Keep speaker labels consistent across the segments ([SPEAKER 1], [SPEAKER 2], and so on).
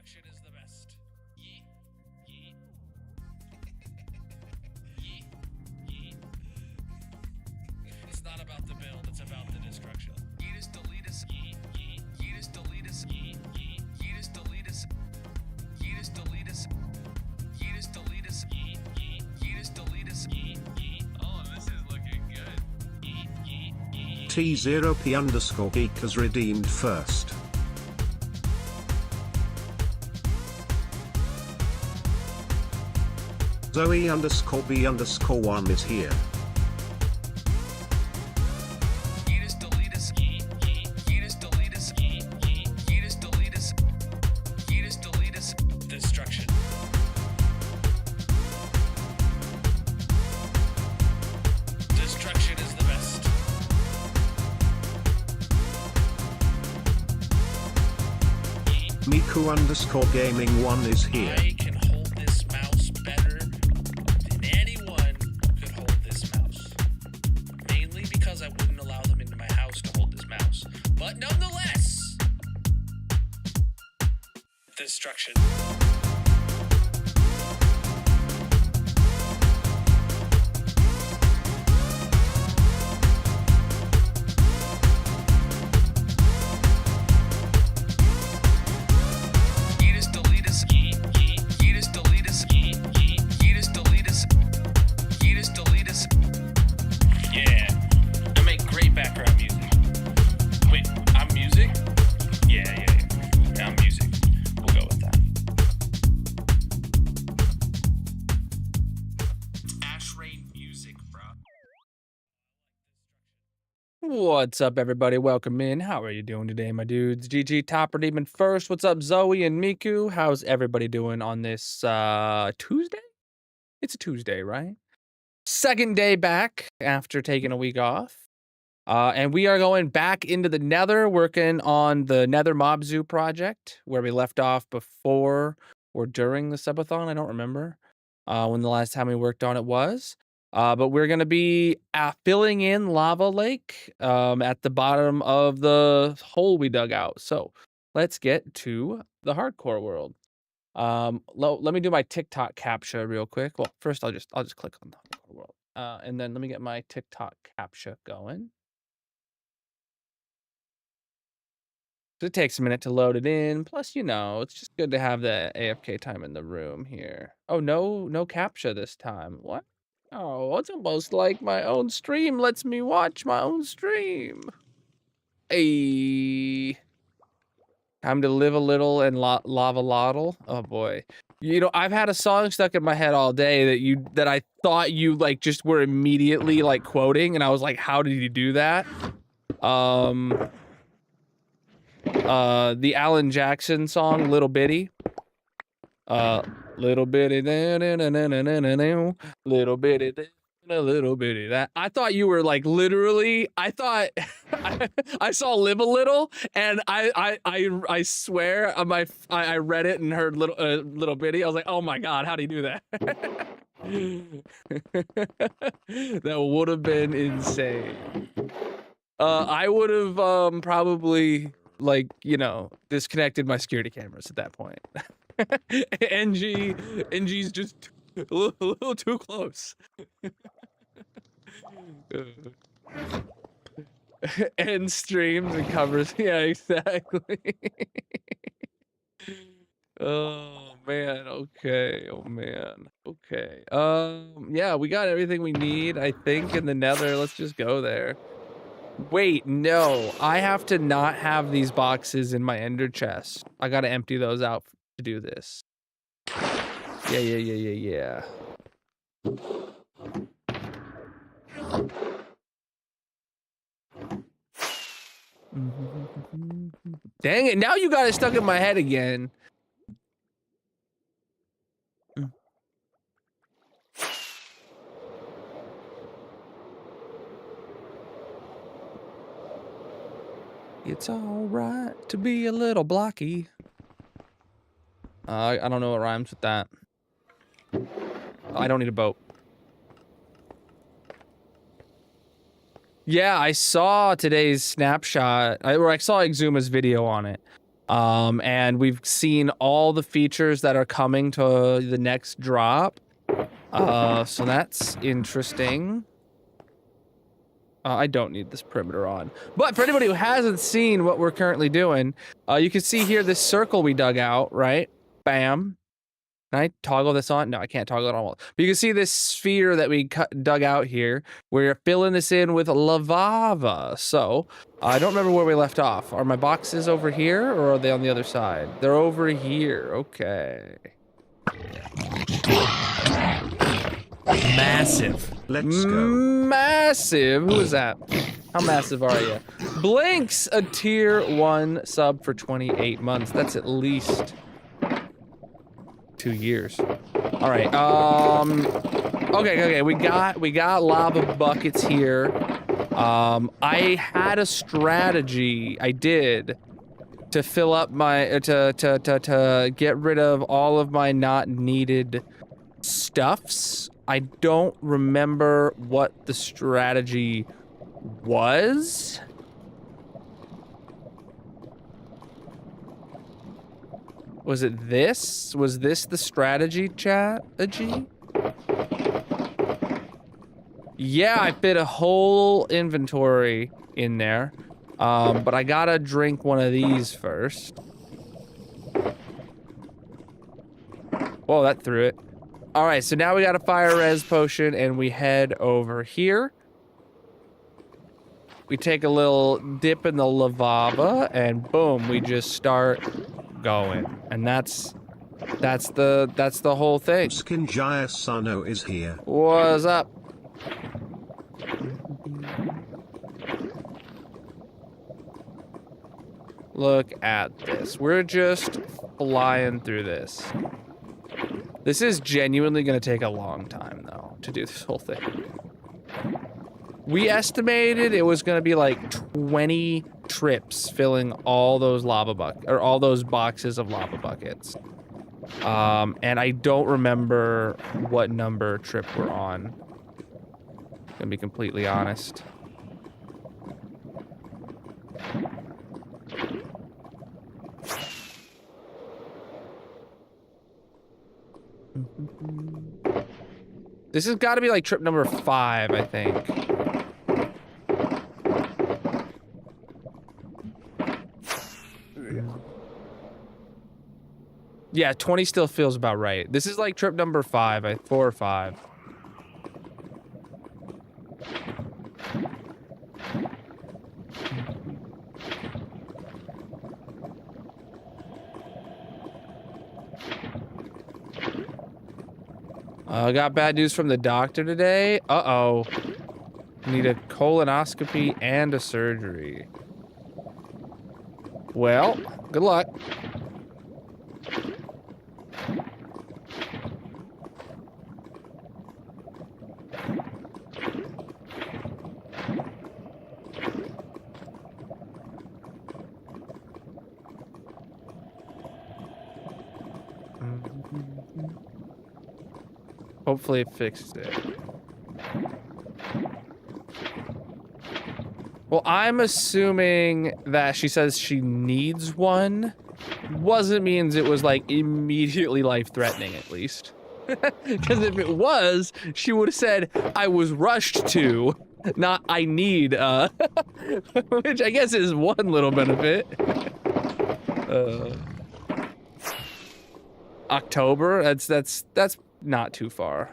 [SPEAKER 1] Destruction is the best. Yeet, yeet. Yeet, yeet. It's not about the build, it's about the destruction. Yeetus deletus. Yeet, yeet. Yeetus deletus. Yeet, yeet. Yeetus deletus. Yeetus deletus. Yeetus deletus. Yeet, yeet. Yeetus deletus. Yeet, yeet. Oh, this is looking good. Yeet, yeet, yeet.
[SPEAKER 2] T0P_geek has redeemed first. Zoe_B_1 is here.
[SPEAKER 1] Yeetus deletus. Yeet, yeet. Yeetus deletus. Yeet, yeet. Yeetus deletus. Yeetus deletus. Destruction. Destruction is the best. Yeet.
[SPEAKER 2] Miku_gaming1 is here.
[SPEAKER 1] I can hold this mouse better than anyone could hold this mouse. Mainly because I wouldn't allow them into my house to hold this mouse. But nonetheless, destruction. Yeetus deletus. Yeet, yeet. Yeetus deletus. Yeet, yeet. Yeetus deletus. Yeetus deletus. Yeah. I make great background music. Wait, I'm music? Yeah. I'm music. We'll go with that. Ash Rain music, bro. What's up, everybody? Welcome in. How are you doing today, my dudes? GG Top Redeeming first. What's up, Zoe and Miku? How's everybody doing on this Tuesday? It's a Tuesday, right? Second day back after taking a week off. And we are going back into the Nether, working on the Nether Mob Zoo project, where we left off before or during the subathon. I don't remember when the last time we worked on it was. But we're going to be filling in Lava Lake at the bottom of the hole we dug out. So let's get to the hardcore world. Let me do my TikTok captcha real quick. Well, first I'll just click on the hardcore world. And then let me get my TikTok captcha going. It takes a minute to load it in. Plus, you know, it's just good to have the AFK time in the room here. Oh, no captcha this time. What? Oh, it's almost like my own stream lets me watch my own stream. Hey. Time to live a little and lava lottle. Oh boy. You know, I've had a song stuck in my head all day that I thought you like just were immediately like quoting, and I was like, how did you do that? The Alan Jackson song, Little Bitty. Little bitty, little bitty, a little bitty. That I thought you were like literally. I thought I saw Live a Little, and I swear I read it and heard little bitty. I was like, oh my god, how do you do that? That would have been insane. I would have probably like, you know, disconnected my security cameras at that point. NG's just a little too close. End streams and covers. Yeah, exactly. Oh man, okay. Oh man. Okay. Yeah, we got everything we need, I think, in the Nether. Let's just go there. Wait, no. I have to not have these boxes in my ender chest. I gotta empty those out to do this. Yeah. Dang it, now you got it stuck in my head again. It's all right to be a little blocky. I don't know what rhymes with that. I don't need a boat. Yeah, I saw today's snapshot. I saw Exuma's video on it. And we've seen all the features that are coming to the next drop. So that's interesting. I don't need this perimeter on. But for anybody who hasn't seen what we're currently doing, you can see here this circle we dug out, right? Bam. Can I toggle this on? No, I can't toggle it on. But you can see this sphere that we dug out here. We're filling this in with lava. So, I don't remember where we left off. Are my boxes over here, or are they on the other side? They're over here. Okay. Massive.
[SPEAKER 2] Let's go.
[SPEAKER 1] Massive. Who is that? How massive are you? Blinks a tier 1 sub for 28 months. That's at least 2 years. All right. Okay. We got lava buckets here. I had a strategy. I did to fill up my to get rid of all of my not needed stuffs. I don't remember what the strategy was. Was it this? Was this the strategy, chat? Yeah, I fit a whole inventory in there. But I gotta drink one of these first. Whoa, that threw it. All right, so now we got a fire res potion and we head over here. We take a little dip in the lava and boom, we just start going. And that's the whole thing.
[SPEAKER 2] Skinjaya Sano is here.
[SPEAKER 1] What's up? Look at this. We're just flying through this. This is genuinely going to take a long time, though, to do this whole thing. We estimated it was going to be like 20 trips filling all those all those boxes of lava buckets. And I don't remember what number trip we're on. Gonna be completely honest. This has got to be like trip number 5, I think. Yeah, 20 still feels about right. This is like trip number 5, 4 or 5. I got bad news from the doctor today. Uh-oh. Need a colonoscopy and a surgery. Well, good luck. Hopefully it fixed it. Well, I'm assuming that she says she needs one. Wasn't means it was like immediately life-threatening, at least. Because if it was, she would have said, I was rushed to, not I need, which I guess is one little benefit. October, that's not too far.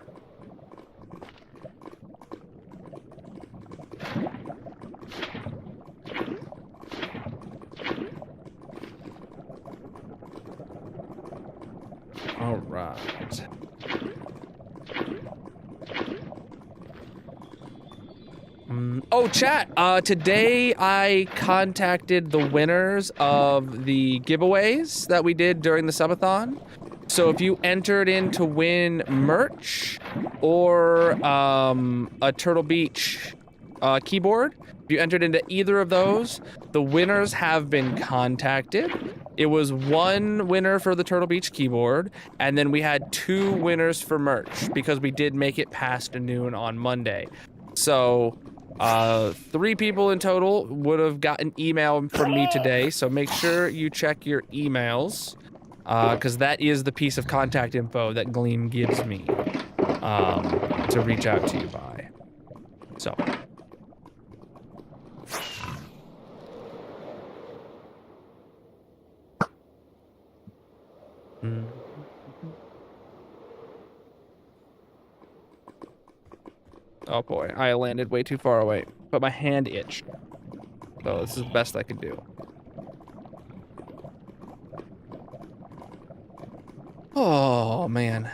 [SPEAKER 1] All right. Oh, chat. Today I contacted the winners of the giveaways that we did during the subathon. So if you entered in to win merch or a Turtle Beach keyboard, if you entered into either of those, the winners have been contacted. It was one winner for the Turtle Beach keyboard, and then we had 2 winners for merch because we did make it past noon on Monday. So 3 people in total would have got an email from me today, so make sure you check your emails, because that is the piece of contact info that Gleam gives me, to reach out to you by. So. Oh boy, I landed way too far away, but my hand itched. So this is the best I could do. Oh, man.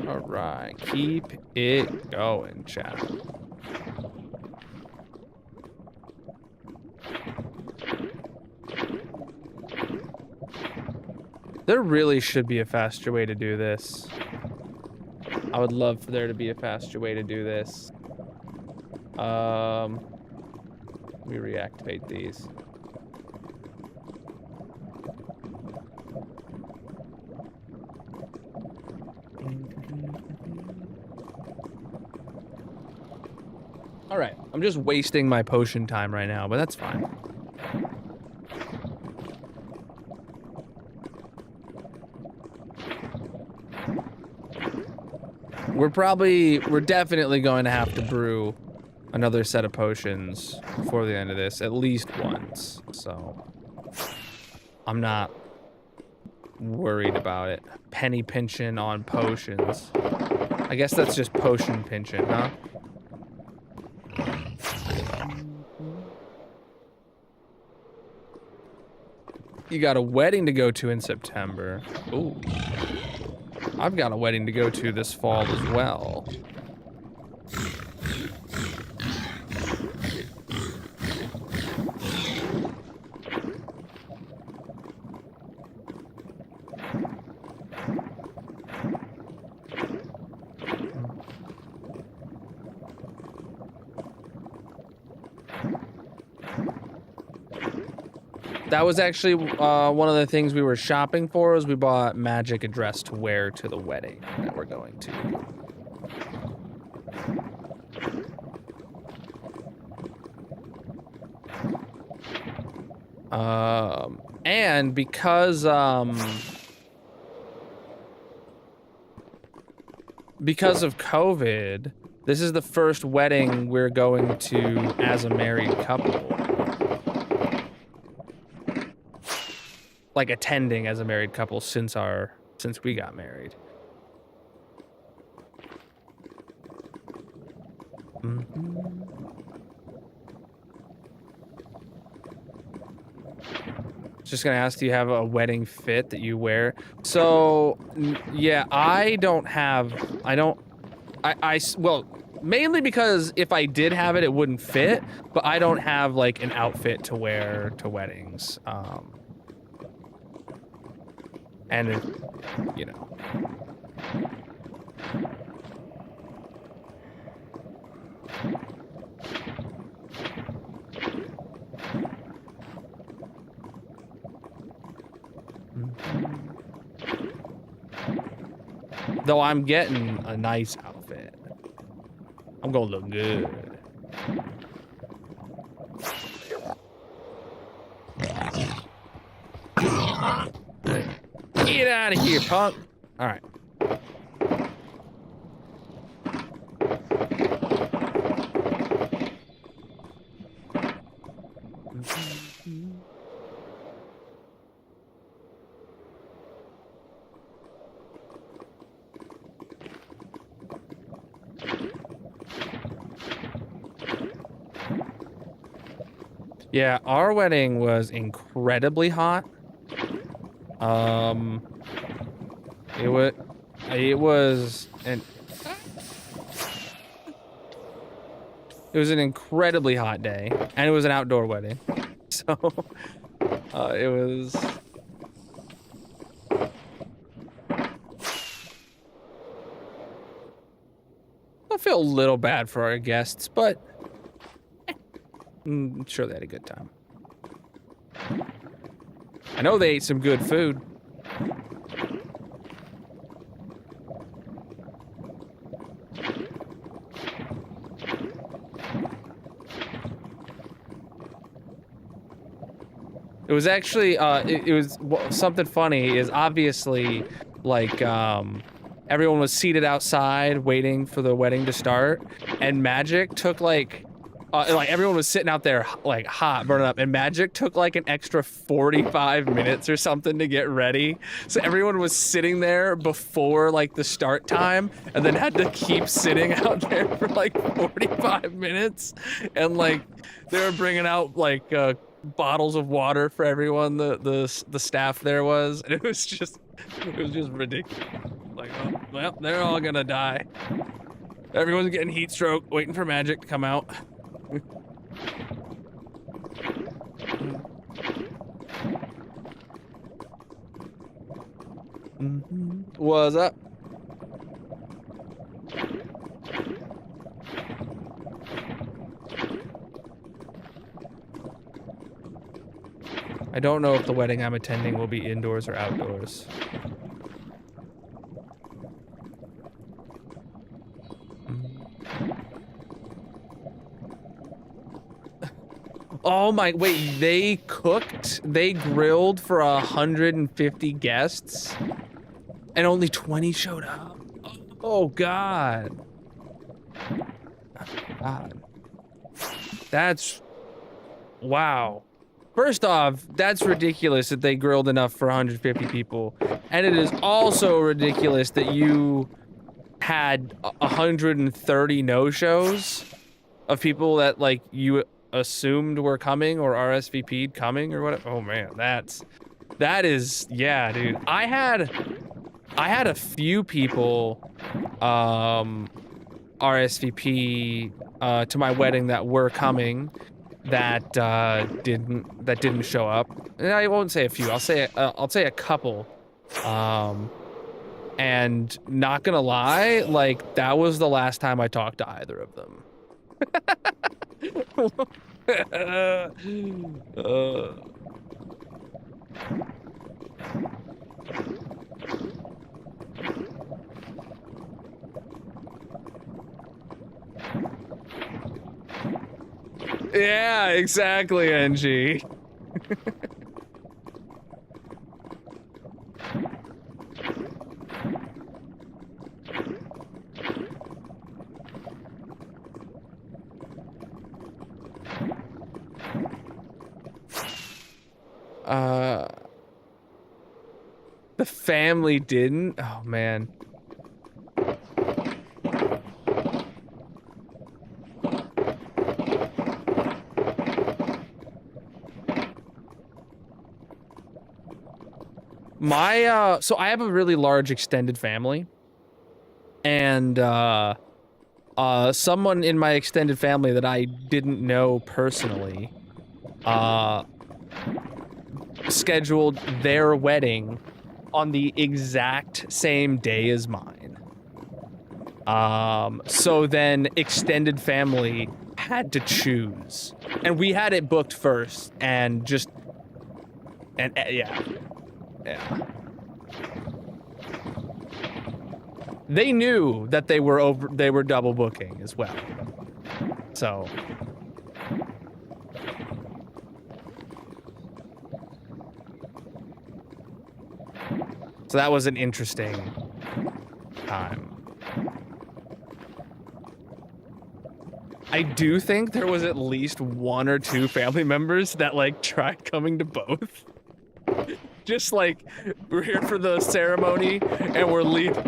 [SPEAKER 1] All right, keep it going, chat. There really should be a faster way to do this. I would love for there to be a faster way to do this. Let me reactivate these. All right, I'm just wasting my potion time right now, but that's fine. We're definitely going to have to brew another set of potions before the end of this, at least once, so I'm not worried about it. Penny pinching on potions. I guess that's just potion pinching, huh? You got a wedding to go to in September. Ooh. I've got a wedding to go to this fall as well. That was actually one of the things we were shopping for. Is we bought magic a dress to wear to the wedding that we're going to. And because of COVID, this is the first wedding we're going to as a married couple. Like attending as a married couple since we got married. Just gonna ask, do you have a wedding fit that you wear? So, yeah, well, mainly because if I did have it, it wouldn't fit, but I don't have like an outfit to wear to weddings. And it, you know. Though I'm getting a nice outfit. I'm gonna look good. Get out of here, punk. All right. Yeah, our wedding was incredibly hot. It was an incredibly hot day, and it was an outdoor wedding. So, it was. I feel a little bad for our guests, but I'm sure they had a good time. I know they ate some good food. It was actually, it was something funny is obviously like, everyone was seated outside waiting for the wedding to start, and Magic took like everyone was sitting out there like hot, burning up, and Magic took like an extra 45 minutes or something to get ready. So everyone was sitting there before like the start time, and then had to keep sitting out there for like 45 minutes, and like they were bringing out like bottles of water for everyone. The staff there was, and it was just ridiculous. Like, oh, well, they're all gonna die. Everyone's getting heat stroke, waiting for Magic to come out. What's up? I don't know if the wedding I'm attending will be indoors or outdoors. Oh my, wait, they grilled for 150 guests and only 20 showed up. Oh God. God. That's, wow. First off, that's ridiculous that they grilled enough for 150 people. And it is also ridiculous that you had 130 no-shows of people that like you assumed were coming or RSVP'd coming or whatever. Oh man, that is, yeah, dude. I had a few people RSVP to my wedding that were coming that didn't show up. And I won't say a few. I'll say a couple. And not gonna lie, like that was the last time I talked to either of them. Yeah, exactly, NG. The family didn't? Oh, man. So I have a really large extended family. And, someone in my extended family that I didn't know personally, scheduled their wedding on the exact same day as mine. So then extended family had to choose. And we had it booked first, and just, yeah. Yeah. They knew that they were double booking as well. So that was an interesting time. I do think there was at least 1 or 2 family members that like tried coming to both. Just like, we're here for the ceremony and we're leaving.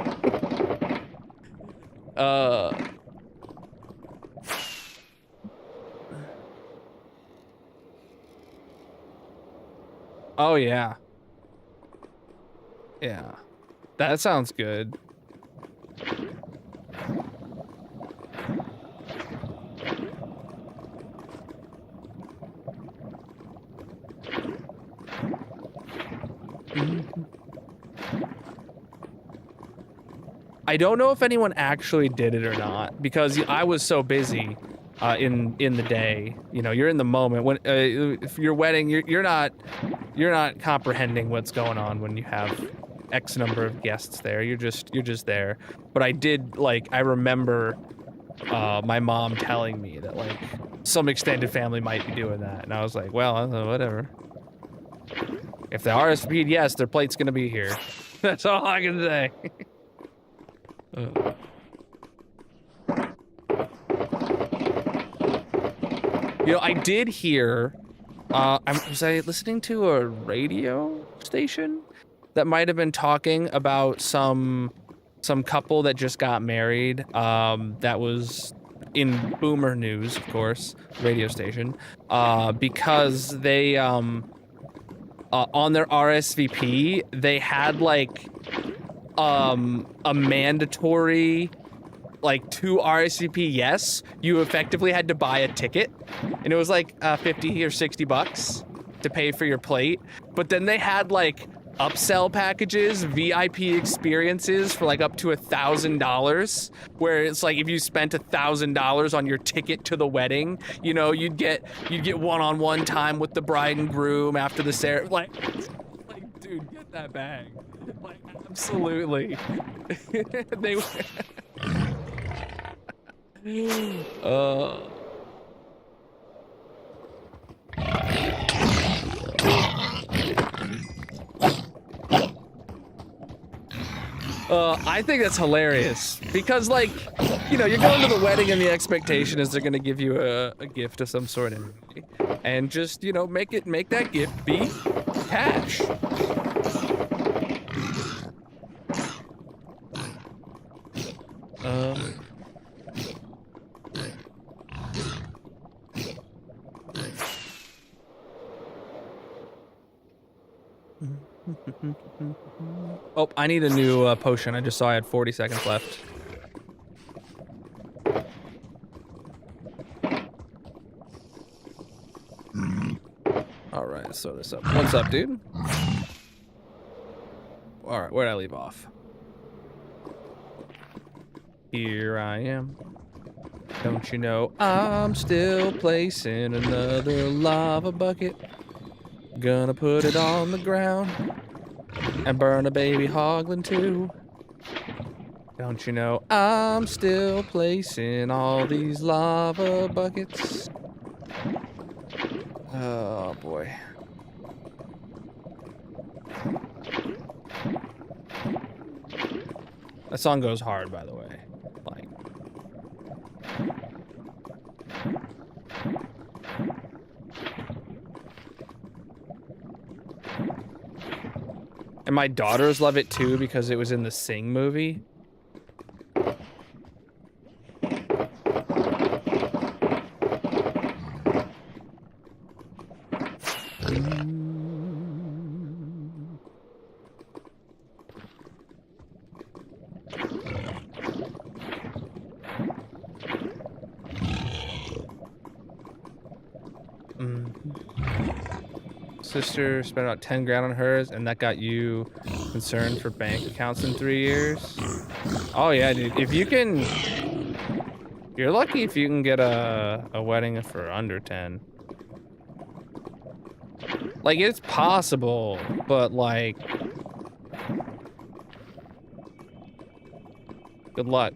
[SPEAKER 1] Oh yeah. Yeah. That sounds good. I don't know if anyone actually did it or not, because I was so busy. in the day. You know, you're in the moment when if your wedding, you're not comprehending what's going on when you have X number of guests there. You're just there. But I remember my mom telling me that like some extended family might be doing that, and I was like, well, whatever. If they RSVP'd, yes, their plate's gonna be here. That's all I can say. You know, I did hear, was I listening to a radio station that might have been talking about some couple that just got married, that was in Boomer News, of course, radio station, because they, on their RSVP, they had like, a mandatory, like 2 RSVP yes, you effectively had to buy a ticket, and it was like 50 or 60 bucks to pay for your plate. But then they had like upsell packages, VIP experiences for like up to $1,000, where it's like if you spent $1,000 on your ticket to the wedding, you know, you'd get one-on-one time with the bride and groom after the ceremony. Like, dude, get that bag. Like, absolutely. They I think that's hilarious because, like, you know, you're going to the wedding and the expectation is they're gonna give you a gift of some sort anyway, and just, you know, make that gift be cash. Oh, I need a new potion. I just saw I had 40 seconds left. Alright, let's throw this up. What's up, dude? Alright, where'd I leave off? Here I am. Don't you know I'm still placing another lava bucket? Gonna put it on the ground and burn a baby hoglin too. Don't you know I'm still placing all these lava buckets? Oh boy. That song goes hard, by the way. Like, and my daughters love it too because it was in the Sing movie. Sister spent about 10 grand on hers, and that got you concerned for bank accounts in 3 years. Oh yeah, dude. If you can, you're lucky if you can get a wedding for under 10. Like, it's possible, but like, good luck.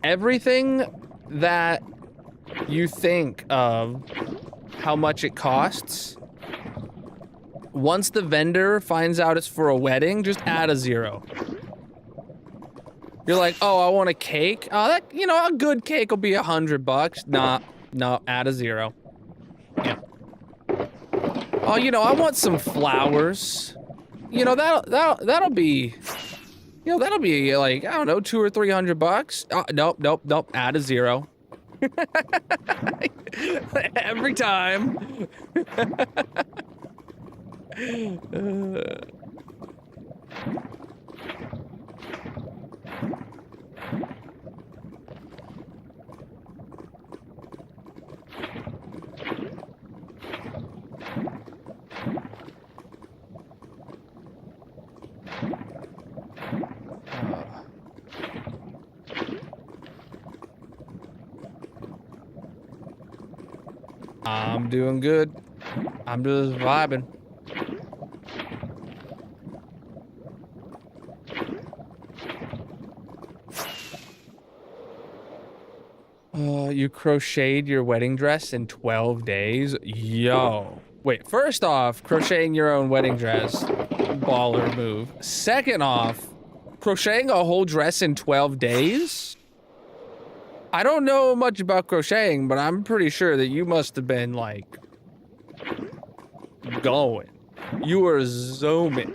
[SPEAKER 1] Everything that you think of how much it costs, once the vendor finds out it's for a wedding, just add a 0. You're like, oh, I want a cake. Oh, that, you know, a good cake will be $100. Nah, no, add a 0. Yeah. Oh, you know, I want some flowers. You know, that'll be, you know, that'll be like, I don't know, $200 or $300. Nope. Add a 0. Every time. I'm doing good. I'm just vibing. You crocheted your wedding dress in 12 days? Yo. Wait, first off, crocheting your own wedding dress, baller move. Second off, crocheting a whole dress in 12 days? I don't know much about crocheting, but I'm pretty sure that you must have been, like, going. You were zooming.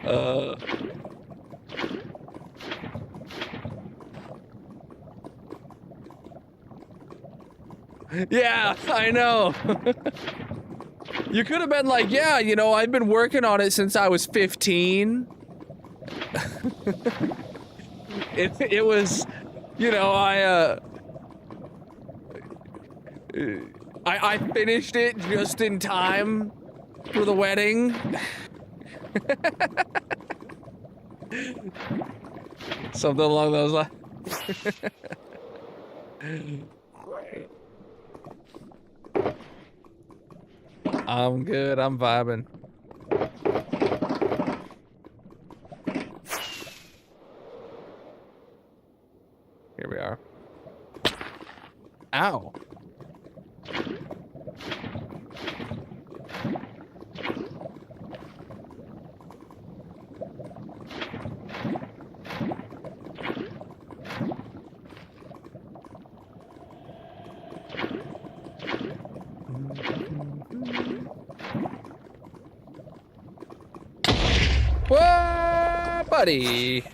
[SPEAKER 1] uh... Yeah, I know. You could have been like, yeah, you know, I've been working on it since I was 15. It was, you know, I finished it just in time for the wedding. Something along those lines. I'm good, I'm vibing. Here we are. Ow. Whoa, buddy.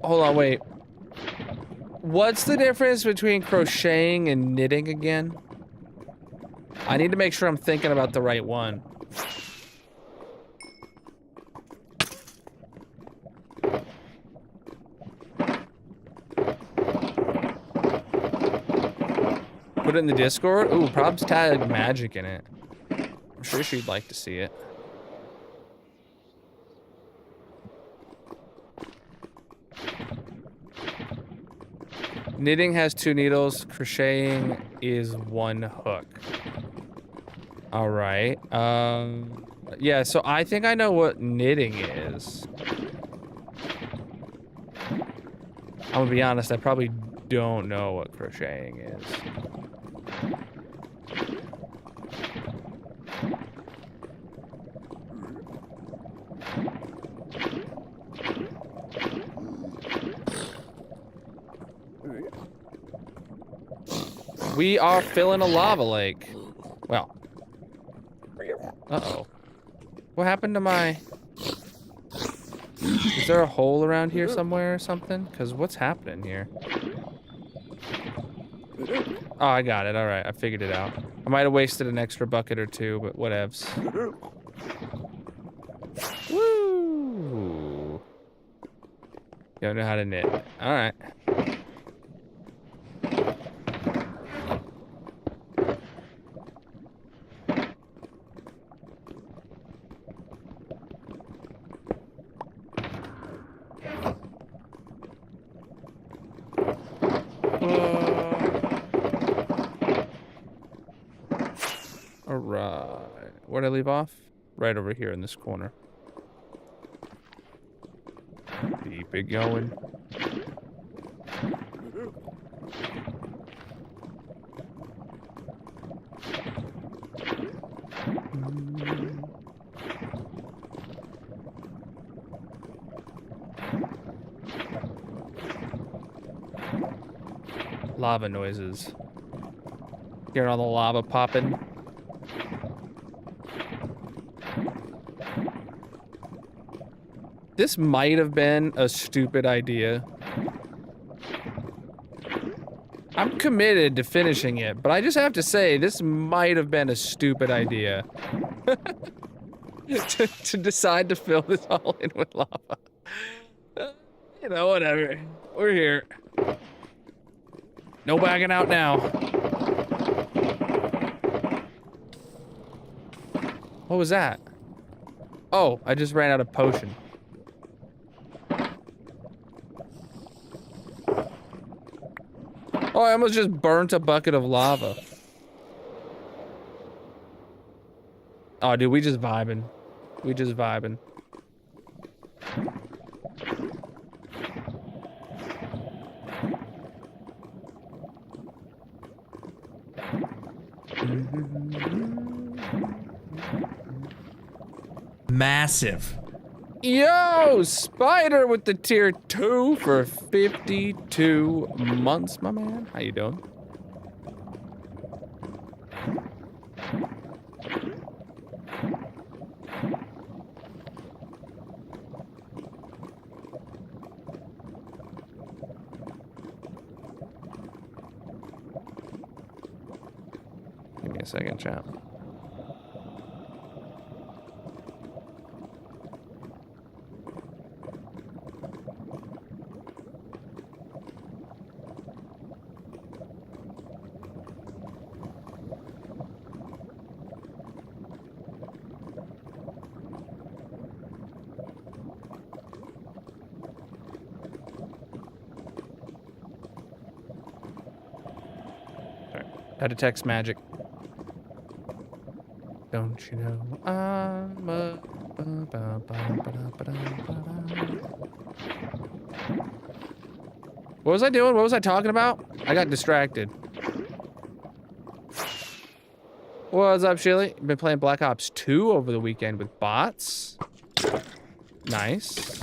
[SPEAKER 1] Hold on, wait. What's the difference between crocheting and knitting again? I need to make sure I'm thinking about the right one. Put it in the Discord? Ooh, probs tag magic in it. I'm sure she'd like to see it. Knitting has 2 needles. Crocheting is 1 hook. All right. Yeah, so I think I know what knitting is. I'm gonna be honest, I probably don't know what crocheting is. We are filling a lava lake. Well. Uh-oh. What happened to my... Is there a hole around here somewhere or something? Because what's happening here? Oh, I got it. All right, I figured it out. I might have wasted an extra bucket or 2, but whatevs. Woo! Don't know how to knit. All right. Alright. Where'd I leave off? Right over here in this corner. Keep it going. Lava noises. Hearing all the lava popping. This might have been a stupid idea. I'm committed to finishing it, but I just have to say, this might have been a stupid idea. to decide to fill this all in with lava. You know, whatever. We're here. No backing out now. What was that? Oh, I just ran out of potion. Oh, I almost just burnt a bucket of lava. Oh, dude, we just vibing. We just vibing.
[SPEAKER 3] Massive.
[SPEAKER 1] Yo, Spider with the tier 2 for 52 months, my man. How you doing? Give me a second, chat. How to text magic. Don't you know I'm a... What was I doing? What was I talking about? I got distracted. What's up, Shilly? Been playing Black Ops 2 over the weekend with bots. Nice.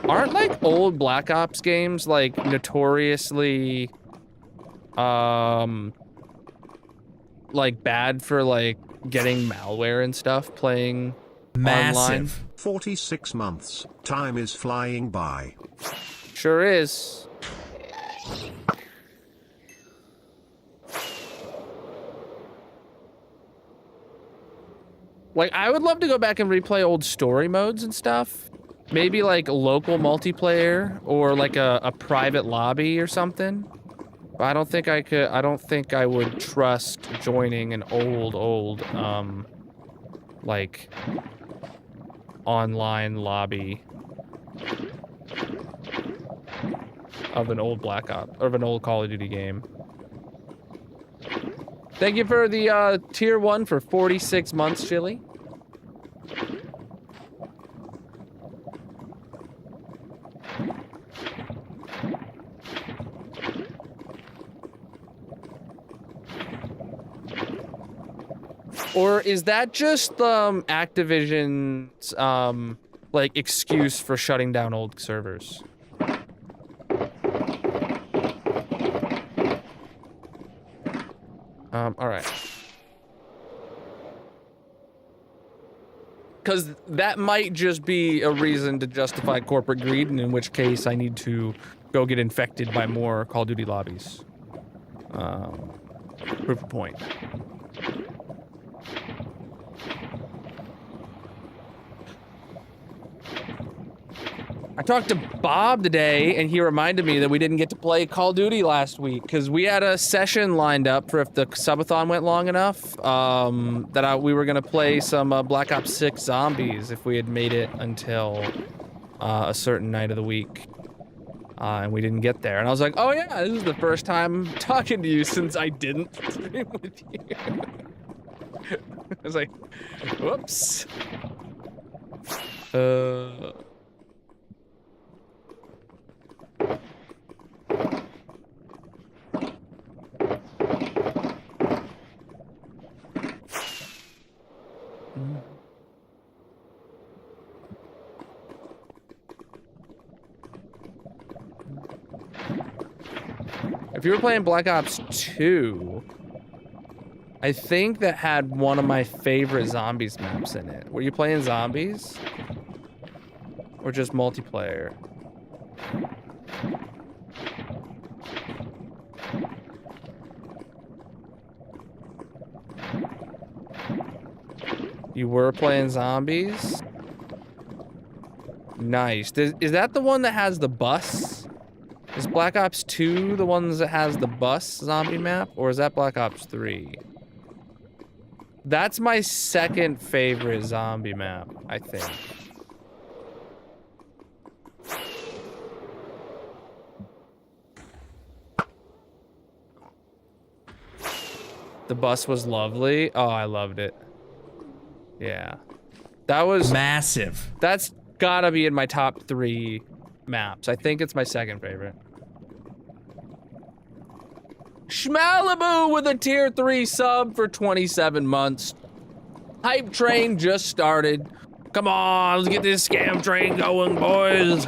[SPEAKER 1] Aren't like old Black Ops games like notoriously like bad for like getting malware and stuff playing online?
[SPEAKER 2] 46 months. Time is flying by.
[SPEAKER 1] Sure is. Like, I would love to go back and replay old story modes and stuff. Maybe like local multiplayer or like a private lobby or something. But I don't think I could, I don't think I would trust joining an old, like online lobby of an old Black Ops, or of an old Call of Duty game. Thank you for the tier 1 for 46 months, Chili. Or is that just Activision's like excuse for shutting down old servers? All right. Because that might just be a reason to justify corporate greed, and in which case I need to go get infected by more Call of Duty lobbies. Proof of point. I talked to Bob today, and he reminded me that we didn't get to play Call of Duty last week because we had a session lined up for if the subathon went long enough, we were gonna play some Black Ops 6 Zombies if we had made it until a certain night of the week, and we didn't get there. And I was like, oh yeah, this is the first time talking to you since I didn't stream with you. I was like, whoops. If you were playing Black Ops 2, I think that had one of my favorite zombies maps in it. Were you playing zombies? Or just multiplayer? You were playing zombies? Nice. Is that the one that has the bus? Is Black Ops 2 the ones that has the bus zombie map? Or is that Black Ops 3? That's my second favorite zombie map, I think. The bus was lovely. Oh, I loved it. Yeah. That was
[SPEAKER 3] massive.
[SPEAKER 1] That's gotta be in my top 3 maps. I think it's my second favorite. Schmalibu with a tier 3 sub for 27 months. Hype train just started. Come on, let's get this scam train going, boys.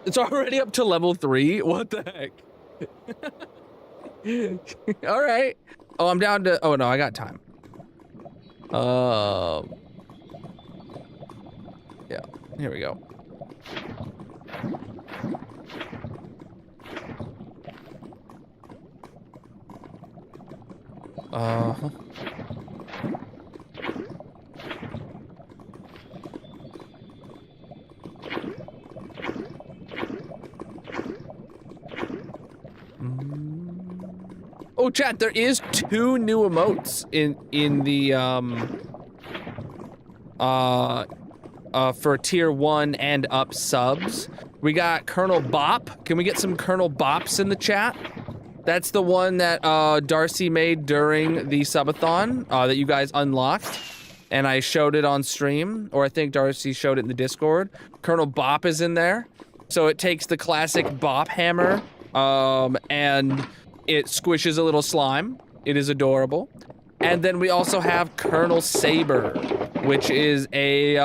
[SPEAKER 1] It's already up to level 3? What the heck? All right. Oh, I'm down to, oh no, I got time. Yeah, here we go. Oh, chat, there is 2 new emotes in the for tier 1 and up subs. We got Colonel Bop. Can we get some Colonel Bops in the chat? That's the one that Darcy made during the subathon that you guys unlocked, and I showed it on stream, or I think Darcy showed it in the Discord. Colonel Bop is in there. So it takes the classic Bop hammer and it squishes a little slime. It is adorable. And then we also have Colonel Saber, which is a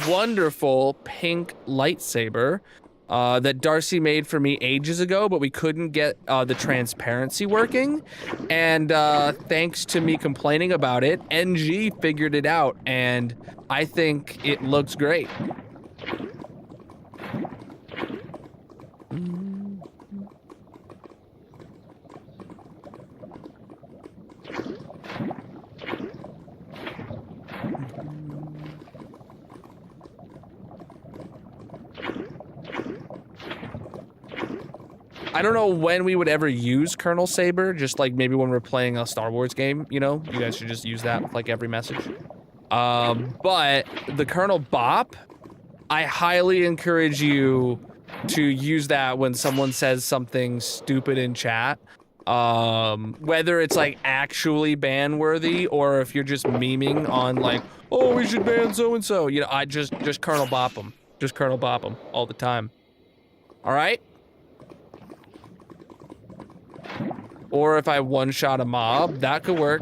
[SPEAKER 1] wonderful pink lightsaber that Darcy made for me ages ago, but we couldn't get the transparency working. And thanks to me complaining about it, NG figured it out, and I think it looks great. I don't know when we would ever use Colonel Saber, just like maybe when we're playing a Star Wars game, you know? You guys should just use that with like every message. But the Colonel Bop, I highly encourage you to use that when someone says something stupid in chat. Whether it's like actually ban-worthy or if you're just memeing on like, oh, we should ban so-and-so. You know, I just Colonel Bop them. Just Colonel Bop them all the time. All right? Or if I one-shot a mob, that could work.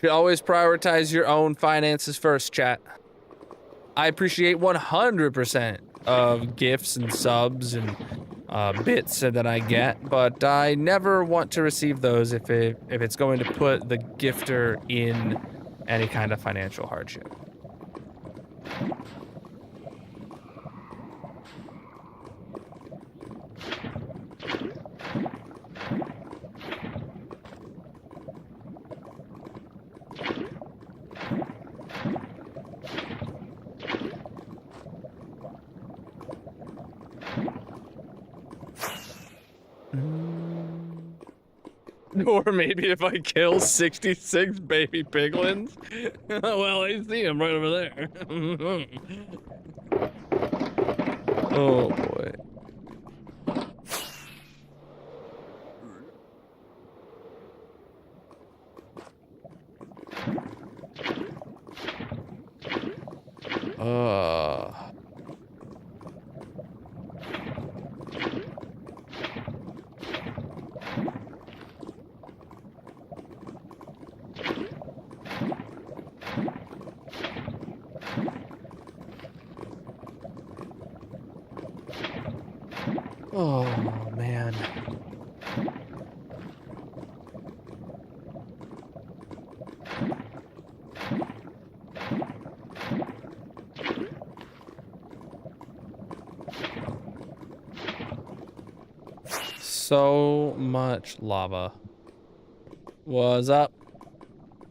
[SPEAKER 1] You always prioritize your own finances first, chat. I appreciate 100% of gifts and subs and bits that I get, but I never want to receive those if it's going to put the gifter in any kind of financial hardship. Or maybe if I kill 66 baby piglins. Well, I see him right over there. Oh boy. Oh man. So much lava. What's up?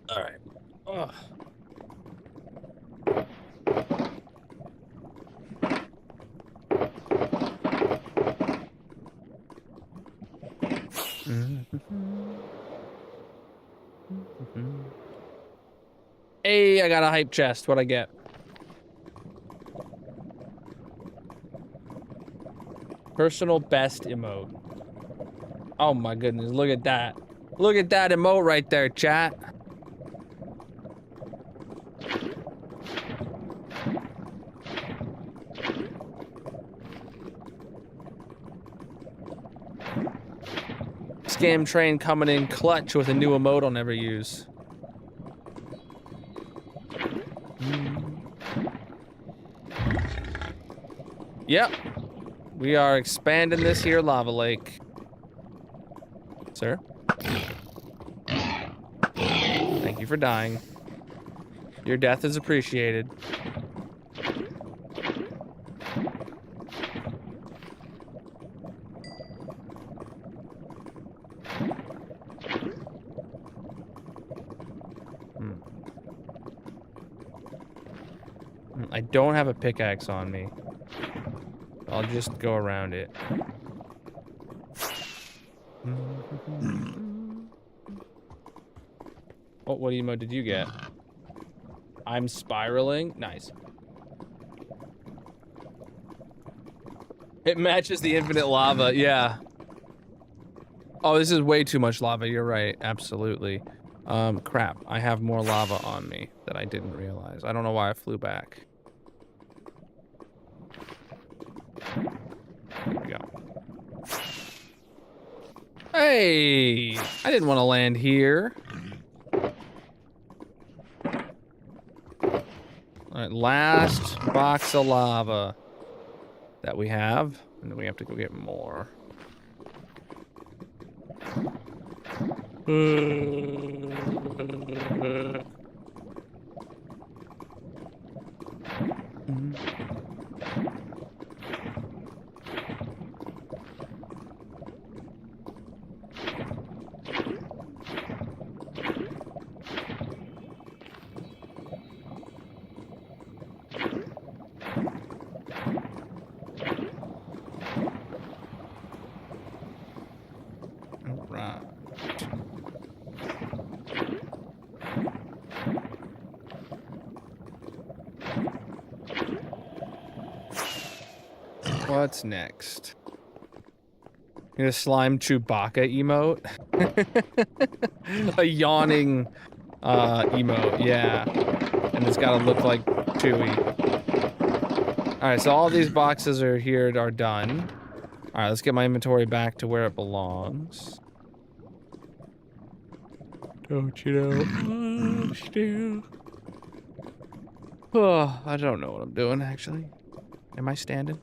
[SPEAKER 1] All right. Ugh. Hey, I got a hype chest. What'd I get? Personal best emote. Oh my goodness, look at that. Look at that emote right there, chat. Scam train coming in clutch with a new emote I'll never use. Yep. We are expanding this here lava lake. Sir? Thank you for dying. Your death is appreciated. I don't have a pickaxe on me. I'll just go around it. Oh, what emote did you get? I'm spiraling. Nice. It matches the infinite lava. Yeah. Oh, this is way too much lava. You're right. Absolutely. Crap. I have more lava on me that I didn't realize. I don't know why I flew back. There we go. Hey! I didn't want to land here. Alright, last box of lava that we have. And then we have to go get more. Right. What's next? Need a slime Chewbacca emote? A yawning emote, yeah. And it's gotta look like Chewie. Alright, so all these boxes are here are done. Alright, let's get my inventory back to where it belongs. Don't you know? Still. Oh, I don't know what I'm doing, actually. Am I standing?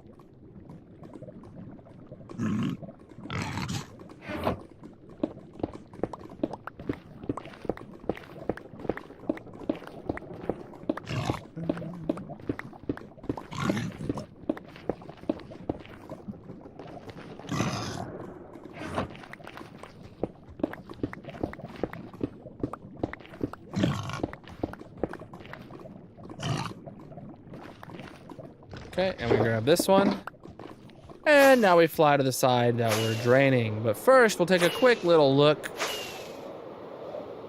[SPEAKER 1] Okay, and we grab this one. And now we fly to the side that we're draining. But first, we'll take a quick little look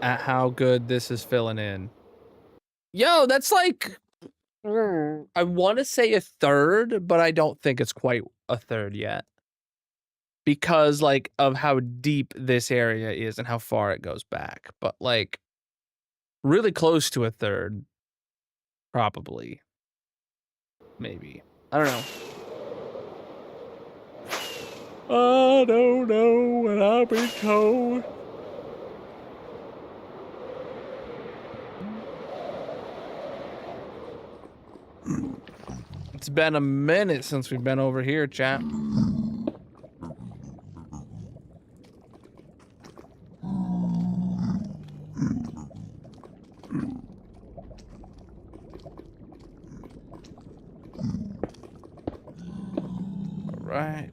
[SPEAKER 1] at how good this is filling in. Yo, that's like... I want to say a third, but I don't think it's quite a third yet. Because, like, of how deep this area is and how far it goes back. But, like, really close to a third. Probably. Maybe. I don't know. I don't know what I've been told. It's been a minute since we've been over here, chat. Right.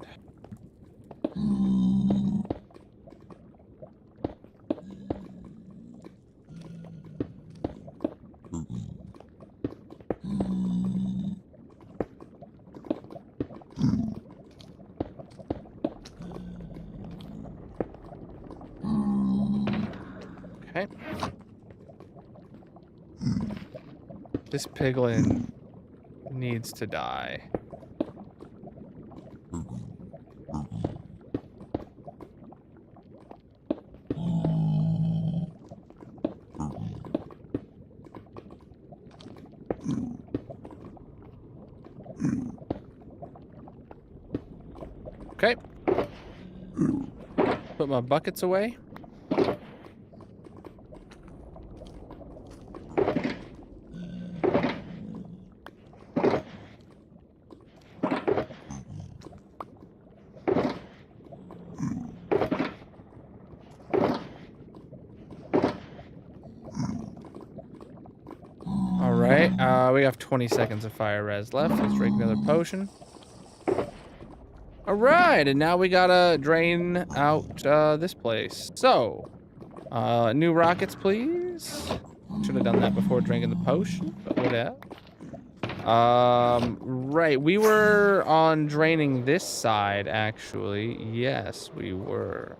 [SPEAKER 1] Okay. This piglin needs to die. Okay. Put my buckets away. All right. We have 20 seconds of fire res left. Let's drink another potion. All right, and now we gotta drain out this place. So, new rockets, please. Should have done that before drinking the potion, but whatever. Right, we were on draining this side, actually. Yes, we were.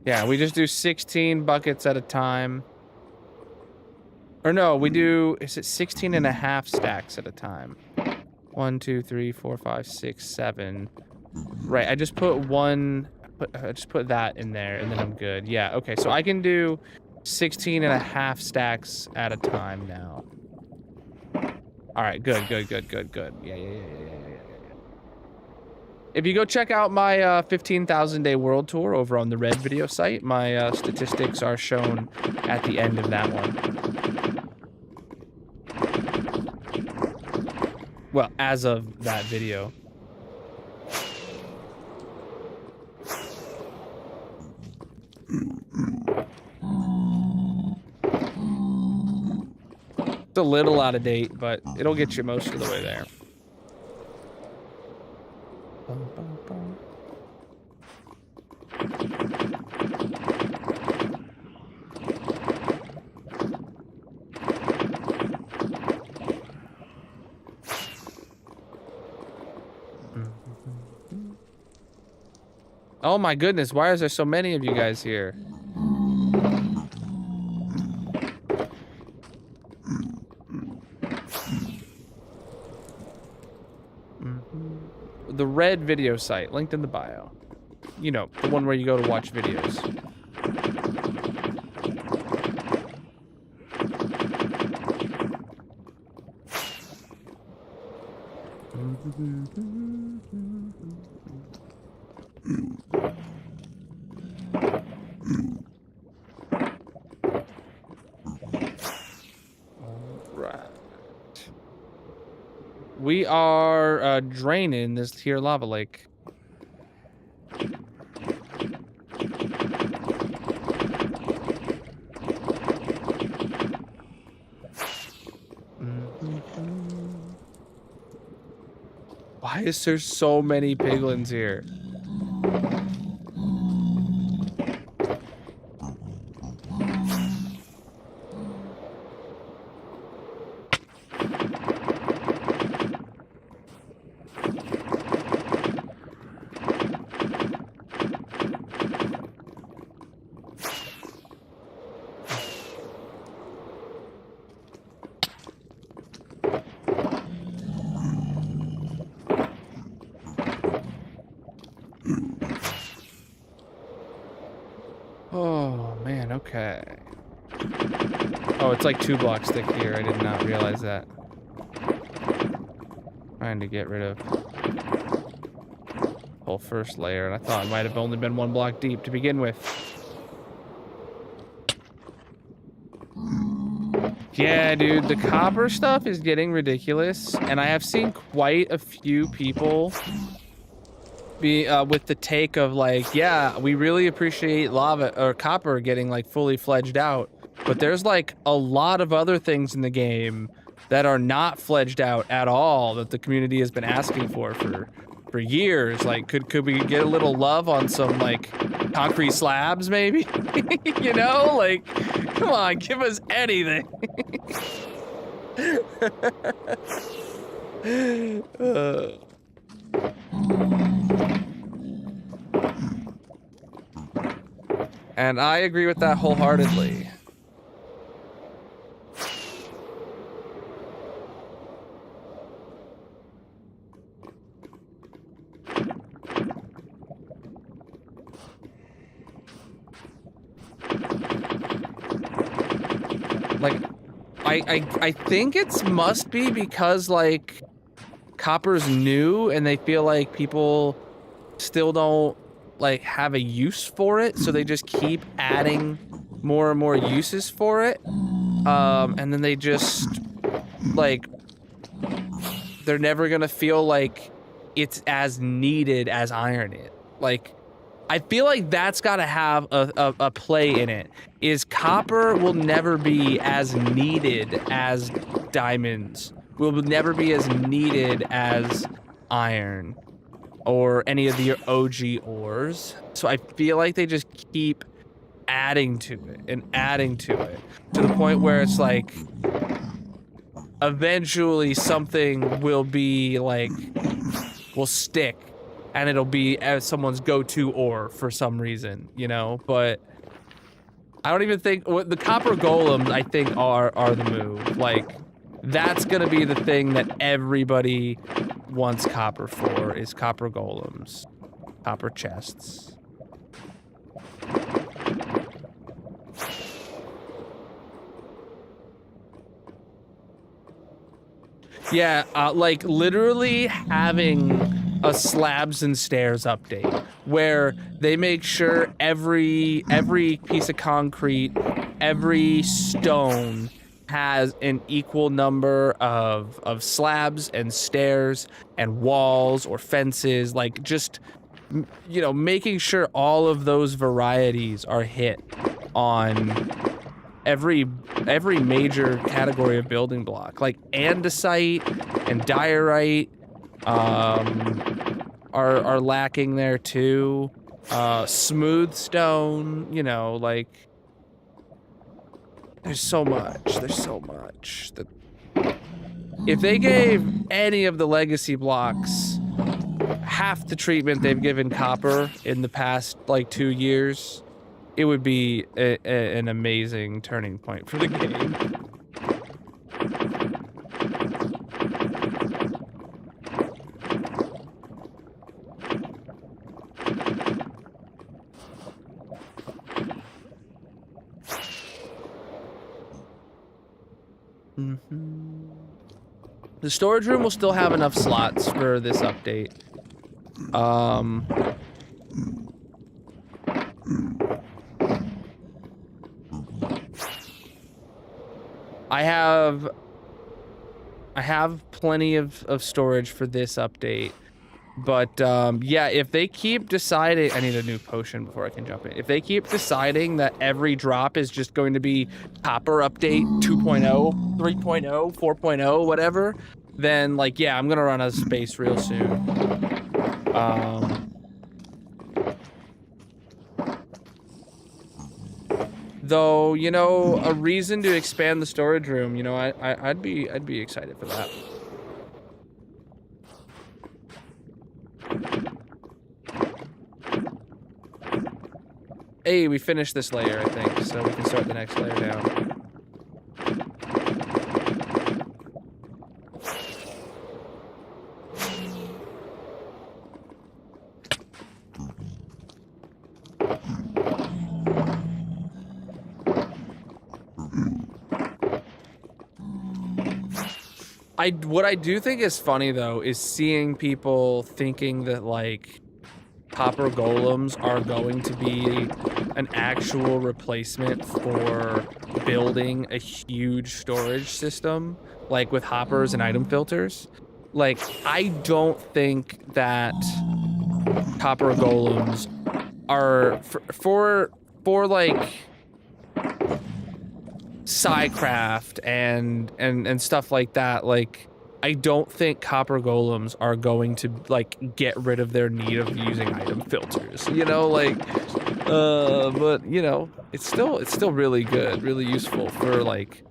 [SPEAKER 1] Yeah, we just do 16 buckets at a time. Or no, we do, is it 16 and a half stacks at a time? 1, 2, 3, 4, 5, 6, 7. Right, I just put one, I just put that in there and then I'm good. Yeah, okay, so I can do 16 and a half stacks at a time now. All right, good. Yeah. If you go check out my 15,000 day world tour over on the Red video site, my statistics are shown at the end of that one. Well, as of that video. It's a little out of date, but it'll get you most of the way there. Oh my goodness, why is there so many of you guys here? The Red video site, linked in the bio. You know, the one where you go to watch videos. We are draining this here lava lake. Why is there so many piglins here? Oh, man, okay. Oh, it's like 2 blocks thick here. I did not realize that. Trying to get rid of whole first layer, and I thought it might have only been 1 block deep to begin with. Yeah, dude, the copper stuff is getting ridiculous, and I have seen quite a few people be with the take of like, yeah, we really appreciate lava or copper getting like fully fledged out, but there's like a lot of other things in the game that are not fledged out at all that the community has been asking for years. Like, could we get a little love on some like concrete slabs maybe? You know, like, come on, give us anything. Uh, and I agree with that wholeheartedly. Like, I think it's must be because, like, copper's new and they feel like people still don't, like, have a use for it, so they just keep adding more and more uses for it. And then they just, like, they're never gonna feel like it's as needed as iron is. Like, I feel like that's gotta have a play in it. Is copper will never be as needed as diamonds. Will never be as needed as iron or any of the OG ores. So I feel like they just keep adding to it and adding to it to the point where it's like eventually something will be like, will stick and it'll be as someone's go-to ore for some reason, you know? But I don't even think the copper golems I think are the move. Like, that's gonna be the thing that everybody wants copper for, is copper golems, copper chests. Yeah, like literally having a slabs and stairs update where they make sure every piece of concrete, every stone has an equal number of slabs and stairs and walls or fences, like just, you know, making sure all of those varieties are hit on every major category of building block, like andesite and diorite are lacking there too. Smooth stone, you know, like there's so much that if they gave any of the legacy blocks half the treatment they've given copper in the past like 2 years, it would be an amazing turning point for the game. The storage room will still have enough slots for this update. I have plenty of storage for this update, but yeah, if they keep deciding, I need a new potion before I can jump in. If they keep deciding that every drop is just going to be copper update 2.0, 3.0, 4.0, whatever, then like, yeah, I'm gonna run out of space real soon. Though, you know, a reason to expand the storage room, you know, I'd be excited for that. Hey, we finished this layer, I think, so we can start the next layer down. What I do think is funny though is seeing people thinking that like copper golems are going to be an actual replacement for building a huge storage system, like with hoppers and item filters. Like, I don't think that copper golems are for like Psycraft and stuff like that. Like, I don't think copper golems are going to like get rid of their need of using item filters, you know, like but you know, it's still really good, really useful for like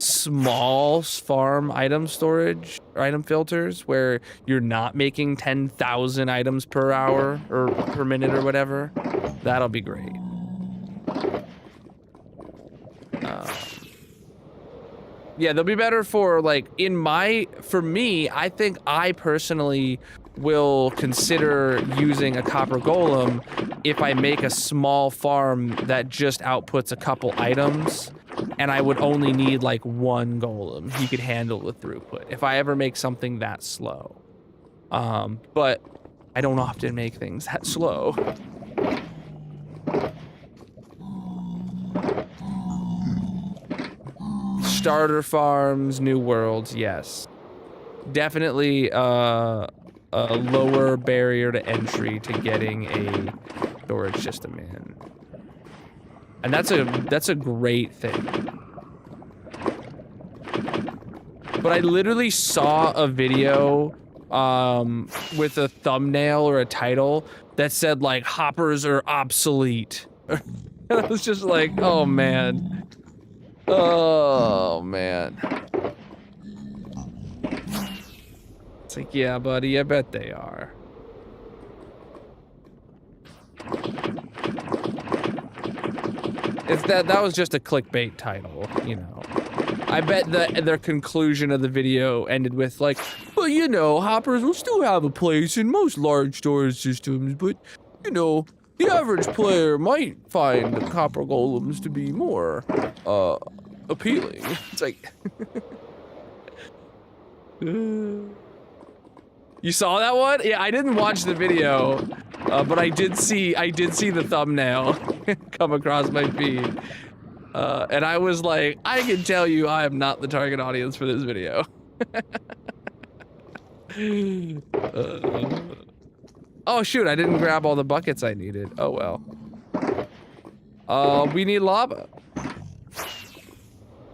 [SPEAKER 1] small farm item storage or item filters where you're not making 10,000 items per hour or per minute or whatever, that'll be great. Yeah, they'll be better for like for me, I think I personally will consider using a copper golem if I make a small farm that just outputs a couple items and I would only need like one golem. He could handle the throughput if I ever make something that slow. But I don't often make things that slow. Starter farms, new worlds, yes. Definitely a lower barrier to entry to getting a storage system in. And that's a great thing. But I literally saw a video with a thumbnail or a title that said like hoppers are obsolete. I was just like, oh man. Oh man. It's like, yeah, buddy, I bet they are. It's that was just a clickbait title, you know. I bet their conclusion of the video ended with like, well, you know, hoppers will still have a place in most large storage systems, but, you know, the average player might find the copper golems to be more, appealing. It's like... You saw that one? Yeah, I didn't watch the video, but I did see the thumbnail come across my feed. And I was like, I can tell you I am not the target audience for this video. Oh shoot, I didn't grab all the buckets I needed. Oh well. We need lava.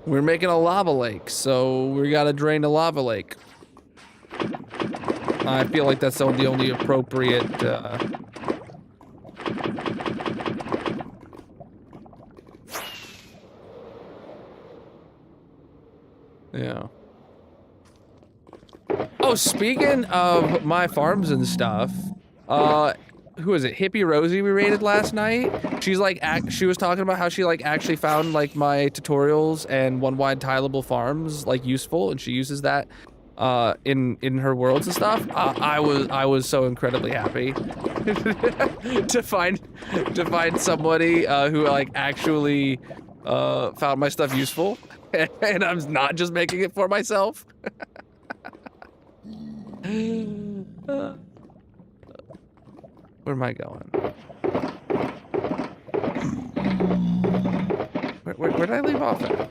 [SPEAKER 1] We're making a lava lake, so we gotta drain the lava lake. I feel like that's the only appropriate, yeah. Oh, speaking of my farms and stuff, who is it? Hippie Rosie we raided last night. She's like, she was talking about how she like actually found like my tutorials and one wide tileable farms like useful, and she uses that in her worlds and stuff. I was so incredibly happy to find somebody who like actually found my stuff useful, and I'm not just making it for myself. Where am I going? Where did I leave off at?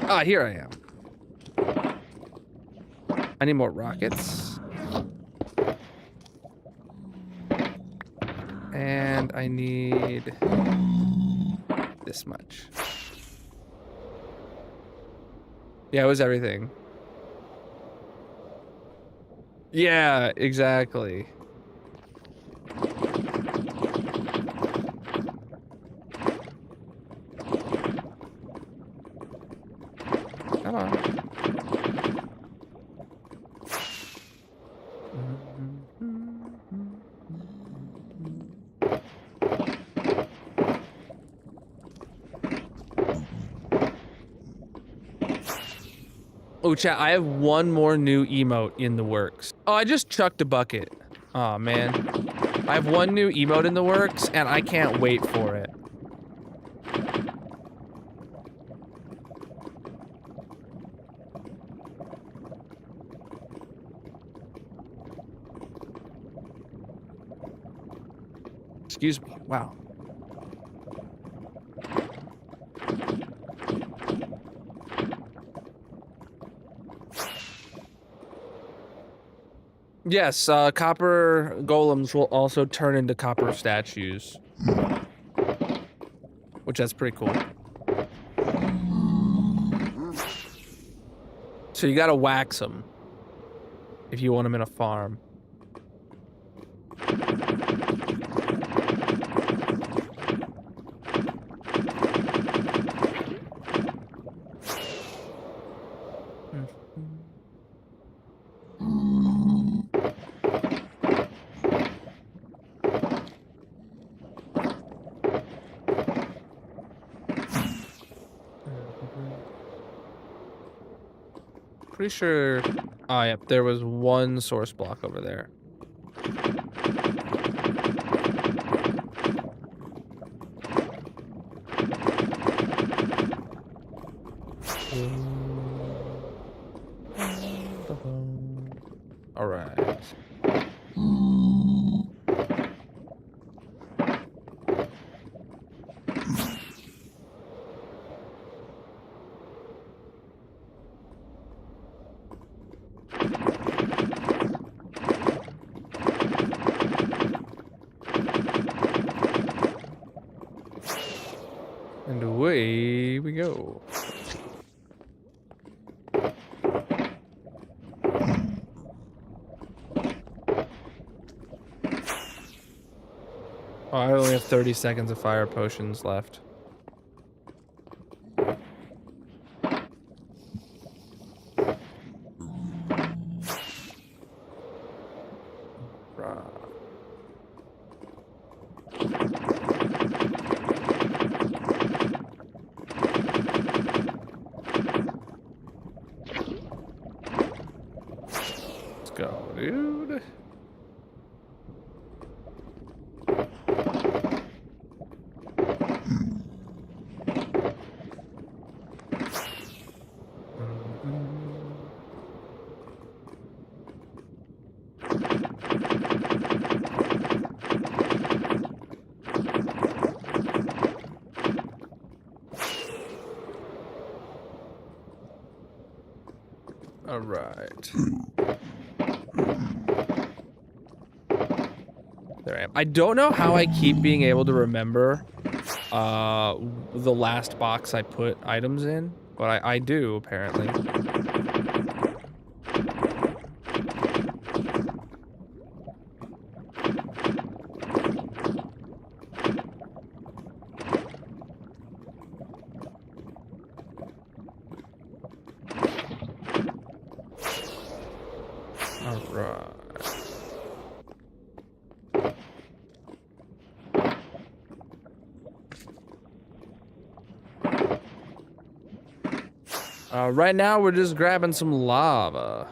[SPEAKER 1] Ah, here I am. I need more rockets. And I need this much. Yeah, it was everything. Yeah, exactly. Come on. Oh, chat, I have one more new emote in the works. Oh, I just chucked a bucket. Oh, man. I have one new emote in the works, and I can't wait for it. Excuse me. Wow. Yes, copper golems will also turn into copper statues. Which that's pretty cool. So you gotta wax them if you want them in a farm. pretty sure. Oh, yep. There was one source block over there. All right. And away we go. Oh, I only have 30 seconds of fire potions left. Let's go, dude. All right. There I am. I don't know how I keep being able to remember the last box I put items in, but I do apparently. All right. Right now we're just grabbing some lava.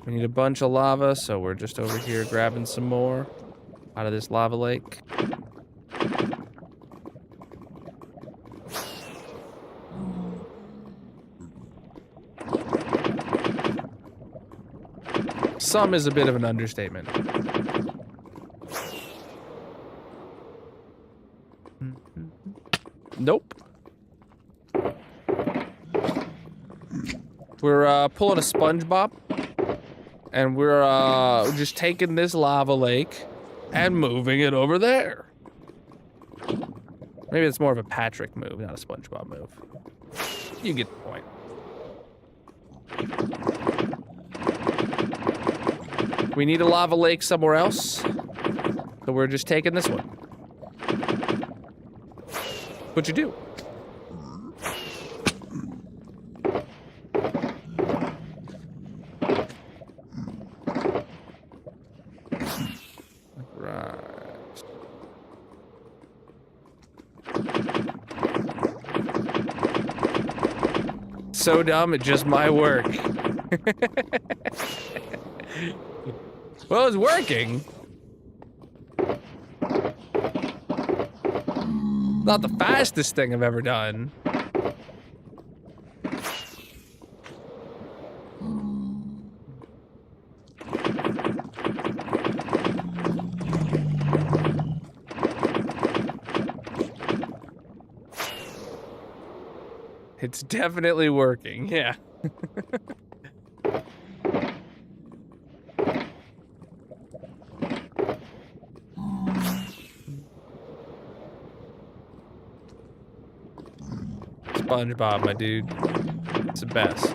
[SPEAKER 1] We need a bunch of lava, so we're just over here grabbing some more out of this lava lake. Some is a bit of an understatement. Nope. We're pulling a SpongeBob, and we're just taking this lava lake and moving it over there. Maybe it's more of a Patrick move, not a SpongeBob move. You get the point. We need a lava lake somewhere else, so we're just taking this one. What you do? Right. So dumb, it just might work. Well, it's working. Not the fastest thing I've ever done. It's definitely working, yeah. SpongeBob, my dude. It's the best.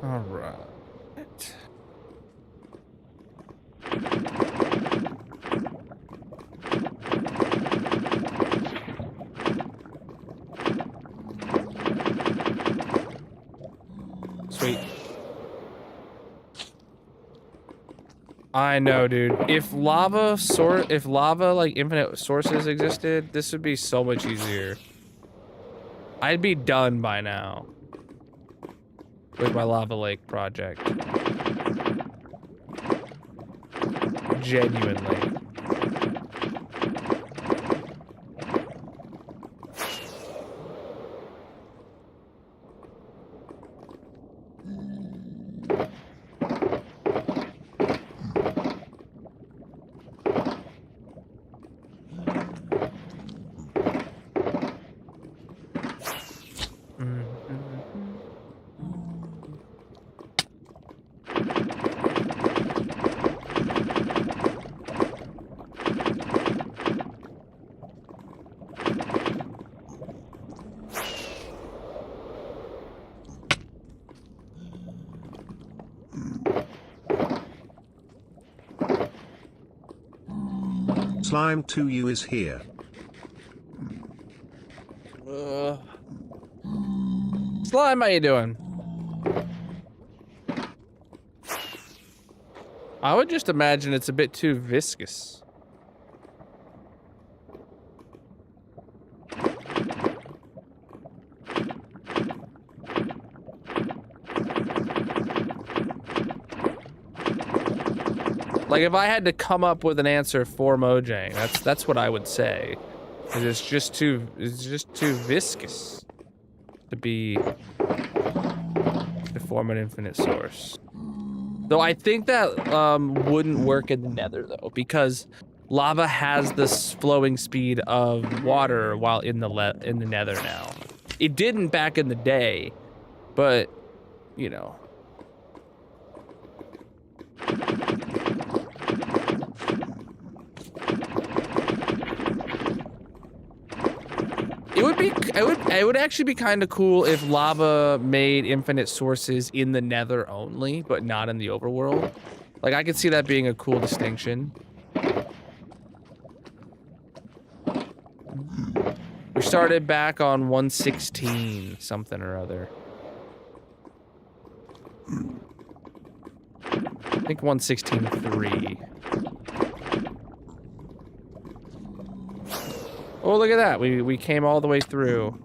[SPEAKER 1] All right. Sweet. I know, dude. If lava like infinite sources existed, this would be so much easier. I'd be done by now with my lava lake project. Genuinely.
[SPEAKER 2] Slime 2U is here.
[SPEAKER 1] Slime, how you doing? I would just imagine it's a bit too viscous. Like, if I had to come up with an answer for Mojang, that's what I would say. It's just too viscous to form an infinite source. Though I think that wouldn't work in the Nether though, because lava has this flowing speed of water while in the Nether now. It didn't back in the day, but you know. It would actually be kind of cool if lava made infinite sources in the Nether only, but not in the overworld. Like, I could see that being a cool distinction. We started back on 116 something or other. I think 116.3. Oh, look at that. We came all the way through.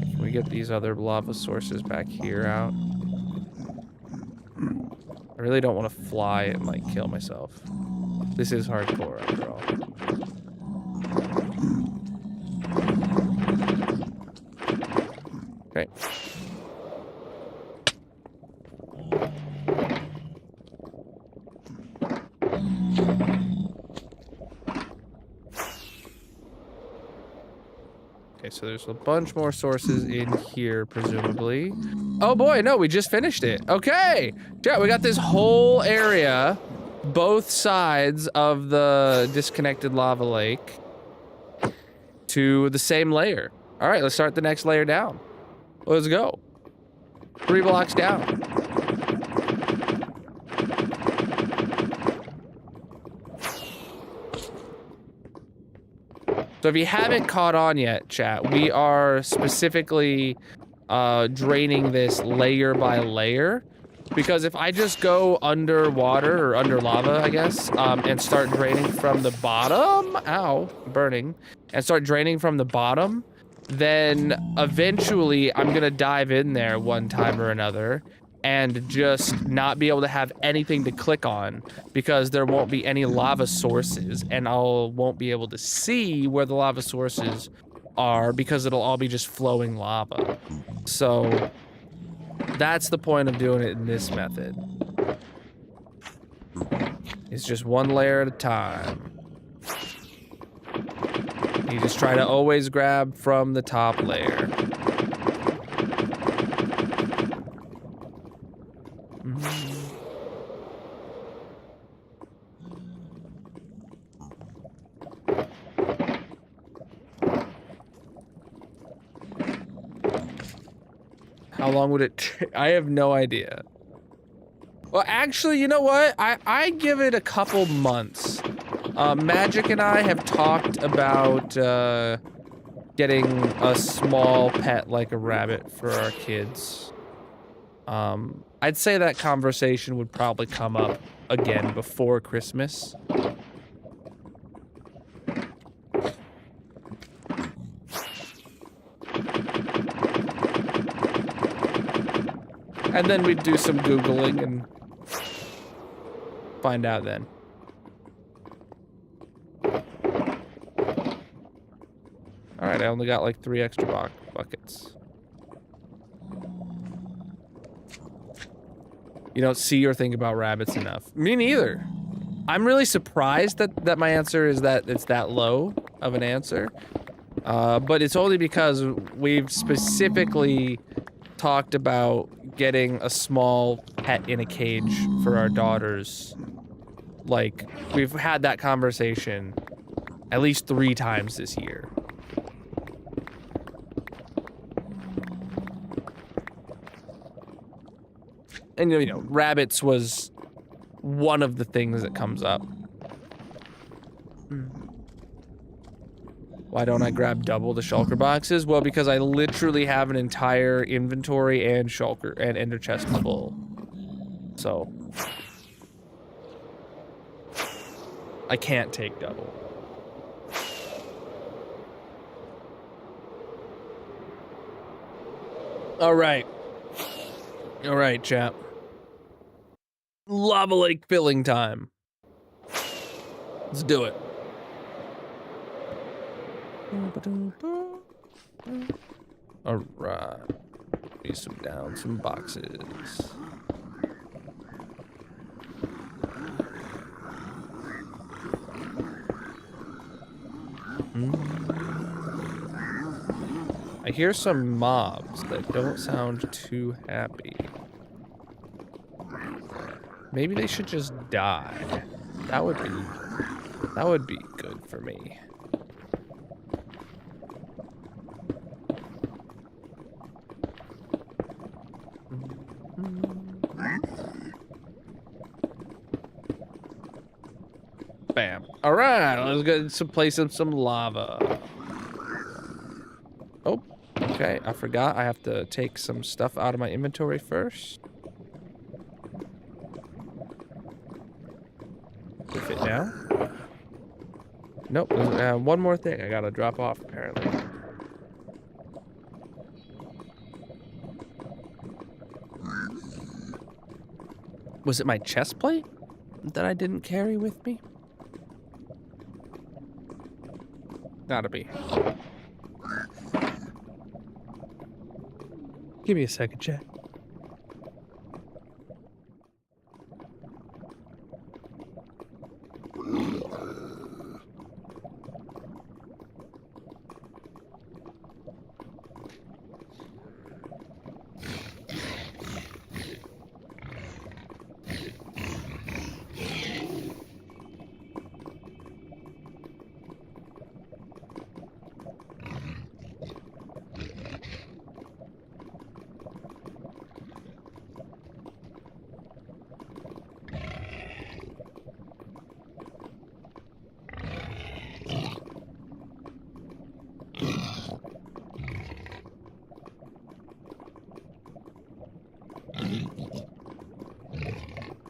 [SPEAKER 1] Can we get these other lava sources back here out? I really don't want to fly and, like, kill myself. This is hardcore, after all. Okay. Okay, so there's a bunch more sources in here, presumably. Oh boy, no, we just finished it. Okay, yeah, we got this whole area, both sides of the disconnected lava lake, to the same layer. All right, let's start the next layer down. Let's go. 3 blocks down. So if you haven't caught on yet, chat, we are specifically draining this layer by layer, because if I just go underwater, or under lava, I guess, and start draining from the bottom, ow, burning, and start draining from the bottom, then eventually I'm gonna dive in there one time or another and just not be able to have anything to click on because there won't be any lava sources, and won't be able to see where the lava sources are because it'll all be just flowing lava. So that's the point of doing it in this method. It's just one layer at a time. You just try to always grab from the top layer. How long would it take? I have no idea. Well, actually, you know what? I give it a couple months. Magic and I have talked about getting a small pet like a rabbit for our kids. I'd say that conversation would probably come up again before Christmas. And then we'd do some Googling and find out then. Alright, I only got like 3 extra buckets. You don't see or think about rabbits enough. Me neither. I'm really surprised that my answer is that it's that low of an answer. But it's only because we've specifically talked about getting a small pet in a cage for our daughters. Like, we've had that conversation at least 3 times this year. And, you know, rabbits was one of the things that comes up. Why don't I grab double the shulker boxes? Well, because I literally have an entire inventory and shulker and ender chest full. So I can't take double. All right, chap. Lava lake filling time. Let's do it. All right. Need some down some boxes. I hear some mobs that don't sound too happy. Maybe they should just die. That would be good for me. Bam. All right, let's get some place in some lava. Oh, okay. I forgot I have to take some stuff out of my inventory first. Fit now? Nope. One more thing I gotta drop off apparently. Was it my chest plate that I didn't carry with me? Gotta be. Give me a second, chat.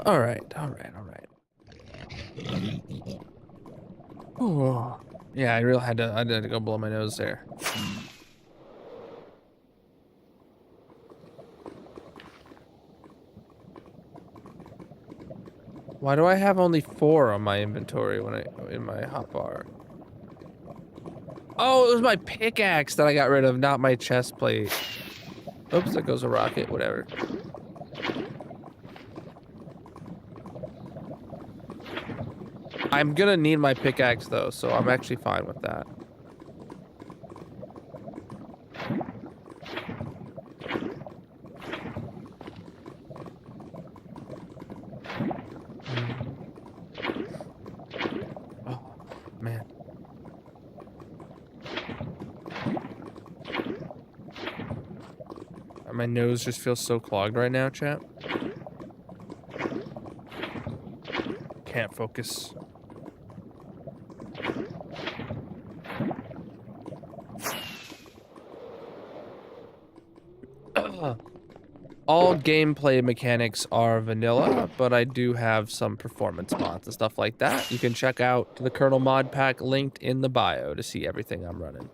[SPEAKER 1] All right. Oh, yeah, I really had to go blow my nose there. Why do I have only 4 on my inventory in my hotbar? Oh, it was my pickaxe that I got rid of, not my chest plate. Oops, there goes a rocket, whatever. I'm gonna need my pickaxe though, so I'm actually fine with that. Oh, man. My nose just feels so clogged right now, chat. Can't focus. All gameplay mechanics are vanilla, but I do have some performance mods and stuff like that. You can check out the Colonel mod pack linked in the bio to see everything I'm running.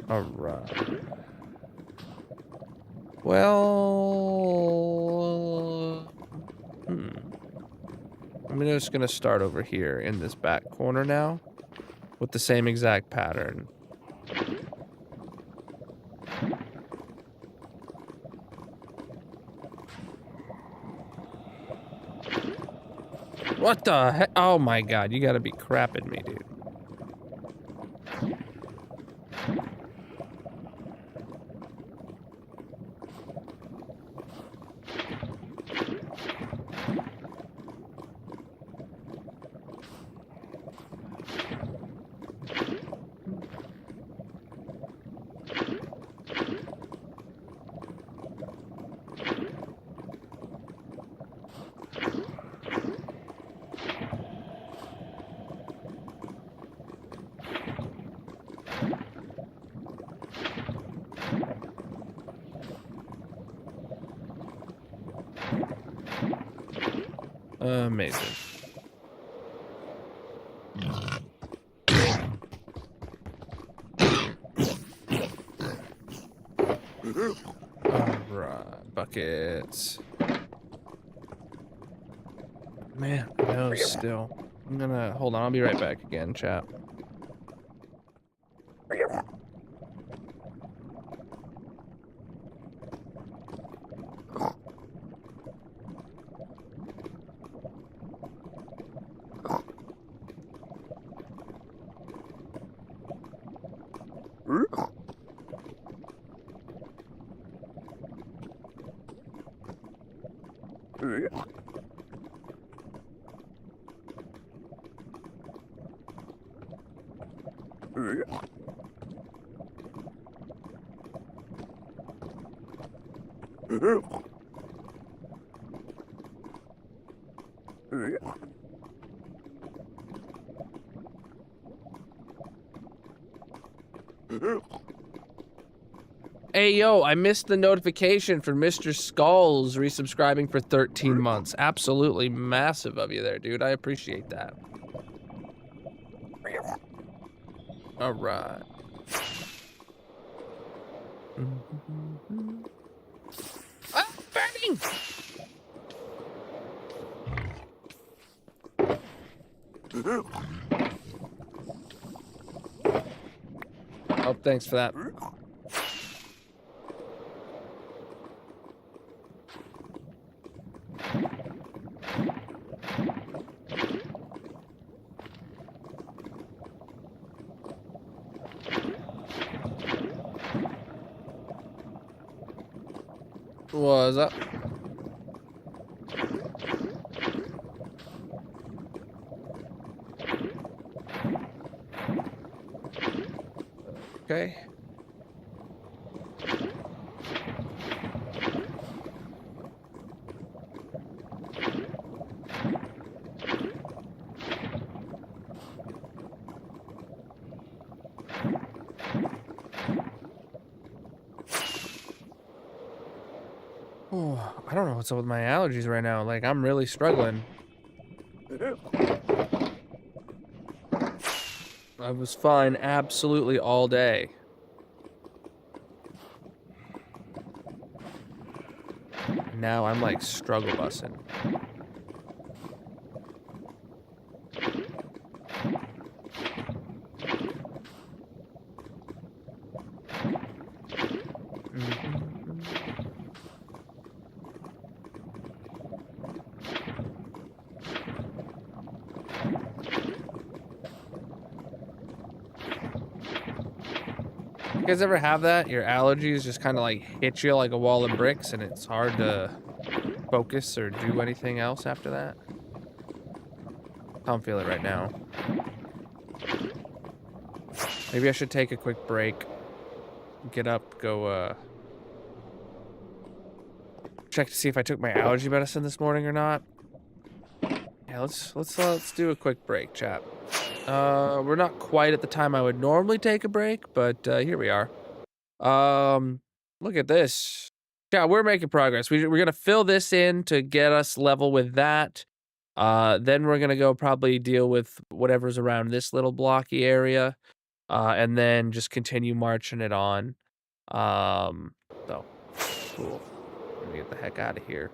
[SPEAKER 1] All right. Well, I'm just gonna start over here in this back corner now with the same exact pattern. What the heck? Oh my god, you gotta be crapping me, dude. Amazing. Alright, buckets. Man, my nose still. I'm gonna hold on, I'll be right back again, chat. Hey, yo, I missed the notification for Mr. Skulls resubscribing for 13 months. Absolutely massive of you there, dude. I appreciate that. All right. Ah, burning! Oh, thanks for that. What's up? Okay. Oh, I don't know what's up with my allergies right now. Like, I'm really struggling. I was fine absolutely all day. Now I'm like struggle bussing. You guys ever have that? Your allergies just kind of like hit you like a wall of bricks and it's hard to focus or do anything else after that? I don't feel it right now. Maybe I should take a quick break. Get up, go check to see if I took my allergy medicine this morning or not. Yeah, let's do a quick break, chat. We're not quite at the time I would normally take a break, but here we are. Look at this. Yeah, we're making progress. We're gonna fill this in to get us level with that. Then we're gonna go probably deal with whatever's around this little blocky area, and then just continue marching it on. So cool. Let me get the heck out of here.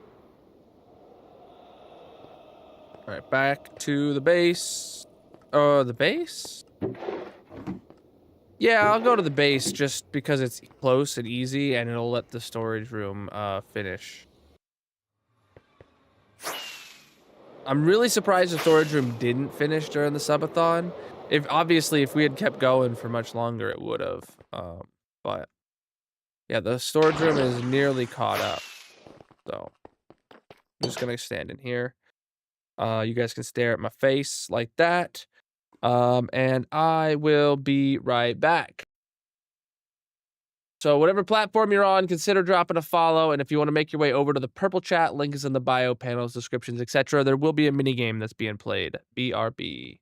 [SPEAKER 1] All right, back to the base. The base? Yeah, I'll go to the base just because it's close and easy, and it'll let the storage room finish. I'm really surprised the storage room didn't finish during the subathon. If we had kept going for much longer, it would have. But yeah, the storage room is nearly caught up. So I'm just gonna stand in here. You guys can stare at my face like that. And I will be right back. So whatever platform you're on, consider dropping a follow. And if you want to make your way over to the purple chat, link is in the bio, panels, descriptions, etc. There will be a mini game that's being played. BRB.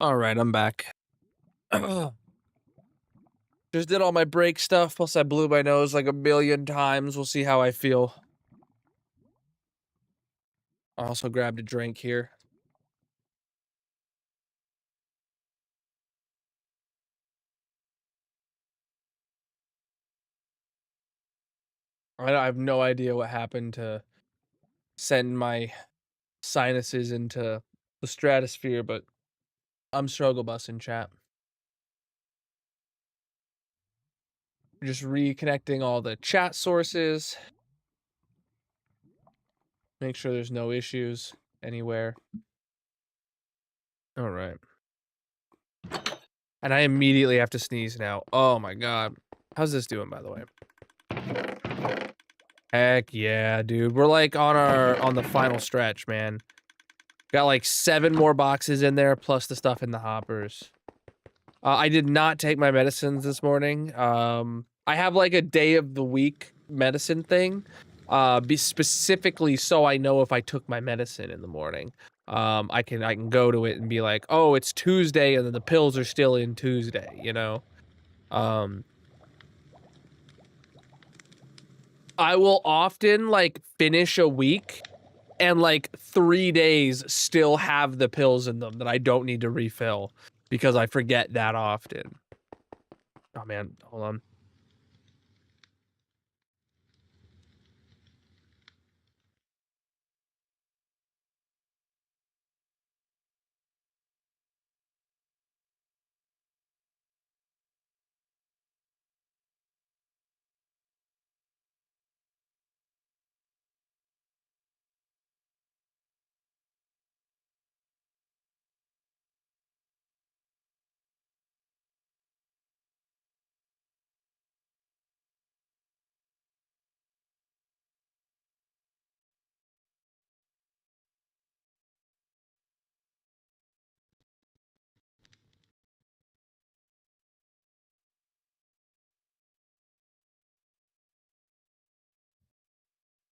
[SPEAKER 1] All right, I'm back. Just did all my break stuff, plus I blew my nose like a million times. We'll see how I feel. I also grabbed a drink here. I have no idea what happened to send my sinuses into the stratosphere, but I'm struggle busting, chat. Just reconnecting all the chat sources. Make sure there's no issues anywhere. All right. And I immediately have to sneeze now. Oh my god. How's this doing, by the way? Heck yeah, dude. We're like on the final stretch, man. Got like 7 more boxes in there, plus the stuff in the hoppers. I did not take my medicines this morning. I have like a day of the week medicine thing. Be specifically so I know if I took my medicine in the morning. I can go to it and be like, oh, it's Tuesday, and then the pills are still in Tuesday, you know? I will often like finish a week and like 3 days still have the pills in them that I don't need to refill because I forget that often. Oh man, hold on.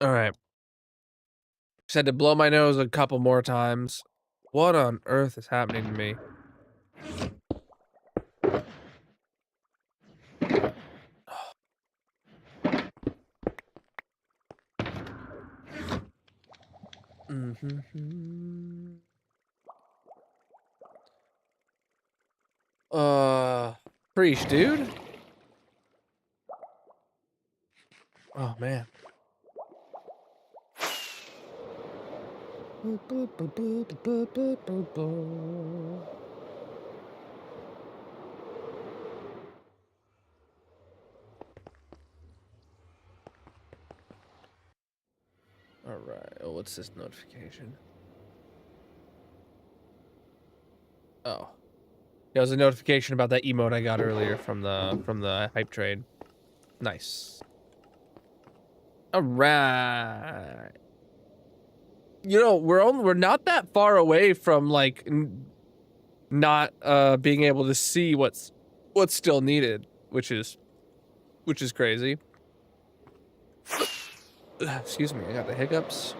[SPEAKER 1] All right. Just had to blow my nose a couple more times. What on earth is happening to me? Preach, dude. Oh man. All right. Oh, what's this notification? Oh. There was a notification about that emote I got earlier from the hype trade. Nice. All right. You know, we're not that far away from like not being able to see what's still needed, which is crazy. Excuse me, I got the hiccups.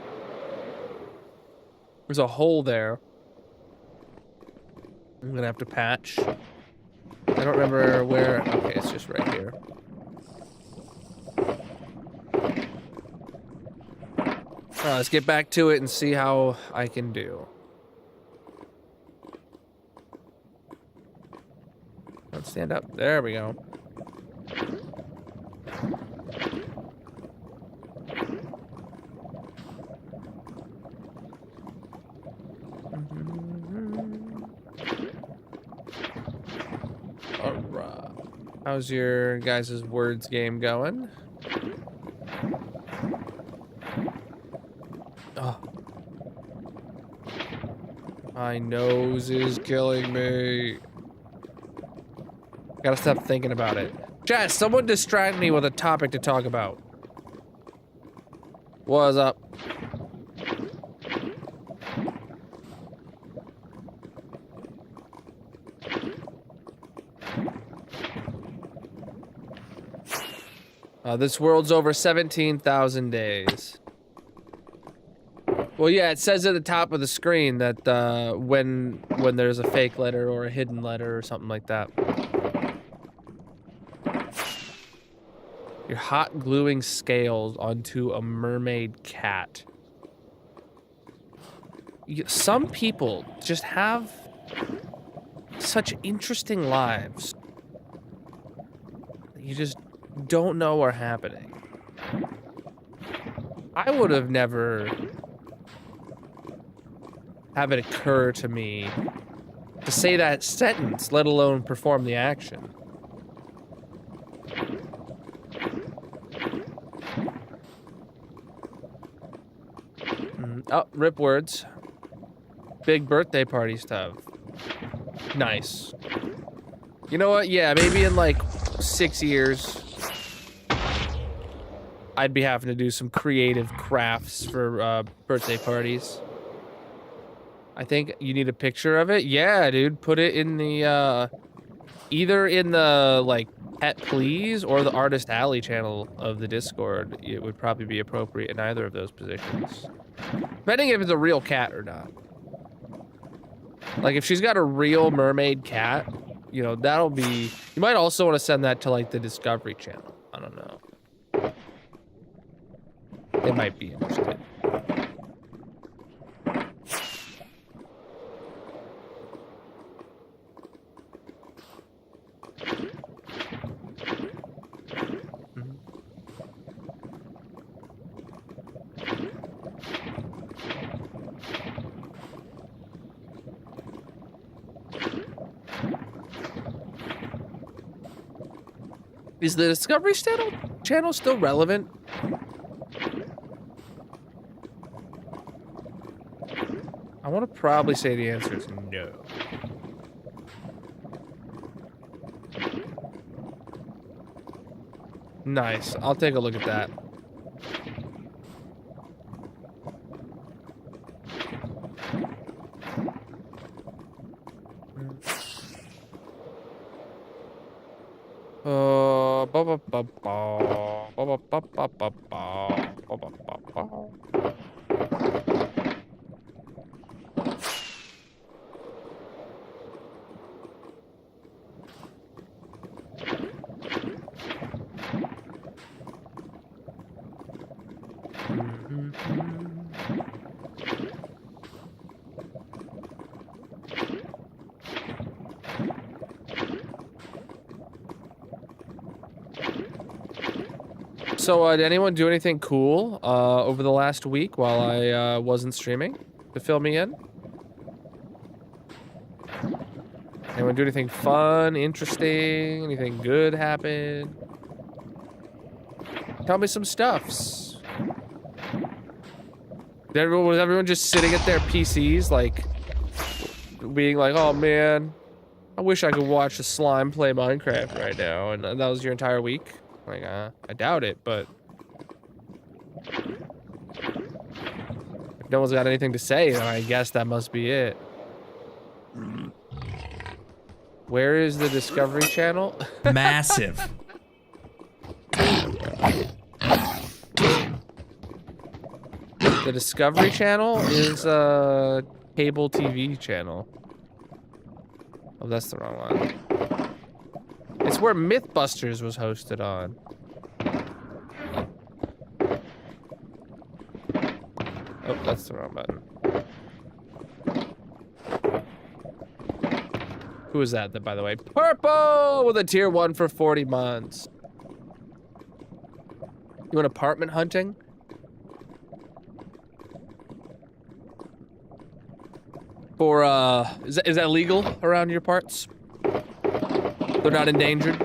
[SPEAKER 1] There's a hole there. I'm gonna have to patch. I don't remember where. Okay, it's just right here. Let's get back to it and see how I can do. Let's stand up. There we go. Alright. How's your guys' words game going? Oh. My nose is killing me. Gotta stop thinking about it. Chat, someone distract me with a topic to talk about. What's up? This world's over 17,000 days. Well, yeah, it says at the top of the screen that when there's a fake letter or a hidden letter or something like that. You're hot gluing scales onto a mermaid cat. Some people just have such interesting lives. You just don't know are happening. I would have never have it occur to me to say that sentence, let alone perform the action. Oh, rip words. Big birthday party stuff. Nice. You know what? Yeah, maybe in like 6 years, I'd be having to do some creative crafts for birthday parties. I think you need a picture of it. Yeah, dude. Put it in the, either in the, like, Pet Please or the Artist Alley channel of the Discord. It would probably be appropriate in either of those positions. Depending if it's a real cat or not. Like, if she's got a real mermaid cat, you know, that'll be... You might also want to send that to, like, the Discovery channel. I don't know. They might be interested. Is the Discovery channel still relevant? I want to probably say the answer is no. Nice. I'll take a look at that. So, did anyone do anything cool over the last week while I wasn't streaming to fill me in? Anyone do anything fun, interesting, anything good happen? Tell me some stuffs. Was everyone just sitting at their PCs, like, being like, oh man, I wish I could watch a slime play Minecraft right now, and that was your entire week? Like, I doubt it, but if no one's got anything to say, then I guess that must be it. Where is the Discovery Channel?
[SPEAKER 3] Massive.
[SPEAKER 1] The Discovery Channel is a cable TV channel. Oh, that's the wrong one. It's where Mythbusters was hosted on. Oh, that's the wrong button. Who is that, by the way? Purple with a tier 1 for 40 months. You want apartment hunting? For, is that legal around your parts? They're not endangered?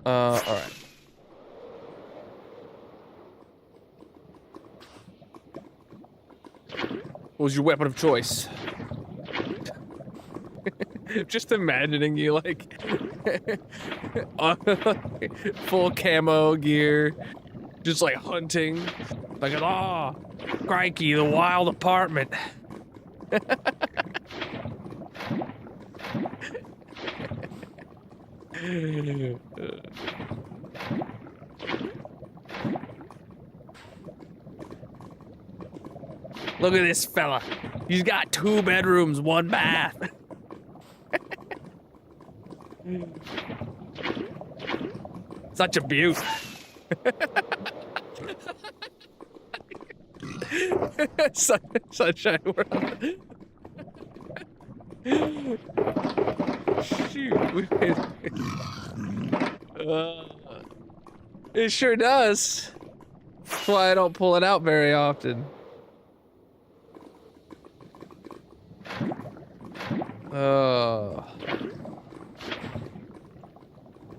[SPEAKER 1] Alright. What was your weapon of choice? Just imagining you, like, full camo gear, just, like, hunting. Like, ah, crikey, the wild apartment. Look at this fella. He's got 2 bedrooms, 1 bath. Such a beaut. Sunshine World. Shoot. It sure does. That's why I don't pull it out very often.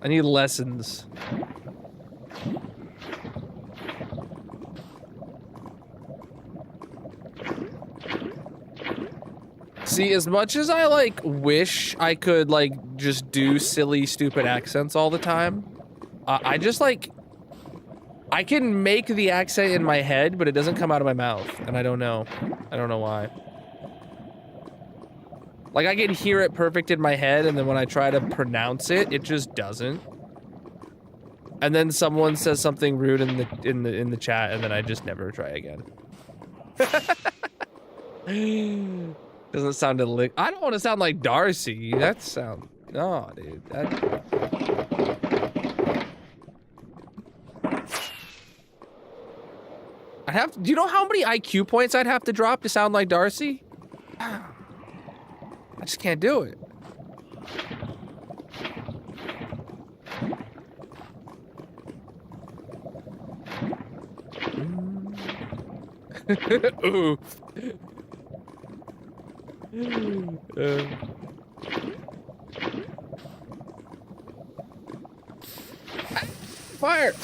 [SPEAKER 1] I need lessons. See, as much as I, like, wish I could, like, just do silly, stupid accents all the time, I just, like, I can make the accent in my head, but it doesn't come out of my mouth, and I don't know. I don't know why. Like, I can hear it perfect in my head, and then when I try to pronounce it, it just doesn't. And then someone says something rude in the chat, and then I just never try again. Doesn't sound like I don't want to sound like Darcy. That sound no, dude. I'd have to, do you know how many IQ points I'd have to drop to sound like Darcy? I just can't do it. Ooh. Fire!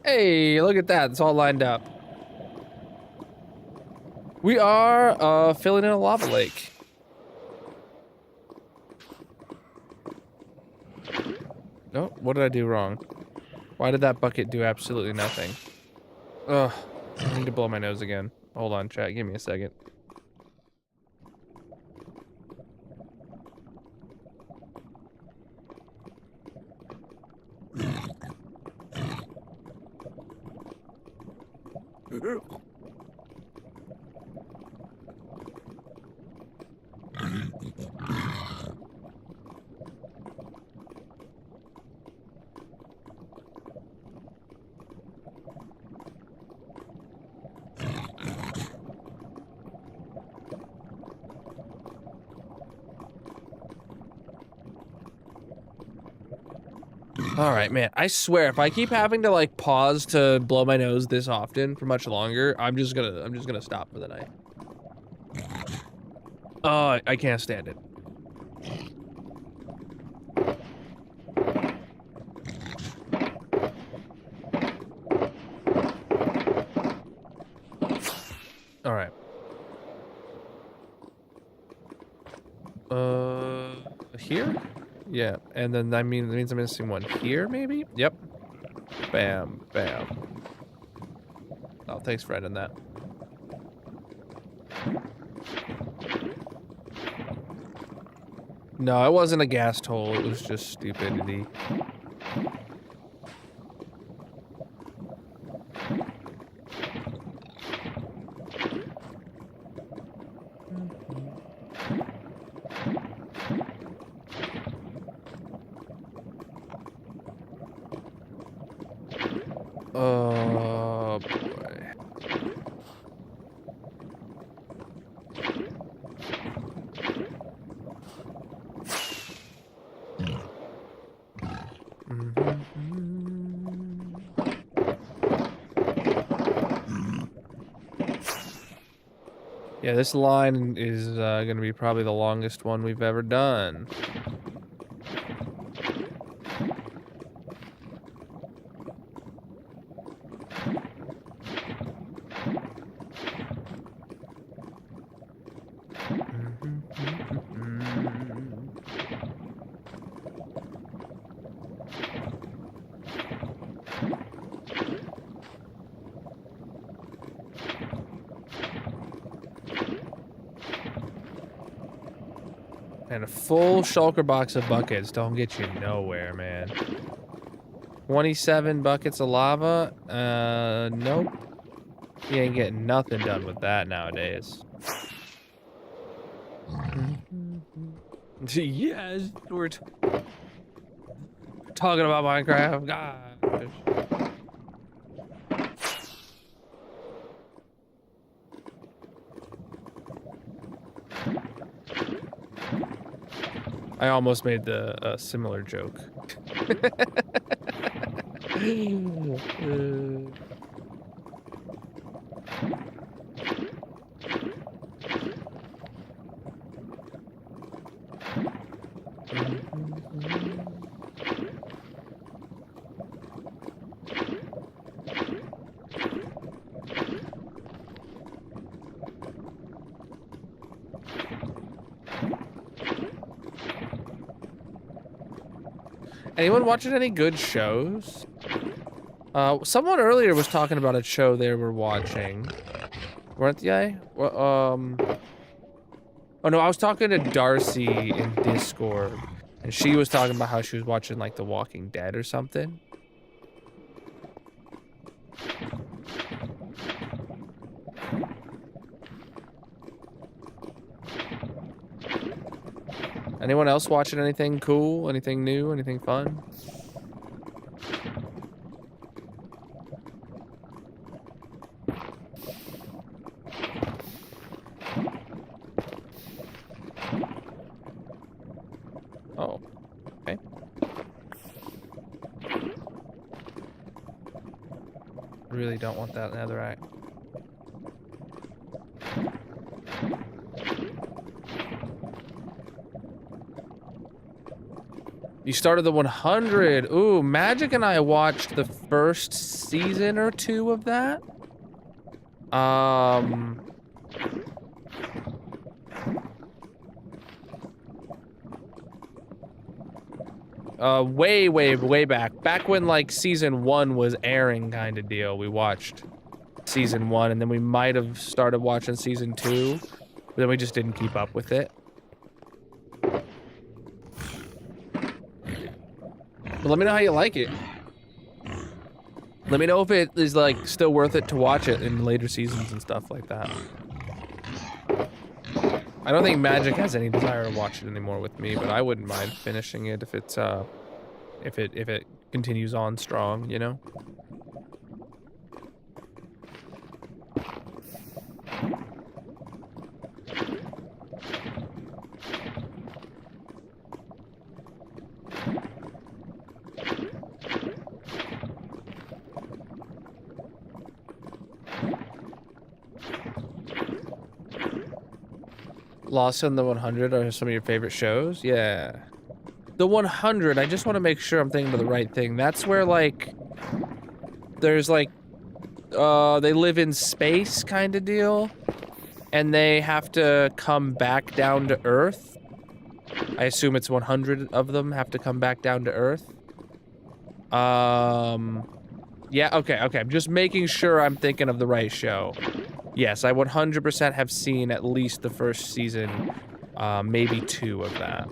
[SPEAKER 1] Hey, look at that. It's all lined up. We are filling in a lava lake. Oh, what did I do wrong? Why did that bucket do absolutely nothing? Ugh, I need to blow my nose again. Hold on, chat. Give me a second. All right, man. I swear, if I keep having to like pause to blow my nose this often for much longer, I'm just gonna stop for the night. Oh, I can't stand it. All right. Here? Yeah, and then that means I'm missing one here, maybe? Yep. Bam, bam. Oh, thanks for adding that. No, it wasn't a ghast hole. It was just stupidity. Oh, boy. Yeah, this line is gonna be probably the longest one we've ever done. And a full shulker box of buckets don't get you nowhere, man. 27 buckets of lava? Nope. You ain't getting nothing done with that nowadays. Yes, we're talking about Minecraft. Gosh. I almost made the similar joke. Anyone watching any good shows? Someone earlier was talking about a show they were watching. Weren't they? Well, oh no, I was talking to Darcy in Discord, and she was talking about how she was watching like The Walking Dead or something. Anyone else watching anything cool? Anything new? Anything fun? Oh, okay. Really don't want that netherite. You started the 100. Ooh, Magic and I watched the first season or two of that. Way back. Back when like season 1 was airing kind of deal. We watched season 1 and then we might have started watching season 2, but then we just didn't keep up with it. But let me know how you like it. Let me know if it is like still worth it to watch it in later seasons and stuff like that. I don't think Magic has any desire to watch it anymore with me, but I wouldn't mind finishing it if it's if it continues on strong, you know? Lost in the 100 are some of your favorite shows? Yeah. The 100, I just want to make sure I'm thinking of the right thing. That's where, like, there's, like, they live in space kind of deal, and they have to come back down to Earth. I assume it's 100 of them have to come back down to Earth. Yeah, okay. I'm just making sure I'm thinking of the right show. Yes, I 100% have seen at least the first season, maybe 2 of that.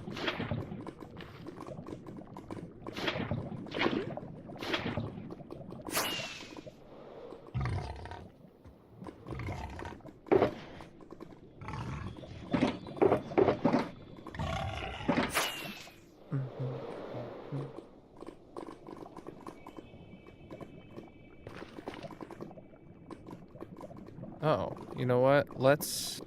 [SPEAKER 1] Oh, you know what? Let's...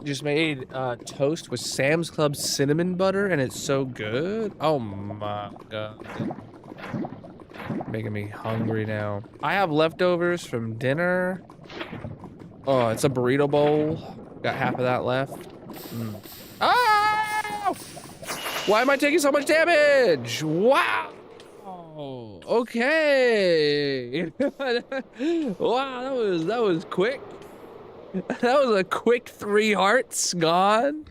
[SPEAKER 1] just made toast with Sam's Club cinnamon butter, and it's so good. Oh my god. Making me hungry now. I have leftovers from dinner. Oh, it's a burrito bowl. Got half of that left. Oh! Why am I taking so much damage? Wow. Okay. Wow, that was quick. That was a quick 3 hearts gone.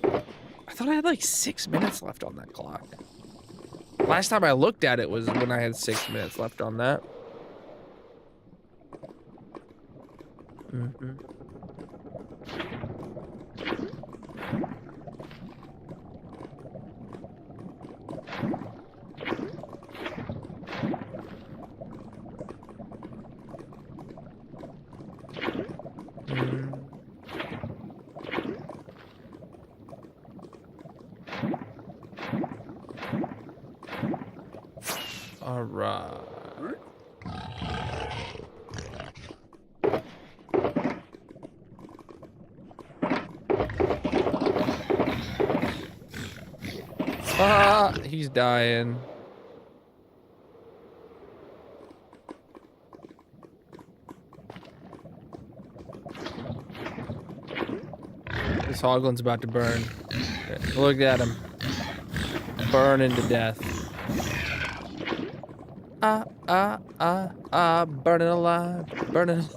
[SPEAKER 1] I thought I had like 6 minutes left on that clock. Last time I looked at it was when I had 6 minutes left on that. Mm-hmm. All right. Ah, he's dying. This hoglin's about to burn. Look at him. Burning to death. Burning alive. Burning alive.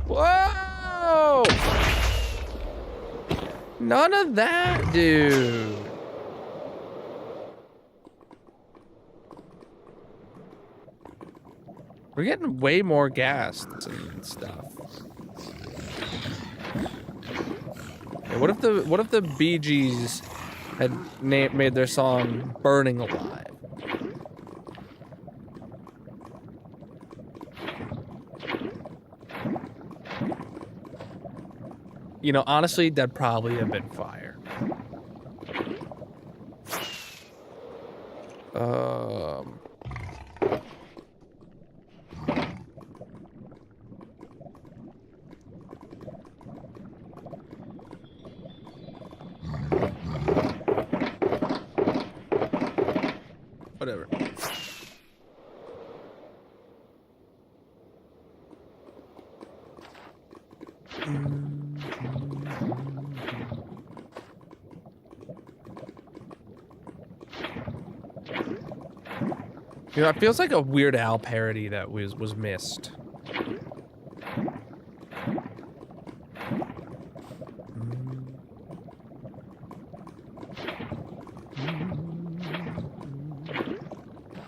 [SPEAKER 1] Whoa! None of that, dude. We're getting way more gas and stuff. Yeah, what if the Bee Gees had made their song "Burning Alive"? You know, honestly, that'd probably have been fire. Whatever. You know, it feels like a Weird Al parody that was missed.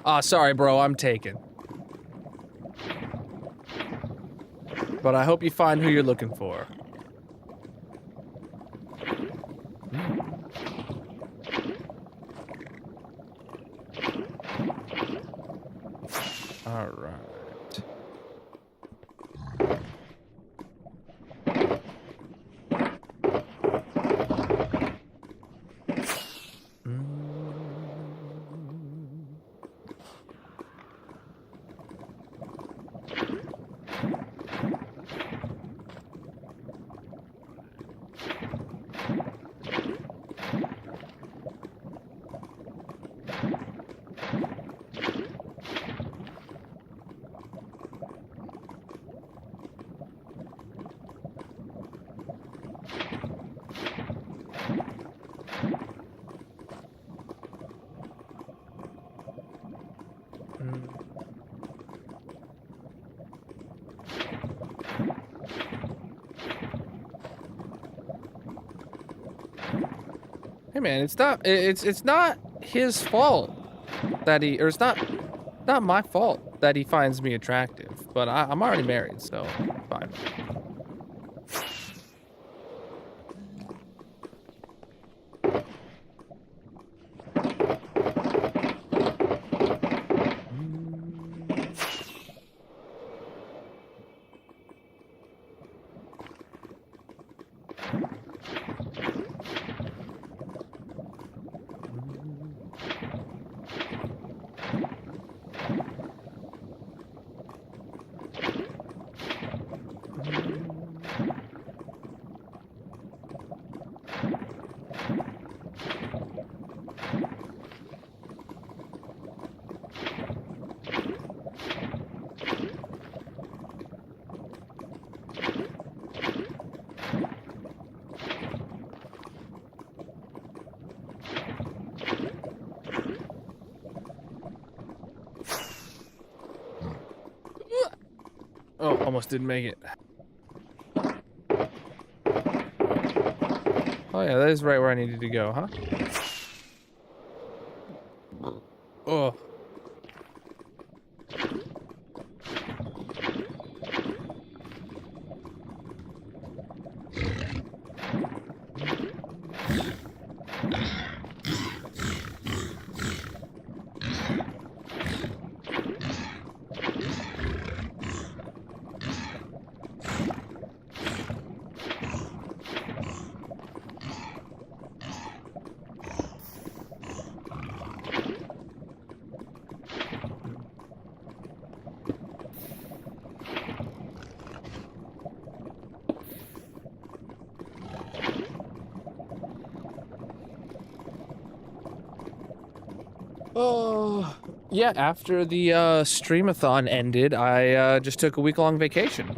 [SPEAKER 1] Ah, sorry, bro, I'm taken. But I hope you find who you're looking for. All right. Hey man, it's not his fault that he, or it's not my fault that he finds me attractive, but I'm already married, so fine. Oh, almost didn't make it. Oh yeah, that is right where I needed to go, huh? Oh. Oh, yeah, after the streamathon ended, I just took a week-long vacation.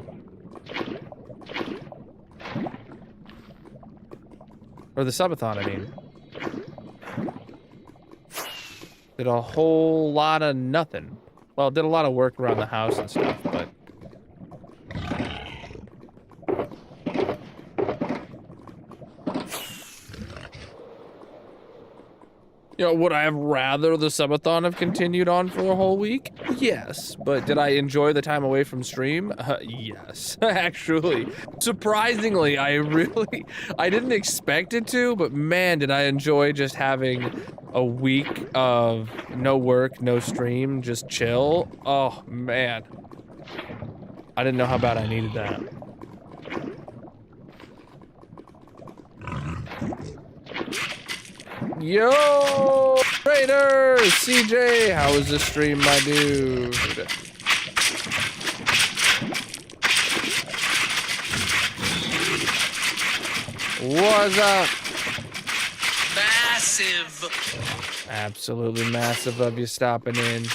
[SPEAKER 1] Or the subathon, I mean. Did a whole lot of nothing. Well, did a lot of work around the house and stuff, but... You know, would I have rather the subathon have continued on for a whole week? Yes. But did I enjoy the time away from stream? Yes, actually. Surprisingly, I didn't expect it to, but man, did I enjoy just having a week of no work, no stream, just chill. Oh, man. I didn't know how bad I needed that. Yo, Trader, CJ, how was the stream, my dude? What's up?
[SPEAKER 3] Massive.
[SPEAKER 1] Absolutely massive of you stopping in.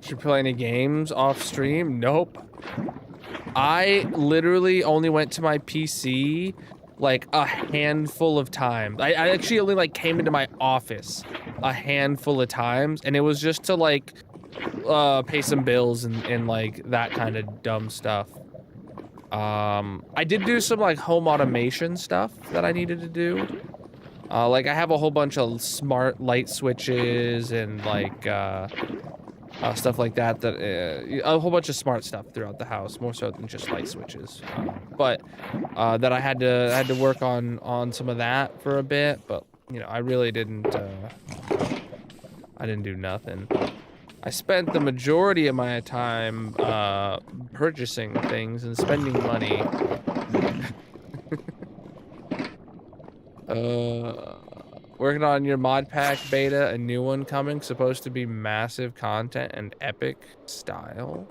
[SPEAKER 1] Should play any games off stream? Nope. I literally only went to my PC like a handful of times. I actually only like came into my office a handful of times, and it was just to like pay some bills and like that kind of dumb stuff. I did do some like home automation stuff that I needed to do. Like I have a whole bunch of smart light switches and like stuff like that, a whole bunch of smart stuff throughout the house, more so than just light switches. But that I had to work on some of that for a bit, but you know, I really didn't I didn't do nothing. I spent the majority of my time purchasing things and spending money. Working on your mod pack beta, a new one coming, supposed to be massive content and epic style.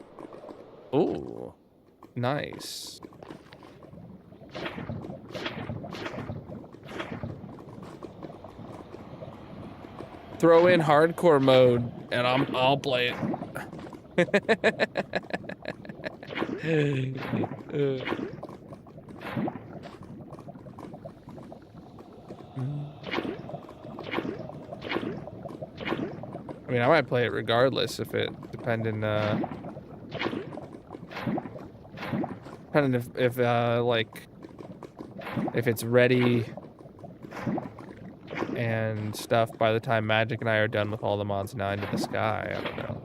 [SPEAKER 1] Ooh, nice. Throw in hardcore mode and I'll play it. I mean, I might play it regardless if it, depending if like, if it's ready and stuff by the time Magic and I are done with all the mods 9 to the sky. I don't know.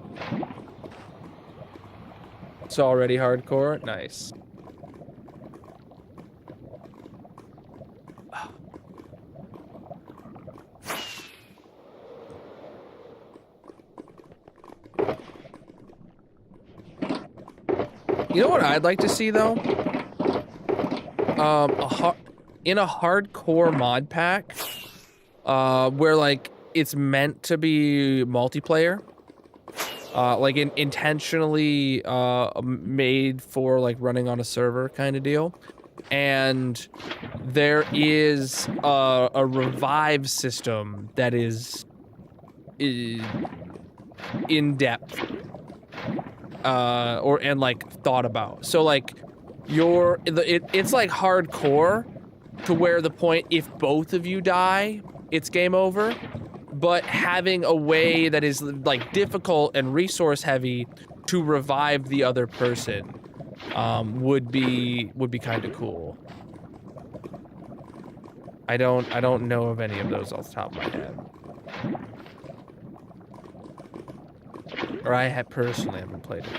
[SPEAKER 1] It's already hardcore? Nice. You know what I'd like to see though? In a hardcore mod pack, where like it's meant to be multiplayer, like intentionally made for like running on a server kind of deal, and there is a revive system that is in depth. And like thought about. So like it's like hardcore to where the point if both of you die, it's game over. But having a way that is like difficult and resource heavy to revive the other person would be kind of cool. I don't know of any of those off the top of my head. Or I have personally haven't played it.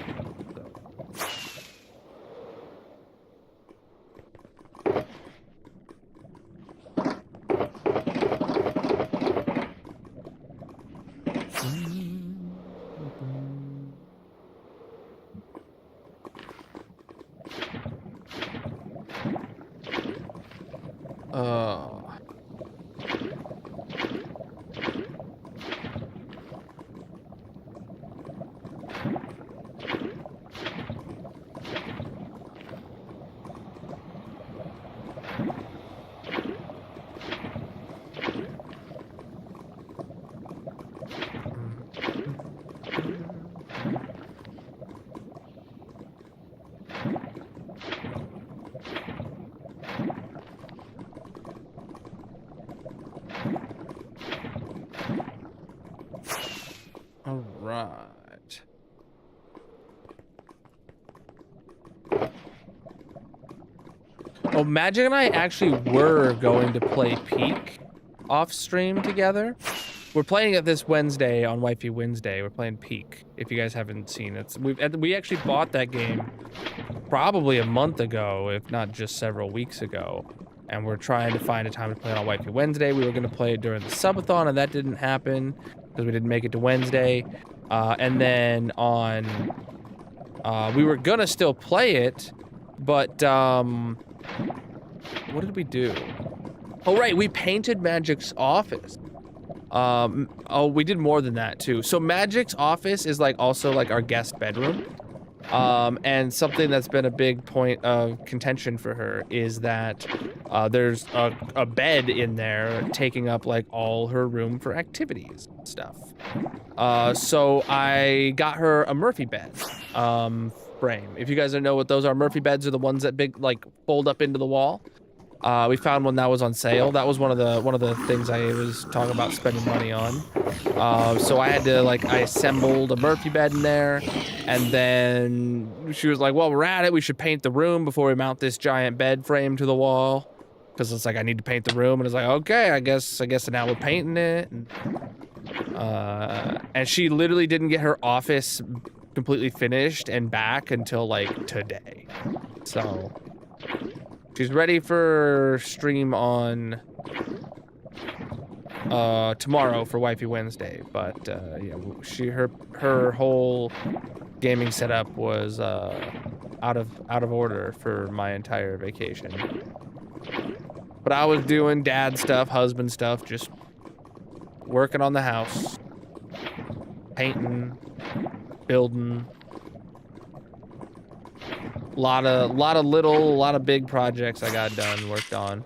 [SPEAKER 1] Alright. Oh, Magic and I actually were going to play Peak off stream together. We're playing it this Wednesday on Wifey Wednesday. We're playing Peak. If you guys haven't seen it, we actually bought that game probably a month ago, if not just several weeks ago. And we're trying to find a time to play it on Wifey Wednesday. We were going to play it during the subathon, and that didn't happen because we didn't make it to Wednesday. And then on, we were gonna still play it, but what did we do? Oh right, we painted Magic's office. Oh, we did more than that too. So Magic's office is like also like our guest bedroom. And something that's been a big point of contention for her is that there's a bed in there taking up like all her room for activities and stuff. So I got her a Murphy bed frame. If you guys don't know what those are, Murphy beds are the ones that big like fold up into the wall. We found one that was on sale. That was one of the things I was talking about spending money on. So I had to I assembled a Murphy bed in there, and then she was like, "Well, we're at it. We should paint the room before we mount this giant bed frame to the wall." Because it's like I need to paint the room, and it's like, okay, I guess now we're painting it. And she literally didn't get her office completely finished and back until like today. So she's ready for stream on tomorrow for Wifey Wednesday, but yeah, her whole gaming setup was out of order for my entire vacation. But I was doing dad stuff, husband stuff, just working on the house, painting, building. A lot of big projects I got done, worked on.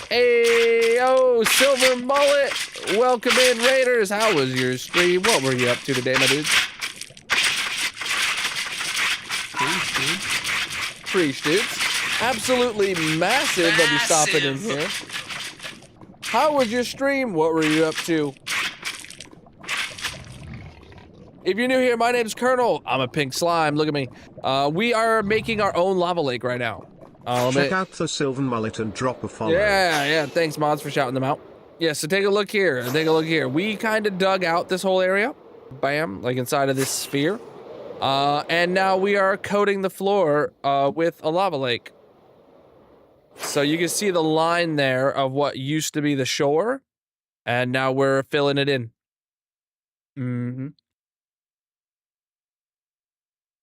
[SPEAKER 1] Hey, yo, Silver Mullet, welcome in, Raiders. How was your stream? What were you up to today, my dudes? Preach, dudes. Absolutely massive of you stopping in here. How was your stream? What were you up to? If you're new here, my name's Colonel. I'm a pink slime. Look at me. We are making our own lava lake right now.
[SPEAKER 2] Check out the Sylvan Mullet and drop a follow.
[SPEAKER 1] Yeah. Thanks, mods, for shouting them out. Yeah, so take a look here. We kind of dug out this whole area. Bam, like inside of this sphere. And now we are coating the floor with a lava lake. So you can see the line there of what used to be the shore. And now we're filling it in. Mm-hmm.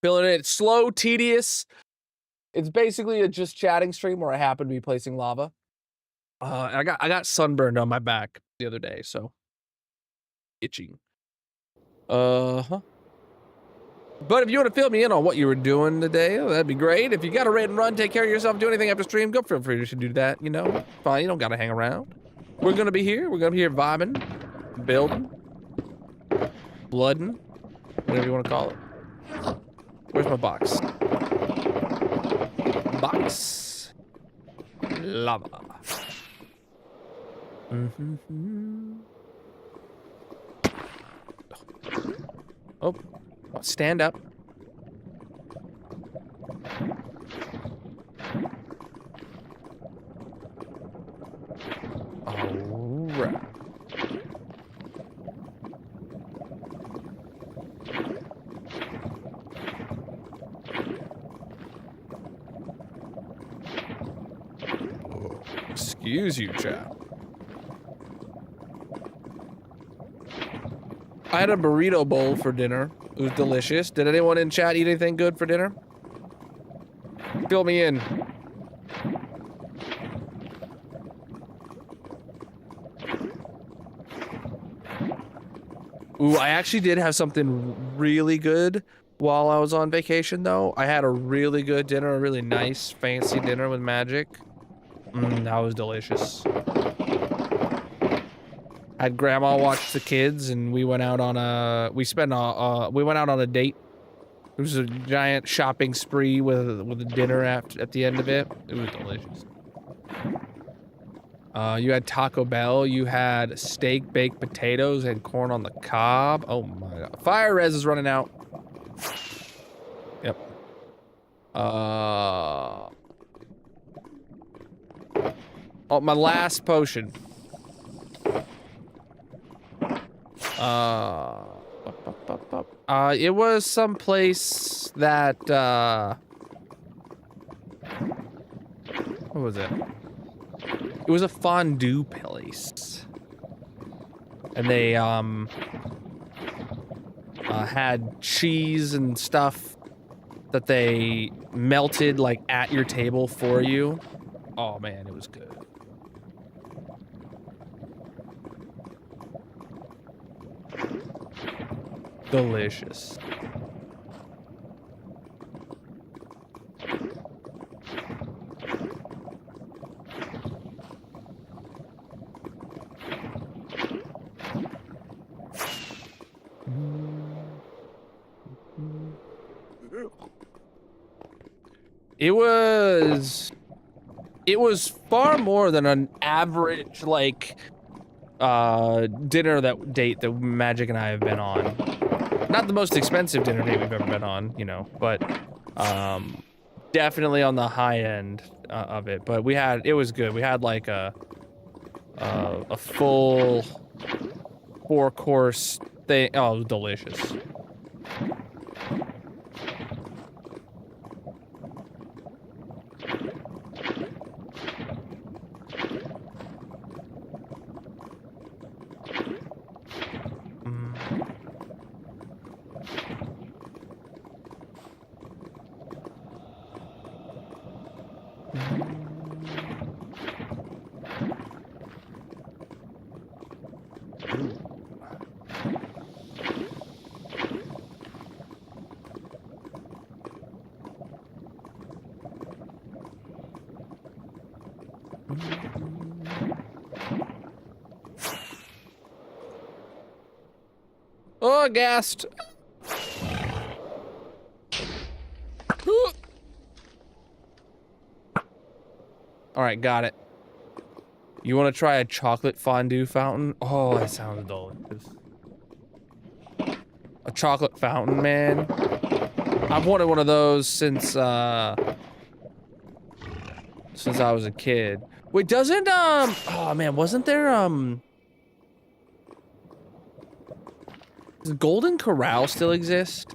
[SPEAKER 1] Filling it slow, tedious. It's basically a just chatting stream where I happen to be placing lava. I got sunburned on my back the other day, so itching. But if you want to fill me in on what you were doing today, that'd be great. If you got a raid and run, take care of yourself, do anything after stream, go feel free to do that, you know. Fine, you don't gotta hang around. We're gonna be here. We're gonna be here vibing, building, blooding, whatever you want to call it. Where's my box? box. Lava. Mm-hmm. Oh, stand up. All right. Excuse you, chap. I had a burrito bowl for dinner. It was delicious. Did anyone in chat eat anything good for dinner? Fill me in. Ooh, I actually did have something really good while I was on vacation, though. I had a really good dinner, a really nice, fancy dinner with magic. That was delicious. Had grandma watch the kids, and we went out on a we went out on a date. It was a giant shopping spree with a dinner at the end of it. It was delicious. You had Taco Bell. You had steak, baked potatoes, and corn on the cob. Oh my god! Fire res is running out. Yep. Oh, my last potion. It was some place that, what was it? It was a fondue place. And they, had cheese and stuff that they melted, like, at your table for you. Oh, man, it was good. Delicious. It was far more than an average, like, dinner date that Magic and I have been on. Not the most expensive dinner date we've ever been on, you know, but, definitely on the high end of it. But it was good. We had like a full 4-course thing. Oh, it was delicious. Oh, gassed. All right, got it. You want to try a chocolate fondue fountain? Oh, that sounds delicious. A chocolate fountain, man. I've wanted one of those since I was a kid. Wait, doesn't oh man, wasn't there does Golden Corral still exist?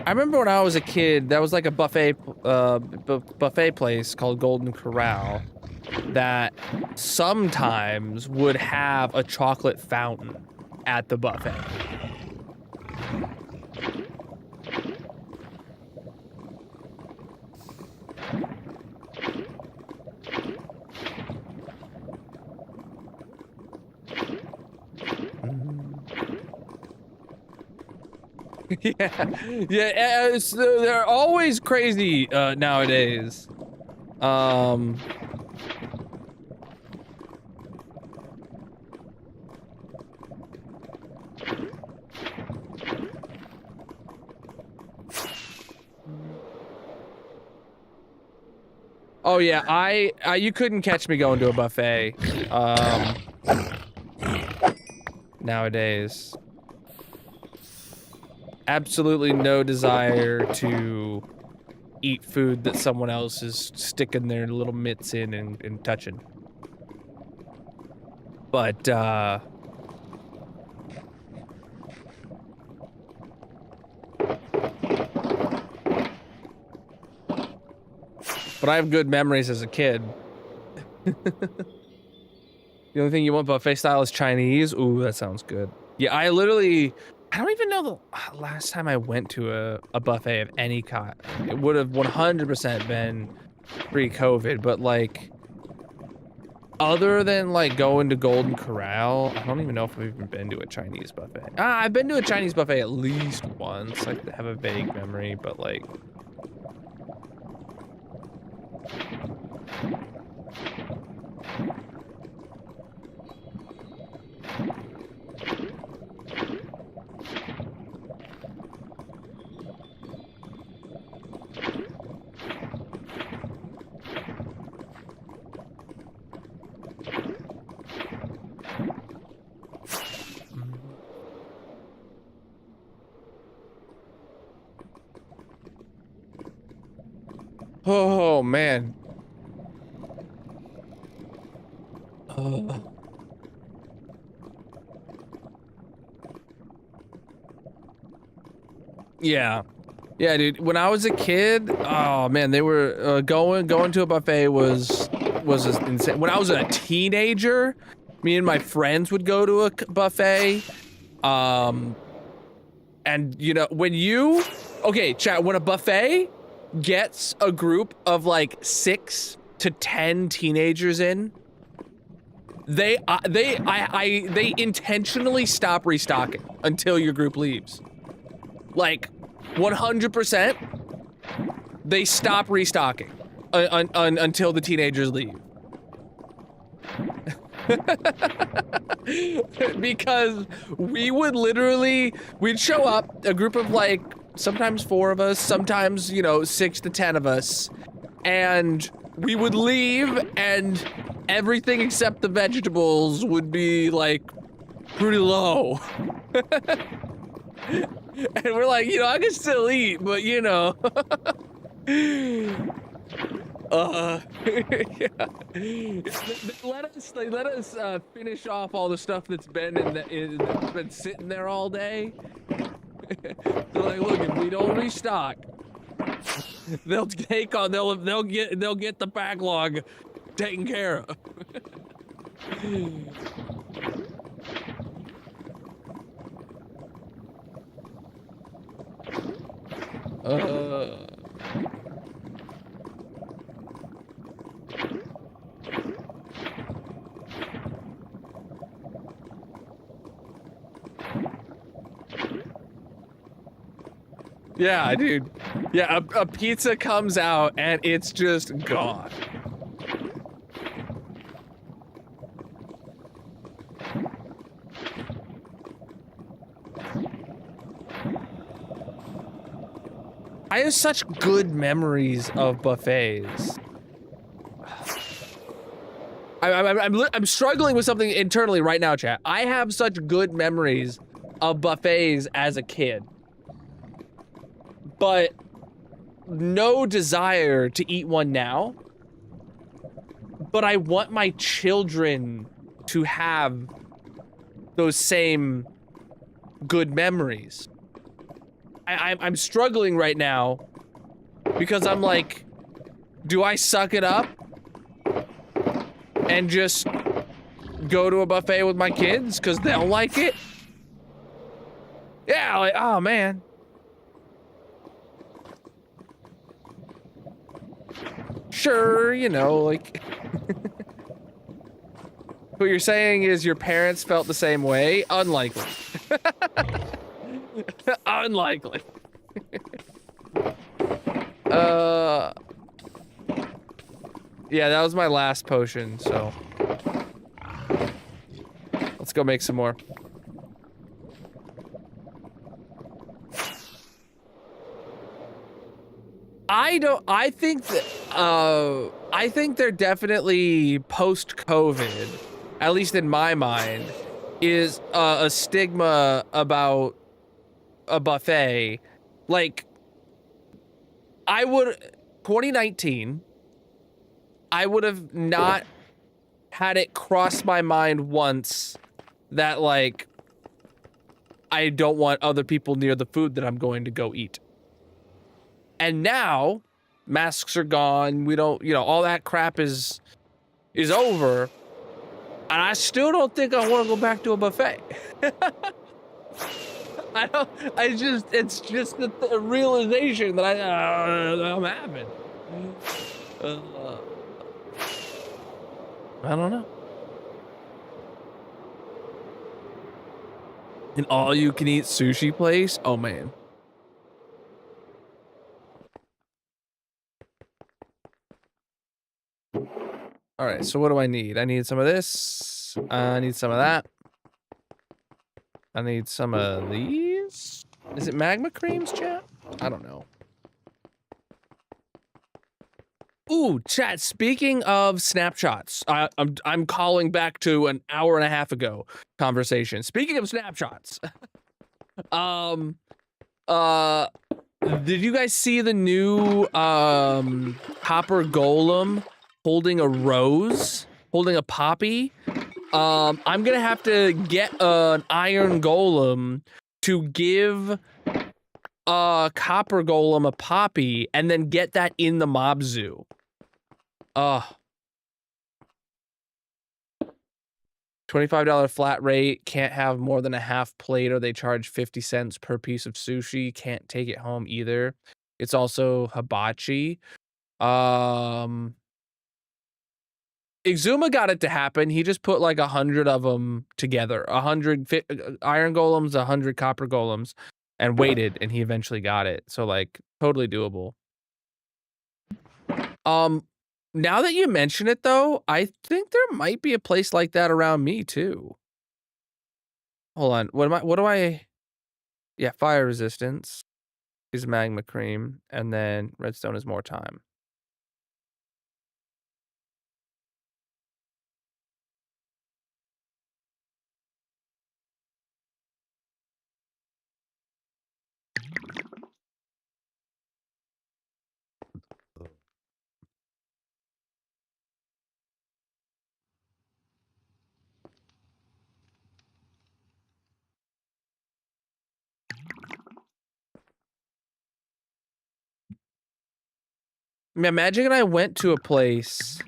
[SPEAKER 1] I remember when I was a kid, that was like a buffet place called Golden Corral that sometimes would have a chocolate fountain at the buffet. Yeah, they're always crazy nowadays. Oh yeah, you couldn't catch me going to a buffet. Nowadays. Absolutely no desire to eat food that someone else is sticking their little mitts in and touching. But I have good memories as a kid. The only thing you want buffet style is Chinese. Ooh, that sounds good. Yeah, I don't even know the last time I went to a buffet of any kind. It would have 100% been pre-COVID, but like, other than like going to Golden Corral, I don't even know if I've even been to a Chinese buffet. I've been to a Chinese buffet at least once. I have a vague memory, but like, oh man. Yeah. Yeah, dude. When I was a kid, oh man, they were going to a buffet was insane. When I was a teenager, me and my friends would go to a buffet. And you know, okay, chat, when a buffet gets a group of like 6 to 10 teenagers in, they intentionally stop restocking until your group leaves. Like 100%, they stop restocking until the teenagers leave. Because we'd show up, a group of like, sometimes 4 of us, sometimes, you know, 6 to 10 of us, and we would leave and everything except the vegetables would be like pretty low. And we're like, you know, I can still eat, but you know. Yeah. Let us finish off all the stuff that's been that's been sitting there all day. They're like, look, if we don't restock, they'll get the backlog taken care of. Yeah, dude. Yeah, a pizza comes out and it's just gone. I have such good memories of buffets. I'm struggling with something internally right now, chat. I have such good memories of buffets as a kid, but no desire to eat one now. But I want my children to have those same good memories. I'm struggling right now because I'm like, do I suck it up and just go to a buffet with my kids because they'll like it? Yeah, like, oh man. Sure, you know, like. What you're saying is your parents felt the same way? Unlikely. Unlikely. Yeah, that was my last potion, so. Let's go make some more. I I think they're definitely post-COVID, at least in my mind, is a stigma about a buffet. Like, 2019, I would have not had it cross my mind once that, like, I don't want other people near the food that I'm going to go eat. And now, masks are gone, we don't, all that crap is over, and I still don't think I want to go back to a buffet. It's just the realization that I'm having. I don't know. An all-you-can-eat sushi place? Oh, man. All right, so what do I need? I need some of this. I need some of that. I need some of these. Is it magma creams, chat? I don't know. Ooh, chat, speaking of snapshots, I'm calling back to an hour and a half ago conversation. Speaking of snapshots, did you guys see the new copper golem holding a rose, holding a poppy? I'm gonna have to get an iron golem to give a copper golem a poppy and then get that in the mob zoo. $25 flat rate, can't have more than a half plate or they charge 50 cents per piece of sushi, can't take it home either. It's also hibachi. Exuma got it to happen. He just put like 100 of them together, 100 iron golems, 100 copper golems, and waited, and he eventually got it. So like totally doable. Now that you mention it though, I think there might be a place like that around me too. Hold on. What do I? Yeah, fire resistance is magma cream, and then redstone is more time. Imagine I went to a place,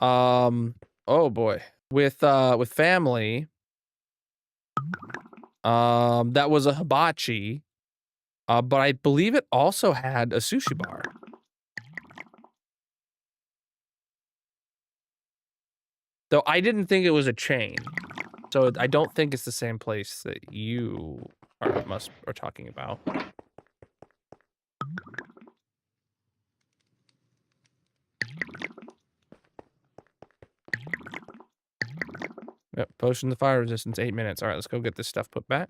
[SPEAKER 1] oh boy, with family, that was a hibachi, but I believe it also had a sushi bar. Though I didn't think it was a chain, so I don't think it's the same place that you are talking about. Yep, potion the fire resistance, 8 minutes. All right, let's go get this stuff put back.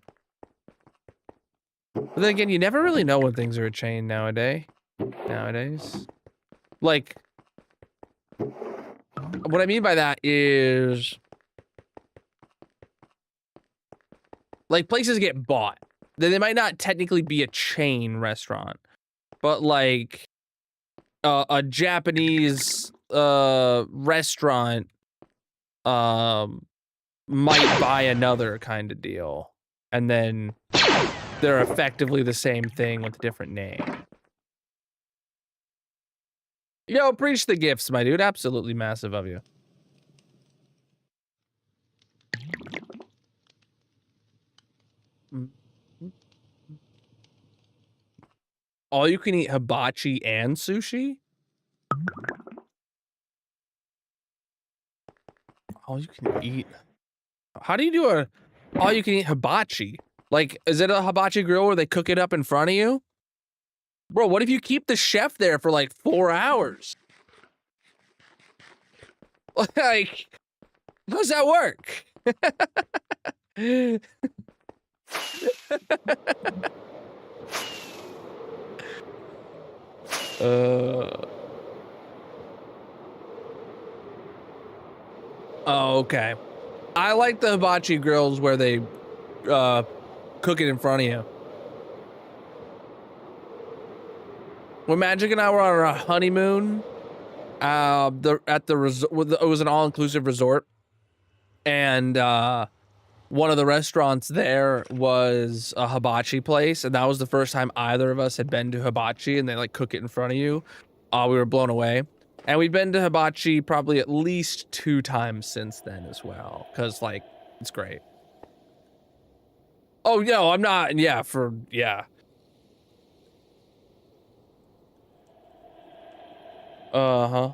[SPEAKER 1] But then again, you never really know when things are a chain nowadays. Like, what I mean by that is, like, places get bought. They might not technically be a chain restaurant, but like a Japanese restaurant might buy another kind of deal, and then they're effectively the same thing with a different name. Yo, preach the gifts, my dude. Absolutely massive of you. All you can eat hibachi and sushi? All you can eat. How do you do a all you can eat hibachi? Like, is it a hibachi grill where they cook it up in front of you? Bro, what if you keep the chef there for like 4 hours? Like, how does that work? Oh, okay. I like the hibachi grills where they cook it in front of you. When Magic and I were on our honeymoon, at the resort, it was an all-inclusive resort, and one of the restaurants there was a hibachi place, and that was the first time either of us had been to hibachi, and they like cook it in front of you. We were blown away. And we've been to hibachi probably at least 2 times since then as well, because like it's great. Oh no, I'm not. Yeah, yeah. Uh-huh.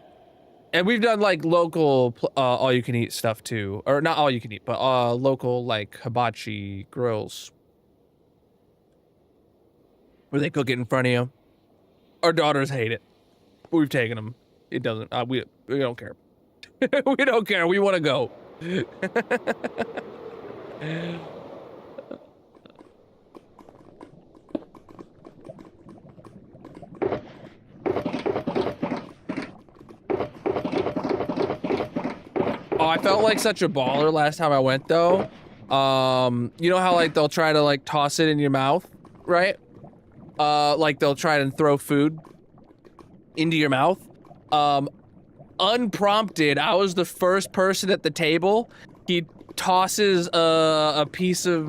[SPEAKER 1] And we've done like local all you can eat stuff too, or not all you can eat, but local like hibachi grills where they cook it in front of you. Our daughters hate it. We've taken them. It doesn't. We don't care. We don't care. We want to go. Oh, I felt like such a baller last time I went though. You know how like they'll try to like toss it in your mouth, right? Like they'll try and throw food into your mouth. Unprompted, I was the first person at the table. He tosses a piece of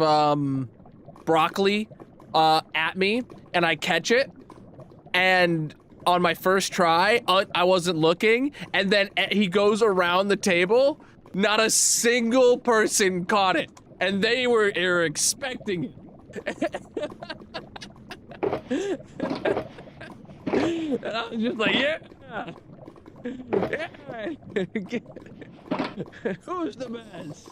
[SPEAKER 1] broccoli at me, and I catch it. And on my first try, I wasn't looking, and then he goes around the table. Not a single person caught it, and they were expecting it. And I was just like, yeah. Yeah. Who's the best?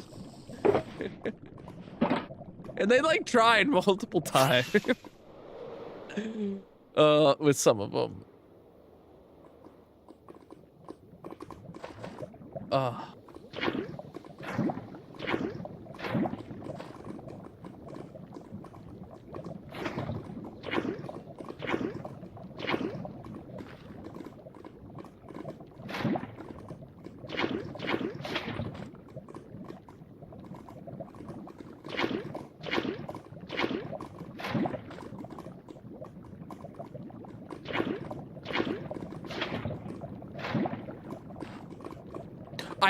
[SPEAKER 1] And they like tried multiple times. With some of them.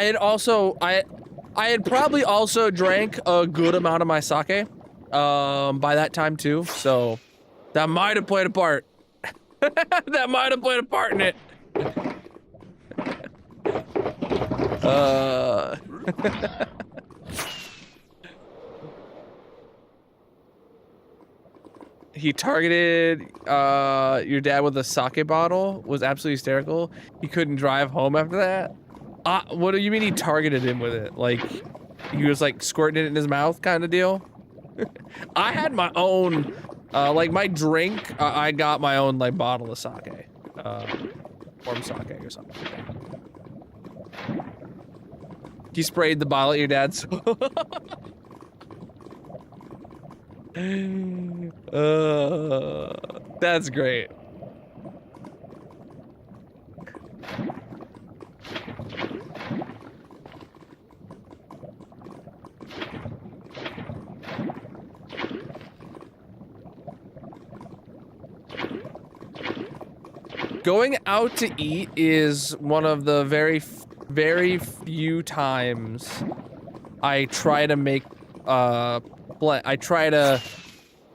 [SPEAKER 1] I had probably also drank a good amount of my sake by that time too, so that might have played a part. That might have played a part in it. He targeted your dad with a sake bottle, was absolutely hysterical. He couldn't drive home after that. What do you mean he targeted him with it? Like, he was like squirting it in his mouth kind of deal? I had my own, like my drink, I got my own like bottle of sake. Warm sake or something like that. He sprayed the bottle at your dad's. That's great. Going out to eat is one of the very few times I try to make, I try to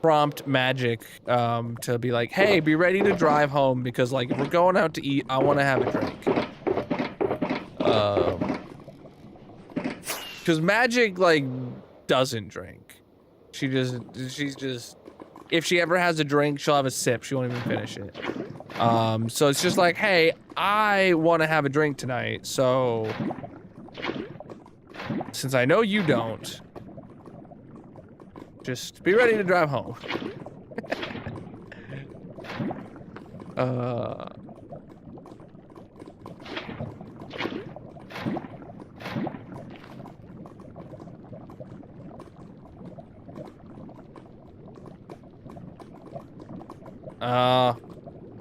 [SPEAKER 1] prompt Magic, to be like, hey, be ready to drive home because, like, if we're going out to eat, I want to have a drink. Because Magic, like, doesn't drink. She's just, if she ever has a drink, she'll have a sip. She won't even finish it. So it's just like, hey, I want to have a drink tonight, so since I know you don't, just be ready to drive home.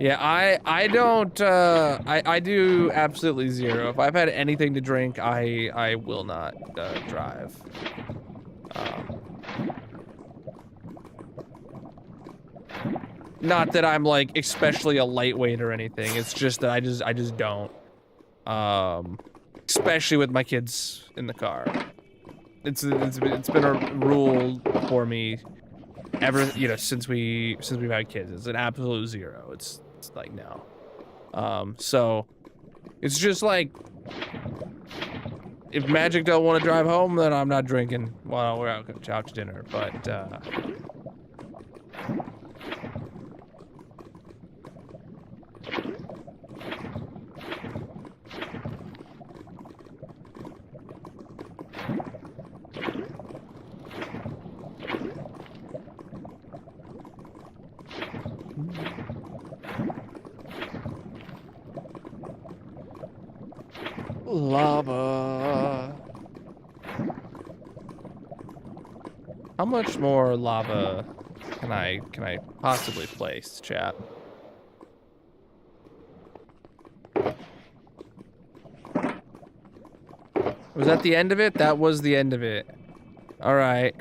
[SPEAKER 1] Yeah, I don't I do absolutely zero. If I've had anything to drink, I will not drive. Not that I'm like especially a lightweight or anything. It's just that I just don't. Especially with my kids in the car. It's been a rule for me ever, you know, since we've had kids. It's an absolute zero. It's like no. So it's just like if Magic don't want to drive home, then I'm not drinking while we're out to dinner. But lava. How much more lava can I possibly place, chat? Was that the end of it? That was the end of it. All right.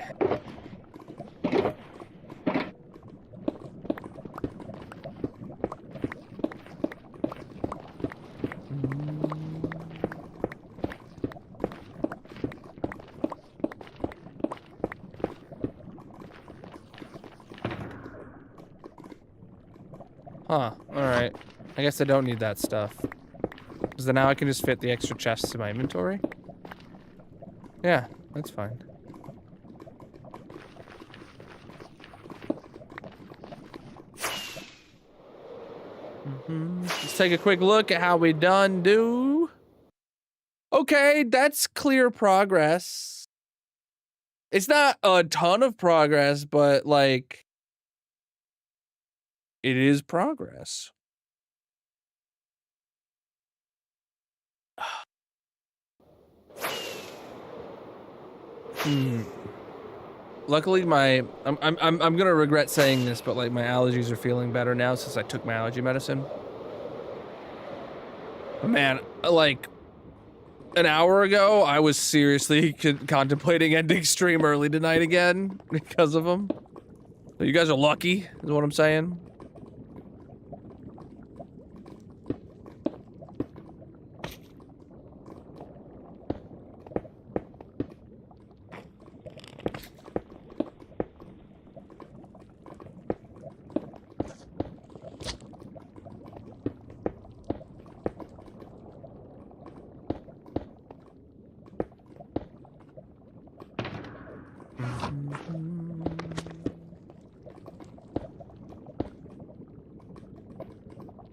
[SPEAKER 1] Huh, alright. I guess I don't need that stuff. Because then now I can just fit the extra chests in my inventory? Yeah, that's fine. Let's take a quick look at how we done do. Okay, that's clear progress. It's not a ton of progress, but like, it is progress. Luckily, I'm gonna regret saying this, but like my allergies are feeling better now since I took my allergy medicine. But man, like an hour ago, I was seriously contemplating ending stream early tonight again because of them. So you guys are lucky, is what I'm saying.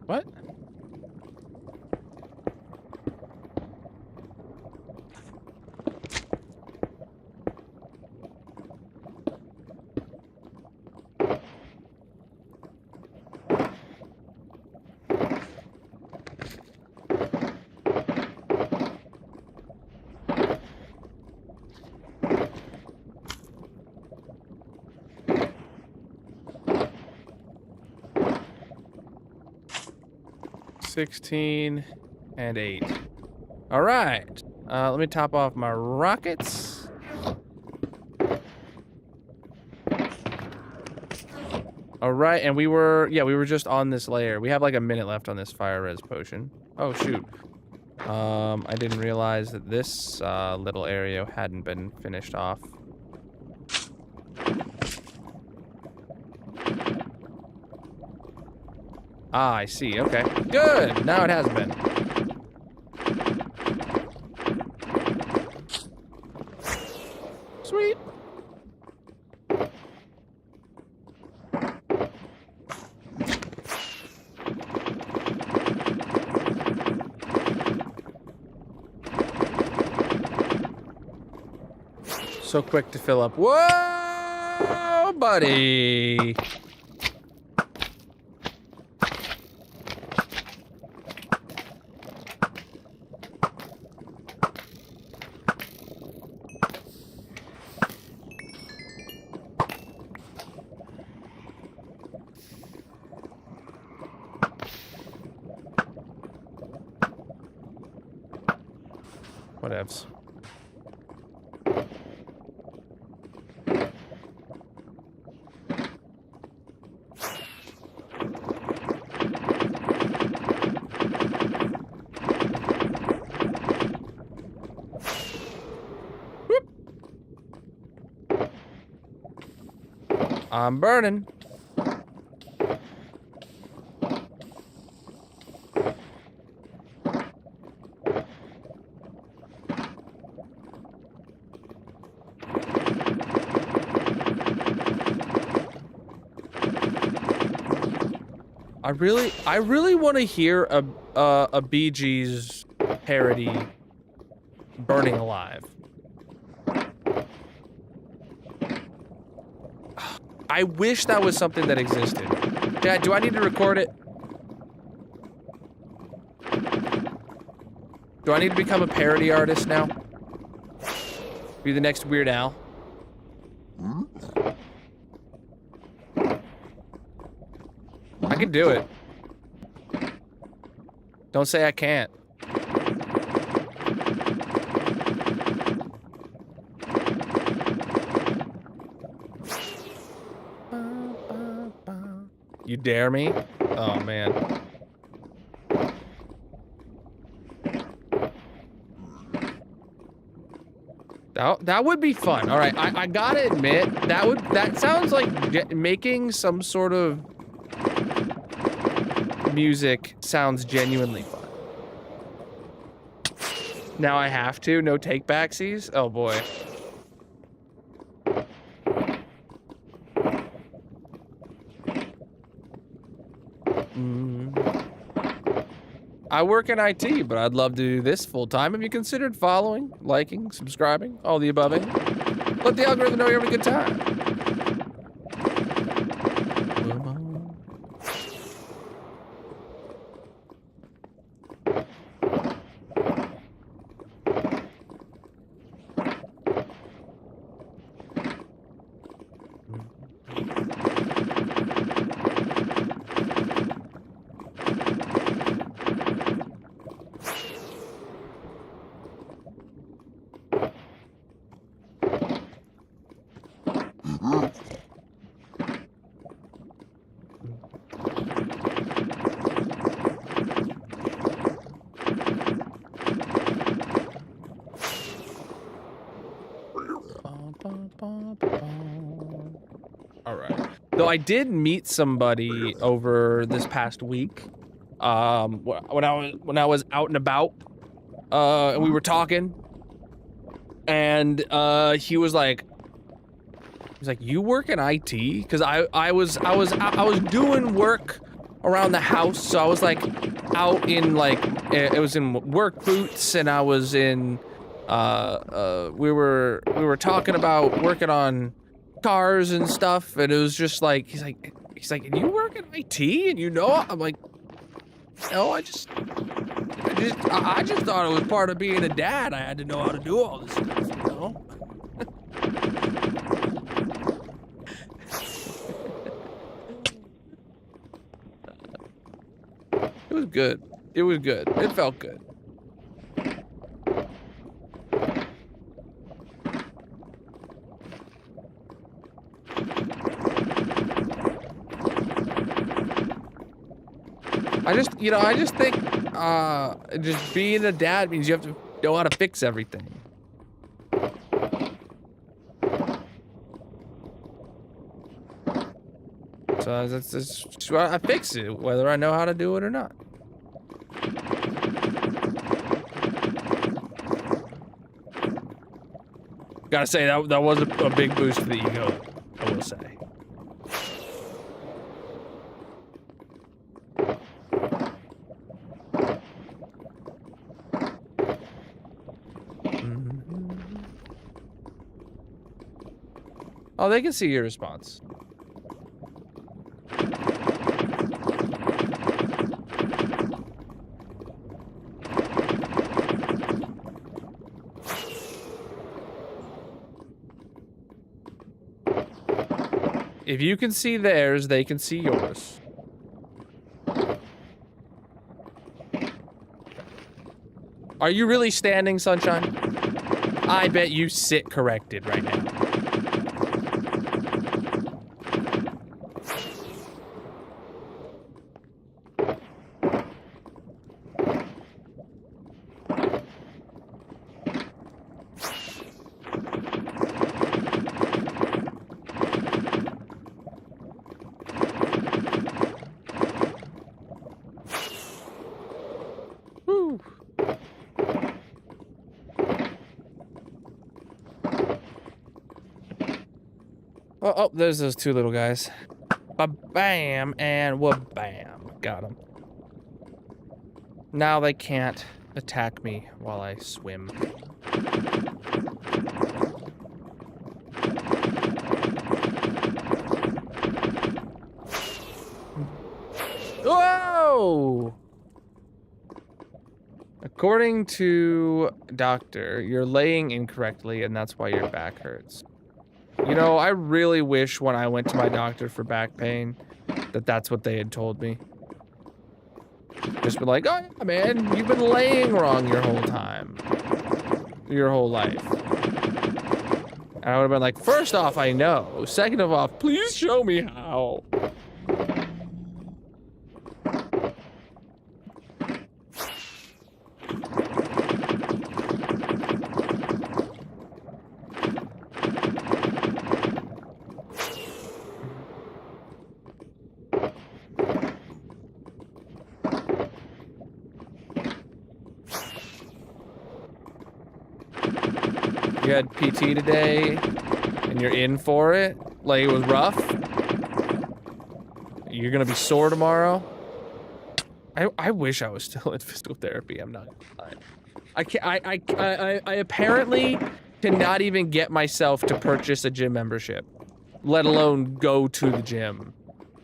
[SPEAKER 1] What? $16 and $8. All right. Let me top off my rockets. All right, and we were just on this layer. We have like a minute left on this fire res potion. Oh shoot. I didn't realize that this little area hadn't been finished off. Ah, I see. Okay. Good. Now it has been. Sweet. So quick to fill up. Whoa, buddy. Whatevs. I'm burning. I really want to hear a Bee Gees parody, "Burning Alive." I wish that was something that existed. Dad, do I need to record it? Do I need to become a parody artist now? Be the next Weird Al? I can do it. Don't say I can't. You dare me? Oh, man. That would be fun. All right, I gotta admit, that sounds like making some sort of music sounds genuinely fun. Now I have to, no take backsies? Oh boy. I work in IT, but I'd love to do this full time. Have you considered following, liking, subscribing, all the above? Let the algorithm know you're having a good time. All right. Though I did meet somebody over this past week, when I was out and about, and we were talking, and he was like, "You work in IT?" Because I was doing work around the house, so I was like out in like it was in work boots, and I was in we were talking about working on cars and stuff, and it was just like he's like, "You work in IT?" And you know, I'm like, "No, I just thought it was part of being a dad. I had to know how to do all this stuff, you know." It was good. It was good. It felt good. I just think, just being a dad means you have to know how to fix everything. So that's I fix it, whether I know how to do it or not. Gotta say, that was a big boost to the ego, I will say. Oh, they can see your response. If you can see theirs, they can see yours. Are you really standing, Sunshine? I bet you sit corrected right now. Whew. Oh, there's those two little guys. Ba-bam and wa-bam. Got them. Now they can't attack me while I swim. Whoa! According to doctor, you're laying incorrectly and that's why your back hurts. You know, I really wish when I went to my doctor for back pain that that's what they had told me. Just been like, oh yeah, man, you've been laying wrong your whole time. Your whole life. And I would have been like, first off, I know. Second of all, please show me how. You had PT today, and you're in for it? Like, it was rough? You're gonna be sore tomorrow? I wish I was still in physical therapy, I'm not gonna lie. I can't, I apparently cannot even get myself to purchase a gym membership, let alone go to the gym.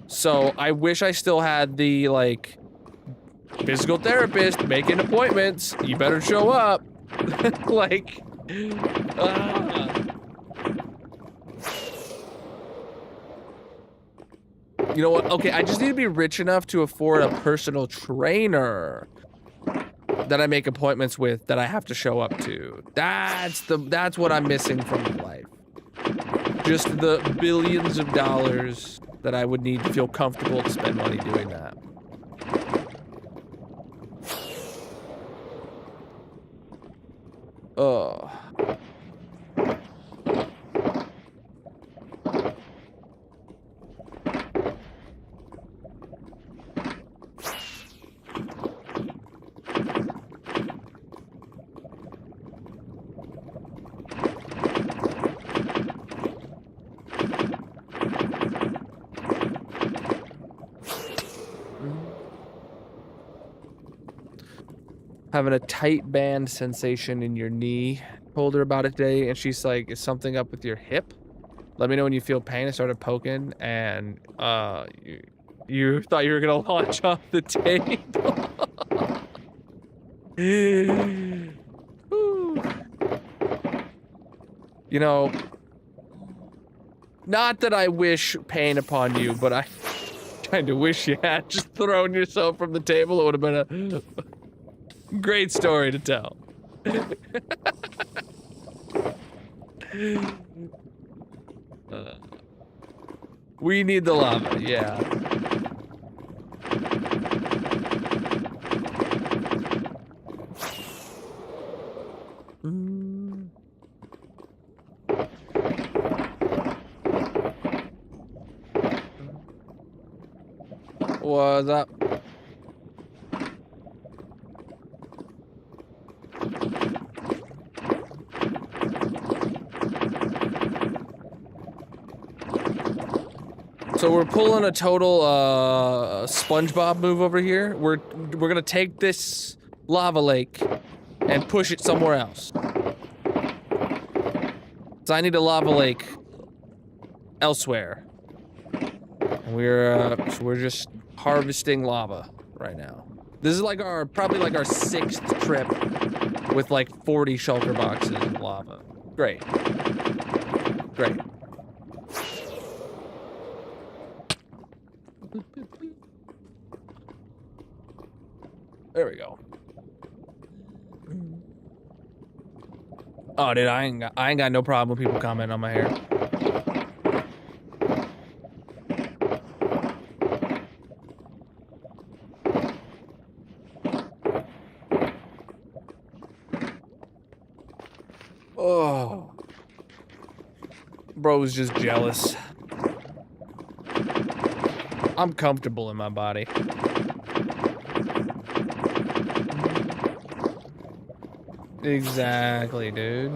[SPEAKER 1] So, I wish I still had the, like, physical therapist making appointments, you better show up. Like, you know what? Okay, I just need to be rich enough to afford a personal trainer that I make appointments with that I have to show up to. That's what I'm missing from my life. Just the billions of dollars that I would need to feel comfortable to spend money doing that. Oh. Having a tight band sensation in your knee. Told her about it today, and she's like, is something up with your hip? Let me know when you feel pain. I started poking, and you thought you were gonna launch off the table. You know, not that I wish pain upon you, but I kind of wish you had just thrown yourself from the table. It would have been a great story to tell. We need the lava, yeah. What's up? So we're pulling a total SpongeBob move over here. We're gonna take this lava lake and push it somewhere else. So I need a lava lake elsewhere. And we're just harvesting lava right now. This is like probably like our 6th trip with like 40 shulker boxes of lava. Great. Great. There we go. Oh, dude, I ain't got no problem with people commenting on my hair. Oh. Bro's just jealous. I'm comfortable in my body. Exactly, dude.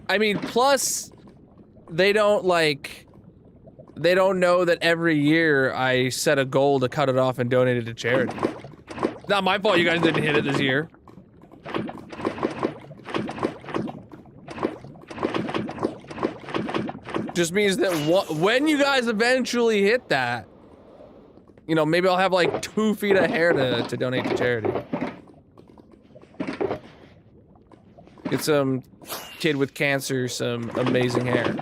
[SPEAKER 1] I mean, plus, they don't know that every year I set a goal to cut it off and donate it to charity. Not my fault you guys didn't hit it this year. Just means that when you guys eventually hit that, you know, maybe I'll have like 2 feet of hair to donate to charity. Get some kid with cancer some amazing hair.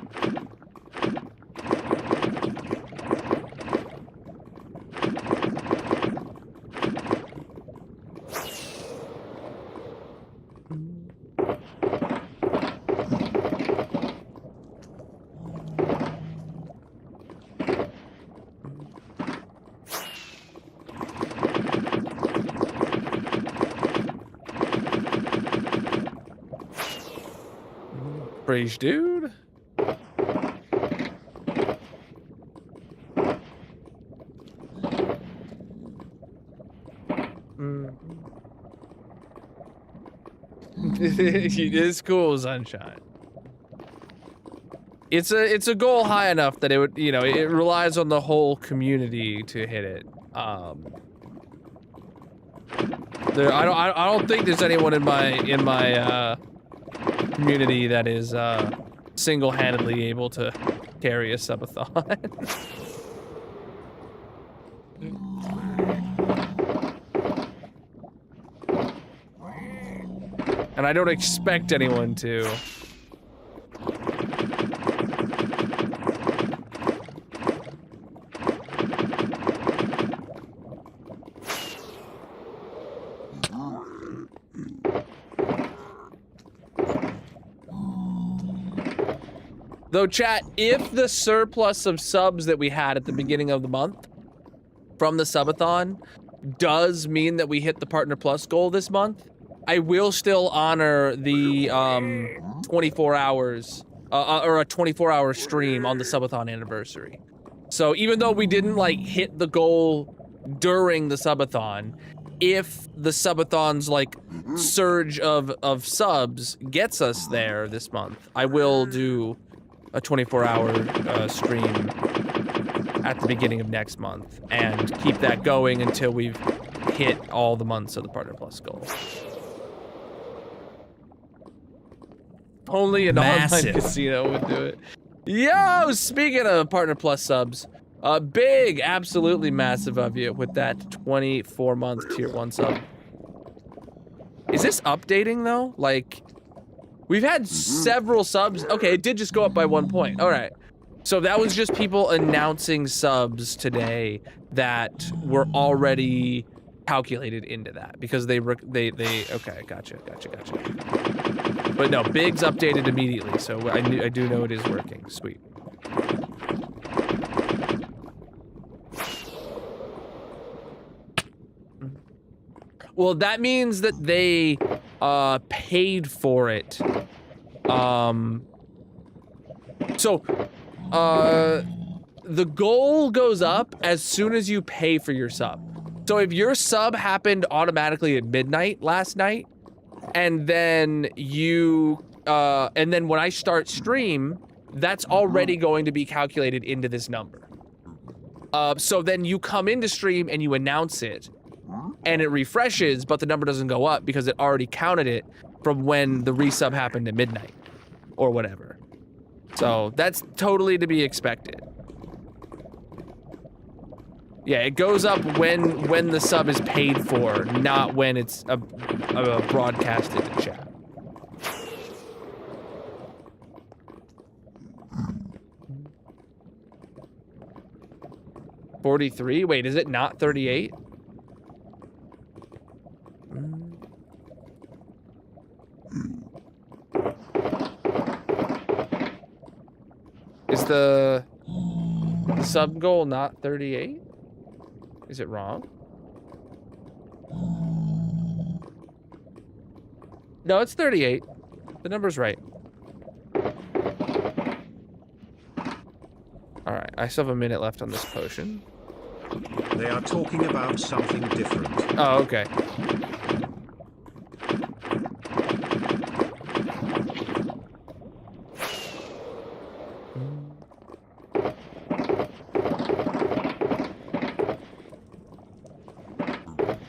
[SPEAKER 1] Preach, dude. It's cool, sunshine. It's a goal high enough that it would, you know, it relies on the whole community to hit it. I don't think there's anyone in my community that is single-handedly able to carry a subathon. And I don't expect anyone to. Though, chat, if the surplus of subs that we had at the beginning of the month from the subathon does mean that we hit the Partner Plus goal this month, I will still honor the 24 hours, or a 24-hour stream on the subathon anniversary. So even though we didn't, like, hit the goal during the subathon, if the subathon's, like, surge of subs gets us there this month, I will do a 24-hour stream at the beginning of next month and keep that going until we've hit all the months of the Partner Plus goal. Only an online casino would do it. Yo, speaking of Partner Plus subs, big, absolutely massive of you with that 24-month tier 1 sub. Is this updating though? Like, we've had several subs. Okay, it did just go up by 1 point. All right. So that was just people announcing subs today that were already calculated into that because they okay, gotcha. But no, Big's updated immediately, so I do know it is working. Sweet. Well, that means that they paid for it. The goal goes up as soon as you pay for your sub. So if your sub happened automatically at midnight last night, and then when I start stream, that's already going to be calculated into this number. So then you come into stream and you announce it, and it refreshes, but the number doesn't go up because it already counted it from when the resub happened at midnight, or whatever. So that's totally to be expected. Yeah, it goes up when the sub is paid for, not when it's broadcasted to chat. $43? Wait, is it not 38? Is the sub goal not 38? Is it wrong? No, it's 38. The number's right. All right, I still have a minute left on this potion.
[SPEAKER 2] They are talking about something different.
[SPEAKER 1] Oh, okay.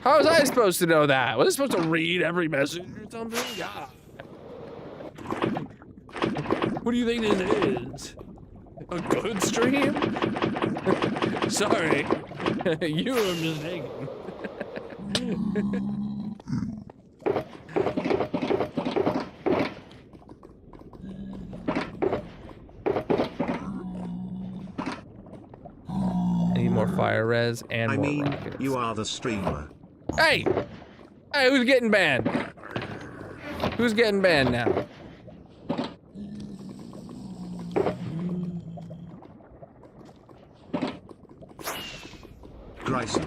[SPEAKER 1] How was I supposed to know that? Was I supposed to read every message or something? God. What do you think this is? A good stream? Sorry. You were mistaken. I need more fire res and more rockets.
[SPEAKER 2] You are the streamer.
[SPEAKER 1] Hey! Hey, who's getting banned? Who's getting banned now?
[SPEAKER 2] Grayson.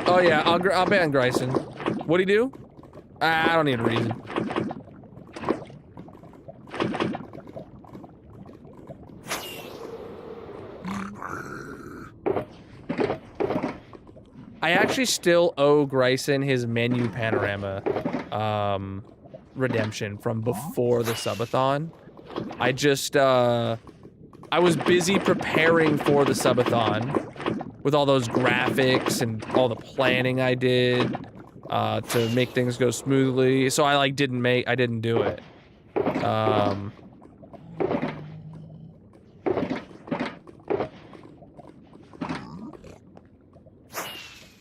[SPEAKER 1] Oh yeah, I'll ban Grayson. What'd he do? I don't need a reason. I actually still owe Grayson his menu panorama redemption from before the subathon. I just I was busy preparing for the subathon with all those graphics and all the planning I did to make things go smoothly. So I didn't do it.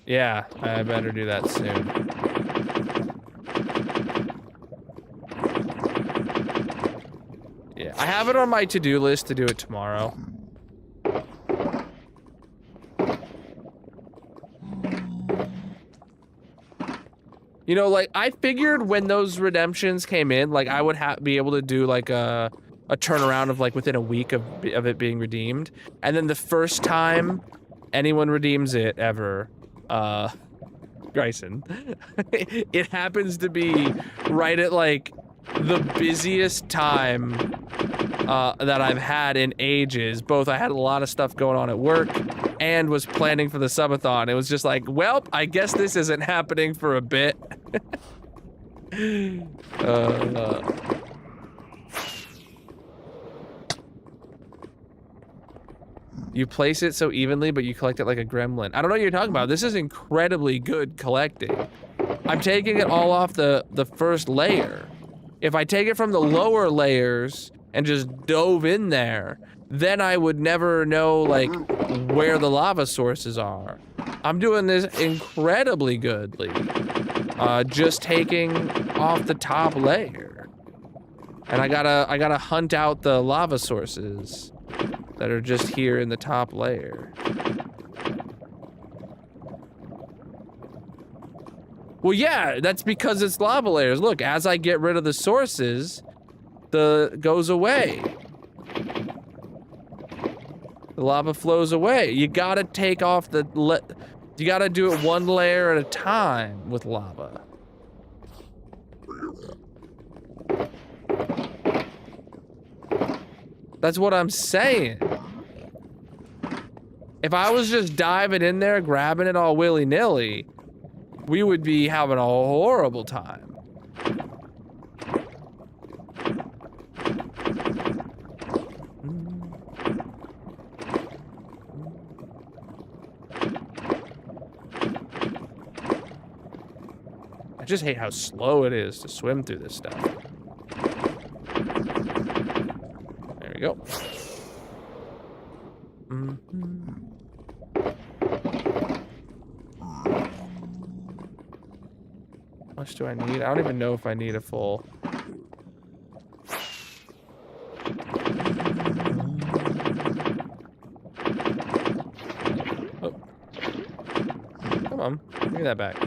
[SPEAKER 1] Yeah, I better do that soon. Yeah, I have it on my to-do list to do it tomorrow. You know, like, I figured when those redemptions came in, like, I would be able to do, like, a turnaround of, like, within a week of it being redeemed. And then the first time anyone redeems it, ever, Grayson, it happens to be right at, like, the busiest time, that I've had in ages. Both I had a lot of stuff going on at work and was planning for the subathon. It was just like, well, I guess this isn't happening for a bit. You place it so evenly, but you collect it like a gremlin. I don't know what you're talking about. This is incredibly good collecting. I'm taking it all off the first layer. If I take it from the lower layers and just dove in there, then I would never know, like, where the lava sources are. I'm doing this incredibly goodly. Just taking off the top layer. And I gotta hunt out the lava sources that are just here in the top layer. Well, yeah, that's because it's lava layers. Look, as I get rid of the sources, goes away. The lava flows away. You gotta take off you gotta do it one layer at a time with lava. That's what I'm saying. If I was just diving in there, grabbing it all willy-nilly, we would be having a horrible time. I just hate how slow it is to swim through this stuff. There we go. How much do I need? I don't even know if I need a full. Oh. Come on, give me that back.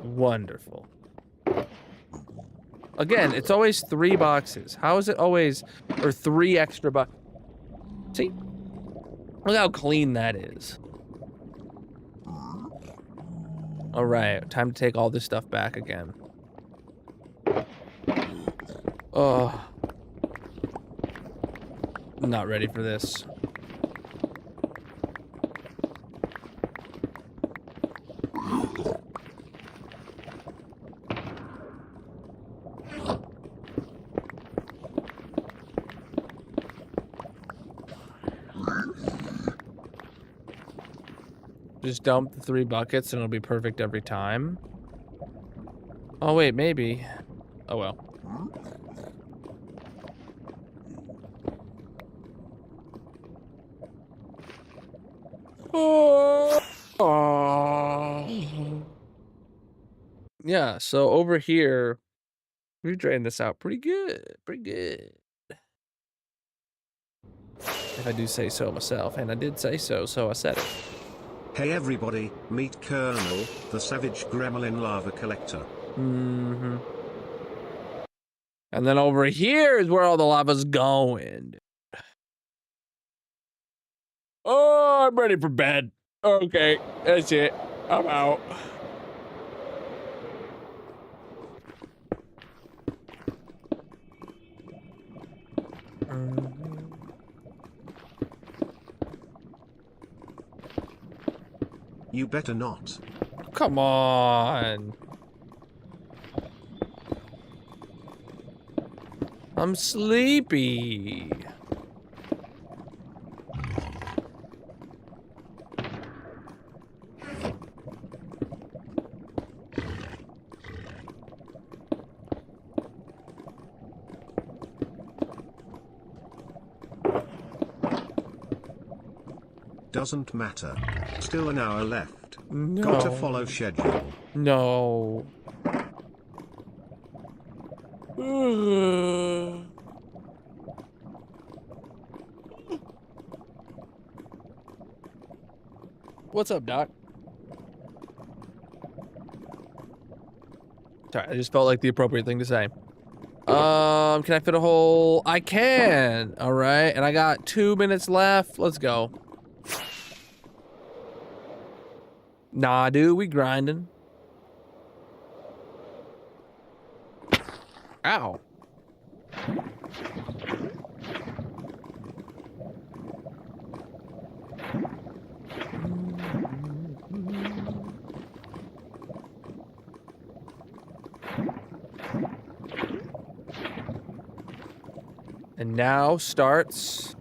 [SPEAKER 1] Wonderful. Again, it's always 3 boxes. How is it always, or 3 extra boxes? See? Look how clean that is. All right, time to take all this stuff back again. Oh. I'm not ready for this. Just dump the 3 buckets and it'll be perfect every time. Oh wait, maybe. Oh well. Oh. Yeah, so over here, we drained this out pretty good. Pretty good. If I do say so myself, and I did say so, so I said it.
[SPEAKER 2] Hey everybody, meet Colonel, the savage gremlin lava collector.
[SPEAKER 1] Mm-hmm. And then over here is where all the lava's going. Oh, I'm ready for bed. Okay, that's it. I'm out.
[SPEAKER 2] You better not.
[SPEAKER 1] Come on. I'm sleepy.
[SPEAKER 2] Doesn't matter. Still an hour left.
[SPEAKER 1] No.
[SPEAKER 2] Got to follow schedule.
[SPEAKER 1] No. What's up, Doc? Sorry, I just felt like the appropriate thing to say. Can I fit a hole? I can. All right, and I got 2 minutes left. Let's go. Nah, dude, we grinding. Ow. And now starts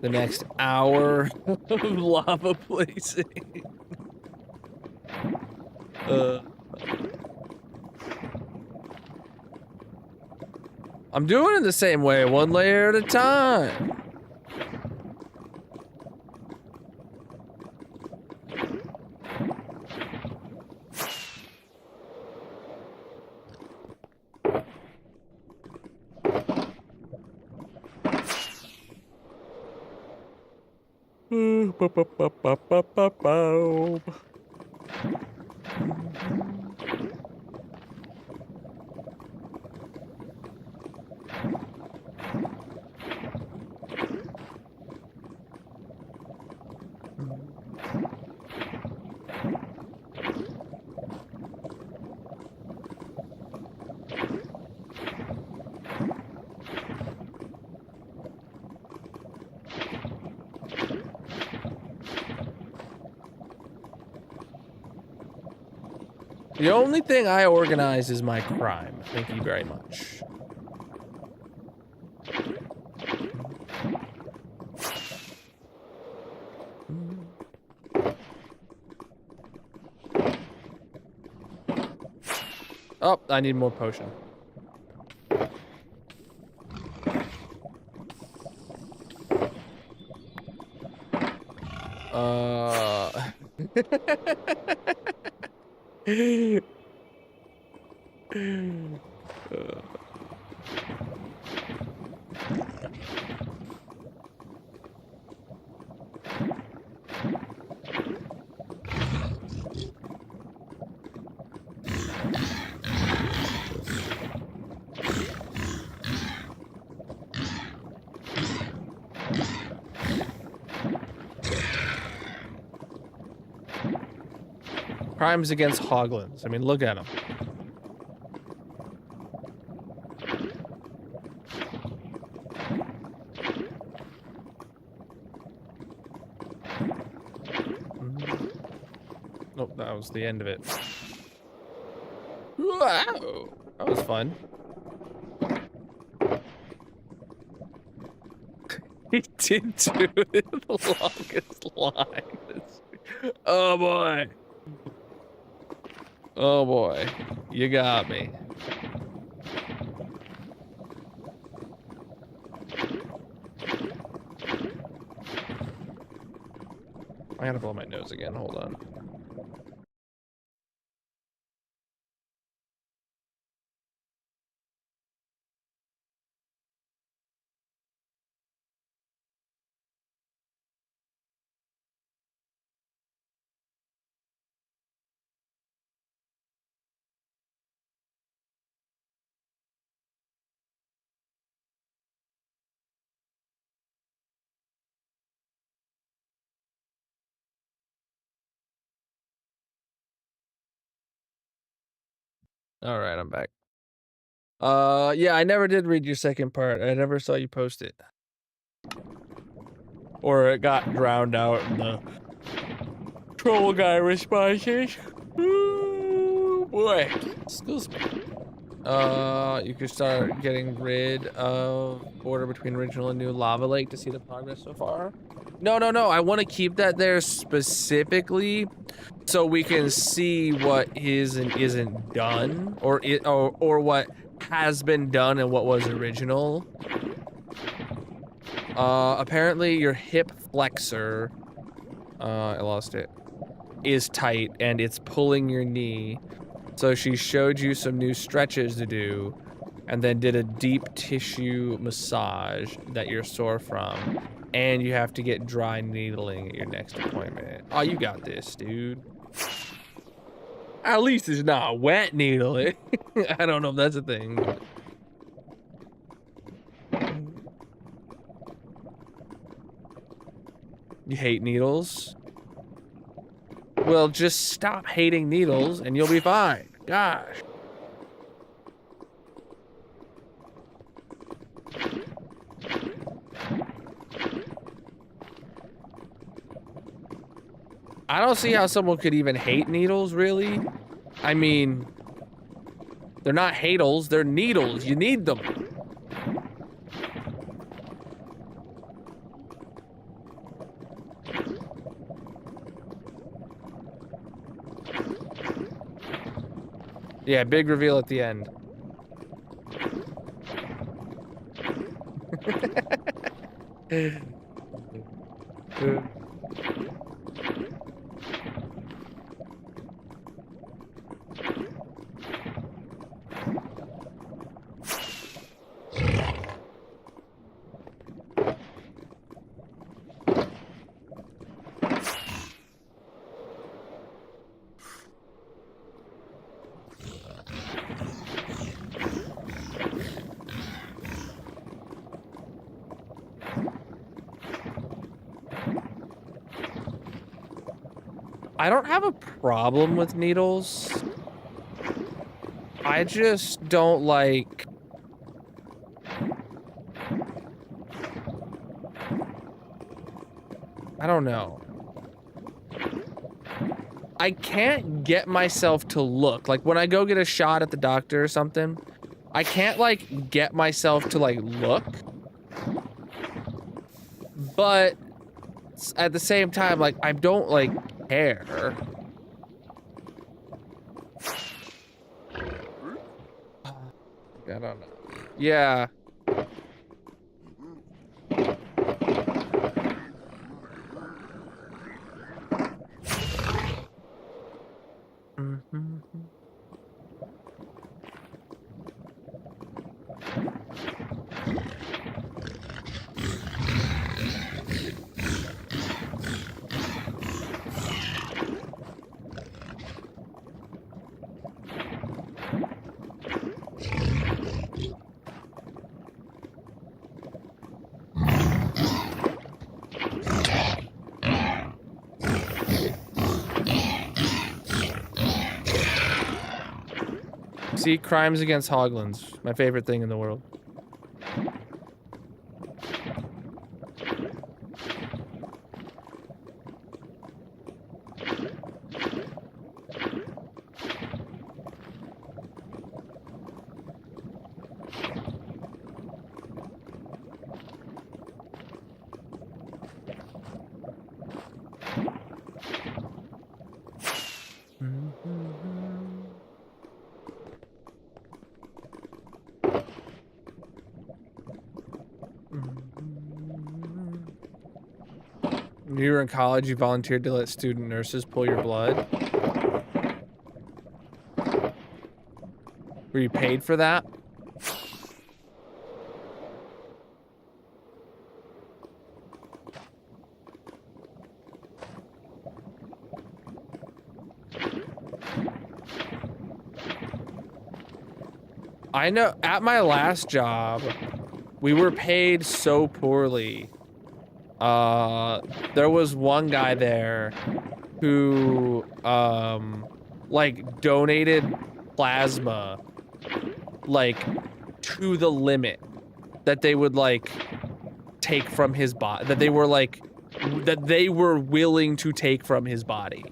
[SPEAKER 1] the next hour of lava placing. I'm doing it the same way, 1 layer at a time. The only thing I organize is my crime. Thank you very much. Oh, I need more potion. Crimes against hoglins. I mean, look at them. Nope, that was the end of it. Wow, that was fun. He did do the longest line. Oh boy. Oh boy. You got me. I gotta blow my nose again. Hold on. All right, I'm back. Yeah, I never did read your second part. I never saw you post it. Or it got drowned out in the troll guy responses. Ooh, boy. Excuse me. You could start getting rid of border between original and new lava lake to see the progress so far. No. I want to keep that there specifically so we can see what is and isn't done, or what has been done and what was original. Apparently your hip flexor, I lost it, is tight and it's pulling your knee. So she showed you some new stretches to do and then did a deep tissue massage that you're sore from. And you have to get dry needling at your next appointment. Oh, you got this, dude. At least it's not wet needling. I don't know if that's a thing. You hate needles? Well, just stop hating needles and you'll be fine. Gosh. I don't see how someone could even hate needles, really. I mean, they're not hatels, they're needles. You need them. Yeah, big reveal at the end. I don't have a problem with needles. I just don't like... I don't know. I can't get myself to look. Like, when I go get a shot at the doctor or something, I can't, like, get myself to, like, look. But at the same time, like, I don't, like, care. I don't know. Yeah. See, crimes against hoglins. My favorite thing in the world. When you were in college, you volunteered to let student nurses pull your blood. Were you paid for that? I know at my last job, we were paid so poorly. There was one guy there who, like donated plasma, like to the limit that they would like take from his body, that they were willing to take from his body.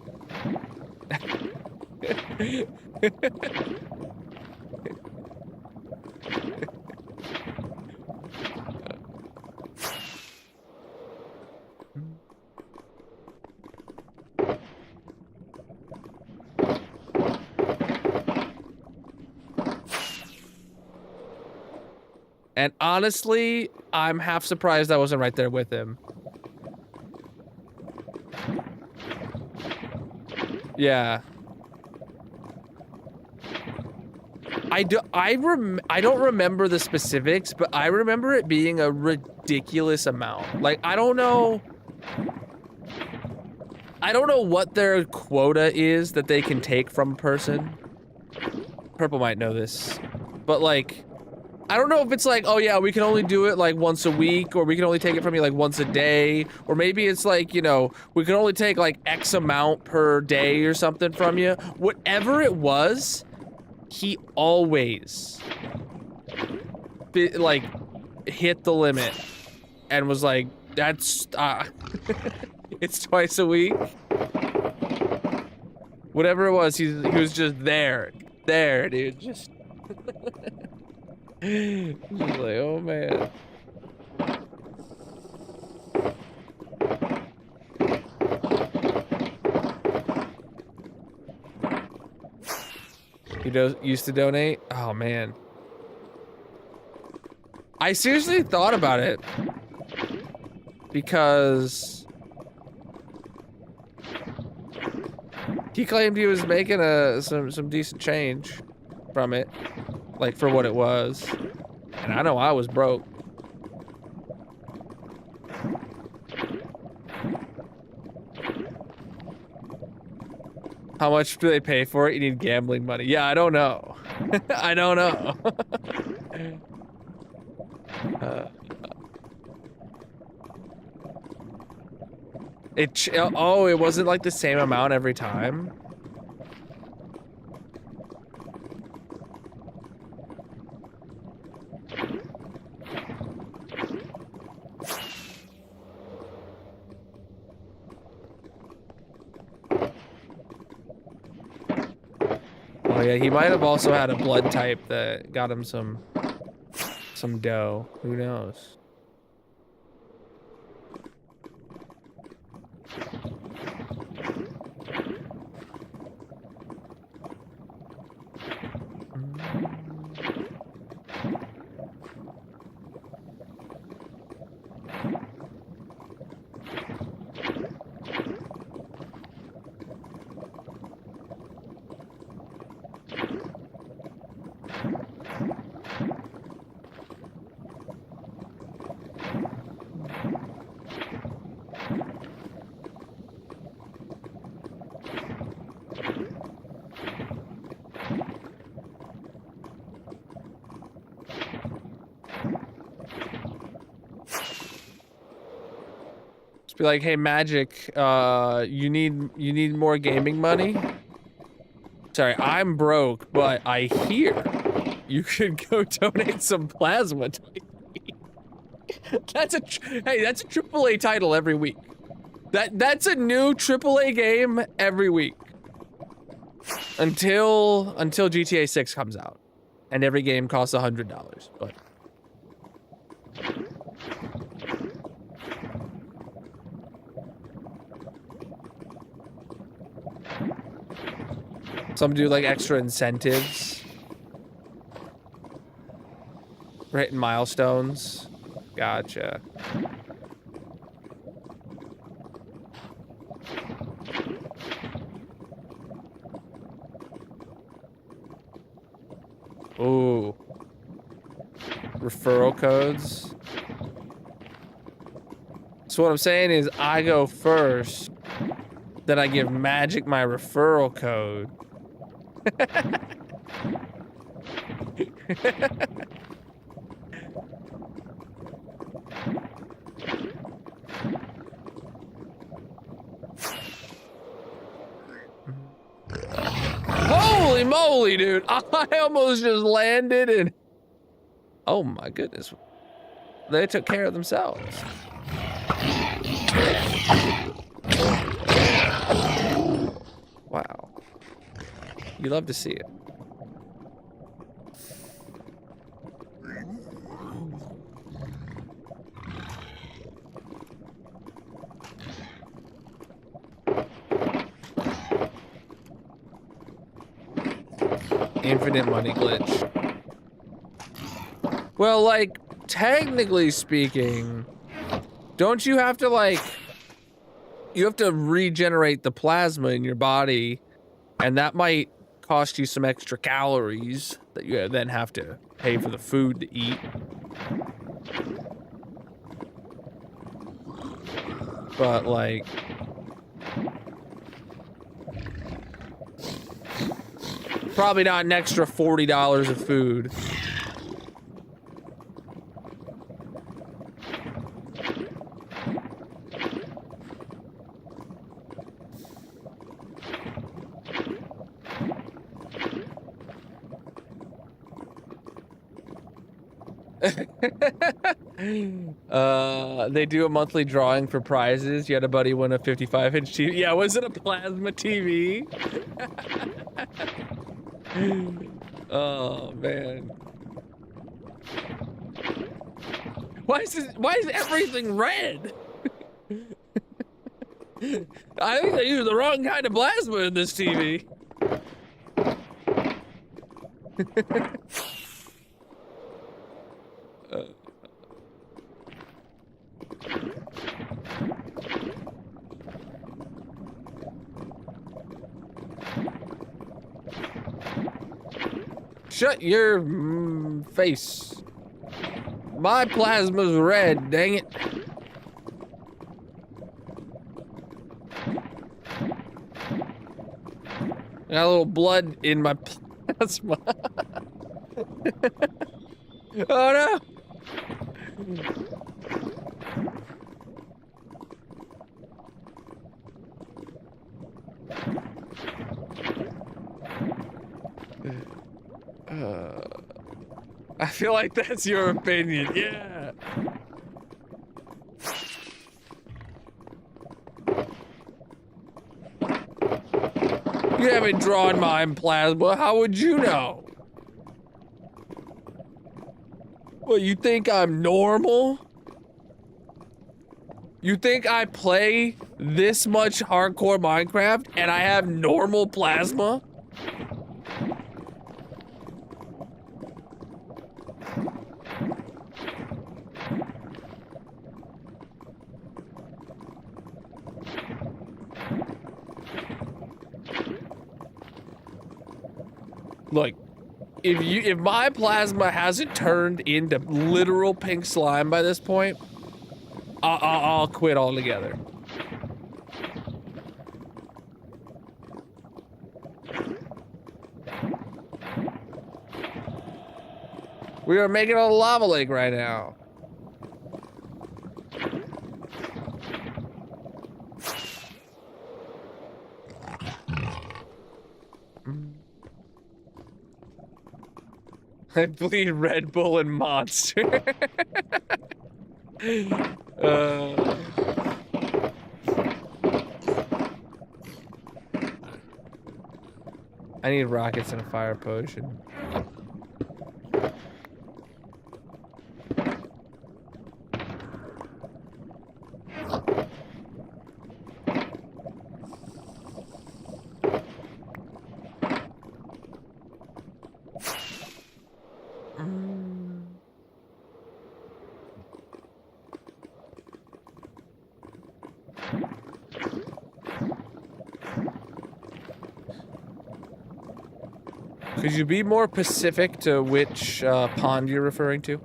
[SPEAKER 1] And honestly, I'm half surprised I wasn't right there with him. Yeah. I don't remember the specifics, but I remember it being a ridiculous amount. Like, I don't know what their quota is that they can take from a person. Purple might know this, but like, I don't know if it's like, oh yeah, we can only do it like once a week, or we can only take it from you like once a day, or maybe it's like, you know, we can only take like X amount per day or something from you. Whatever it was, he always like hit the limit and was like, that's it's twice a week. Whatever it was, he was just there, dude, just. Just like, oh man. You used to donate? Oh man. I seriously thought about it because he claimed he was making some decent change from it. Like, for what it was. And I know I was broke. How much do they pay for it? You need gambling money. Yeah, I don't know. I don't know. It wasn't like the same amount every time. Oh yeah, he might have also had a blood type that got him some dough. Who knows? Be like, hey, Magic, you need more gaming money? Sorry, I'm broke, but I hear you could go donate some plasma to me. That's a hey, that's a AAA title every week. That's a new AAA game every week until GTA 6 comes out, and every game costs $100. But some do like extra incentives for hitting milestones. Gotcha. Ooh. Referral codes. So what I'm saying is I go first, then I give Magic my referral code. Holy moly, dude. I almost just landed and... Oh my goodness. They took care of themselves. Wow. You love to see it. Infinite money glitch. Well, like, technically speaking, don't you have to, like, you have to regenerate the plasma in your body, and that might cost you some extra calories that you then have to pay for the food to eat. But, like, probably not an extra $40 of food. They do a monthly drawing for prizes. You had a buddy win a 55-inch TV. Yeah, was it a plasma TV? Oh man. Why is everything red? I think they used the wrong kind of plasma in this TV. Shut your face. My plasma's red, dang it. Got a little blood in my plasma. Oh no. I feel like that's your opinion, yeah. You haven't drawn my plasma, how would you know? Well, you think I'm normal? You think I play this much hardcore Minecraft and I have normal plasma? Look, if my plasma hasn't turned into literal pink slime by this point, I'll quit altogether. We are making a lava lake right now. I bleed Red Bull and Monster. uh, I need rockets and a fire potion. Could you be more specific to which pond you're referring to?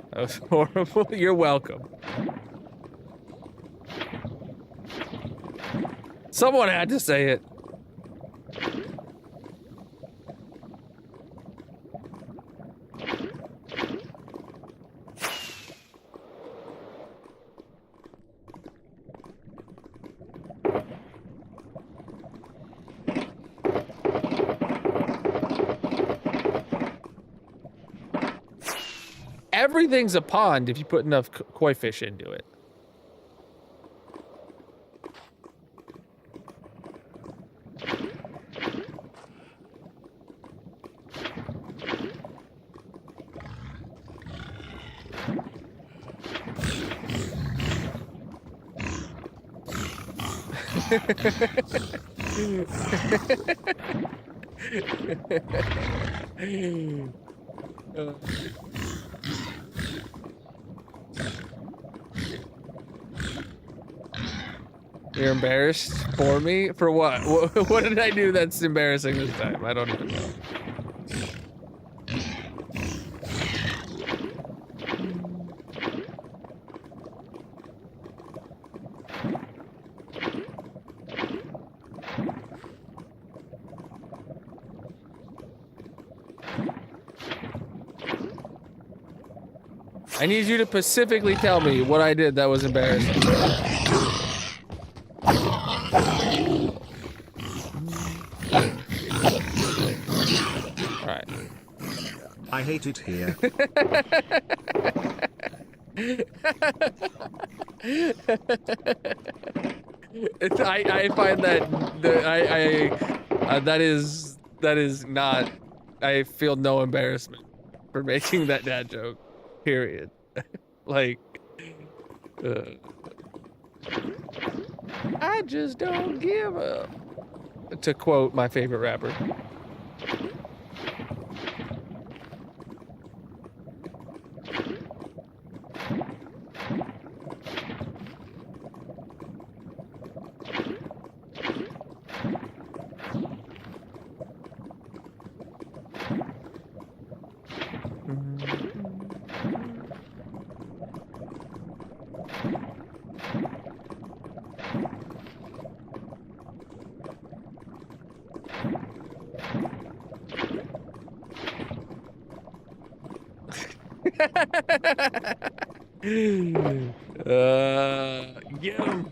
[SPEAKER 1] That was horrible. You're welcome. Someone had to say it. Everything's a pond if you put enough koi fish into it. You're embarrassed for me? For what? What did I do that's embarrassing this time? I don't even know. I need you to specifically tell me what I did that was embarrassing. Alright.
[SPEAKER 2] I hate it here.
[SPEAKER 1] I find that that is not. I feel no embarrassment for making that dad joke. Period. Like, I just don't give up. To quote my favorite rapper. Get him.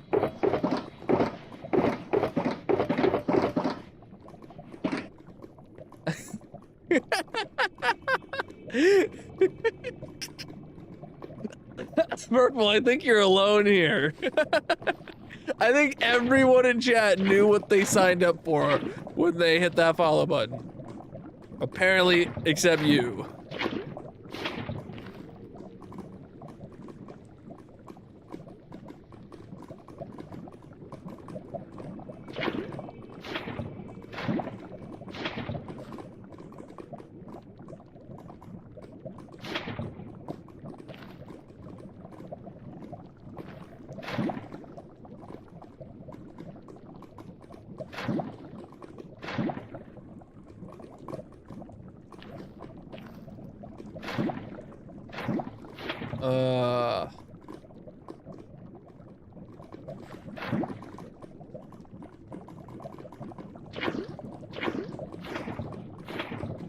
[SPEAKER 1] Purple, I think you're alone here. I think everyone in chat knew what they signed up for when they hit that follow button. Apparently, except you.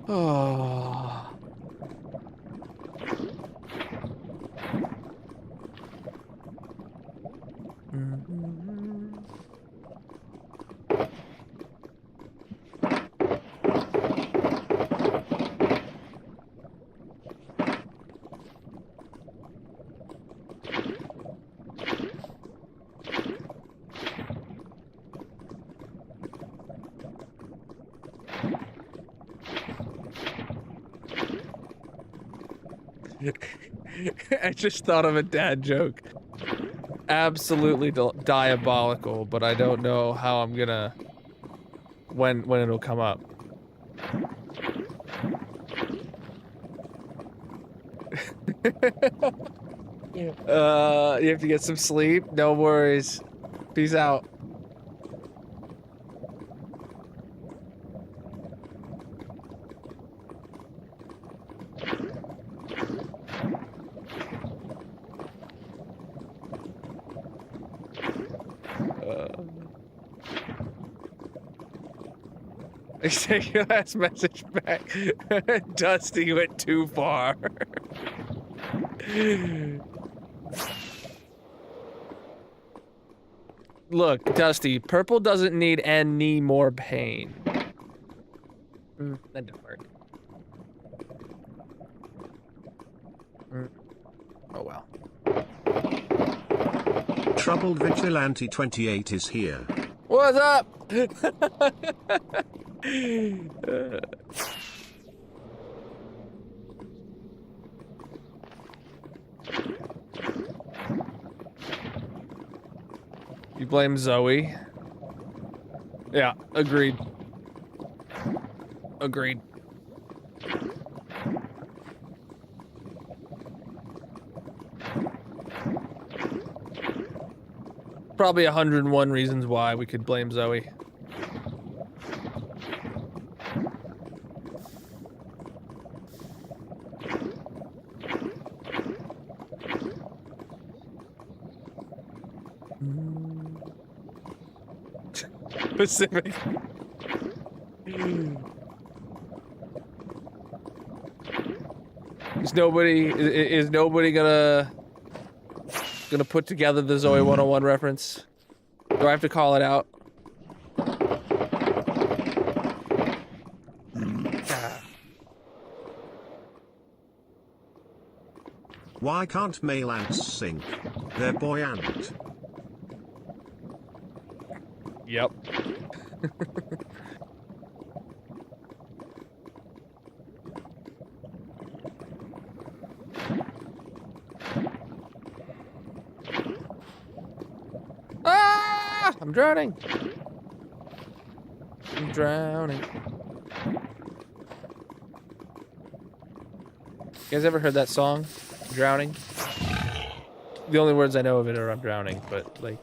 [SPEAKER 1] Oh. Mm-hmm. I just thought of a dad joke. Absolutely diabolical, but I don't know how I'm gonna when it'll come up. You have to get some sleep. No worries. Peace out. I take your last message back. Dusty went too far. Look, Dusty, purple doesn't need any more pain. That didn't work. Oh well.
[SPEAKER 2] Troubled Vigilante 28 is here.
[SPEAKER 1] What's up? You blame Zoe? Yeah, agreed. Agreed. Probably 101 reasons why we could blame Zoe. Pacific. Is nobody gonna put together the Zoe 101 reference? Do I have to call it out?
[SPEAKER 2] Why can't male ants sing? They're buoyant.
[SPEAKER 1] Yep. Ah! I'm drowning. I'm drowning. You guys ever heard that song? Drowning? The only words I know of it are I'm drowning, but like...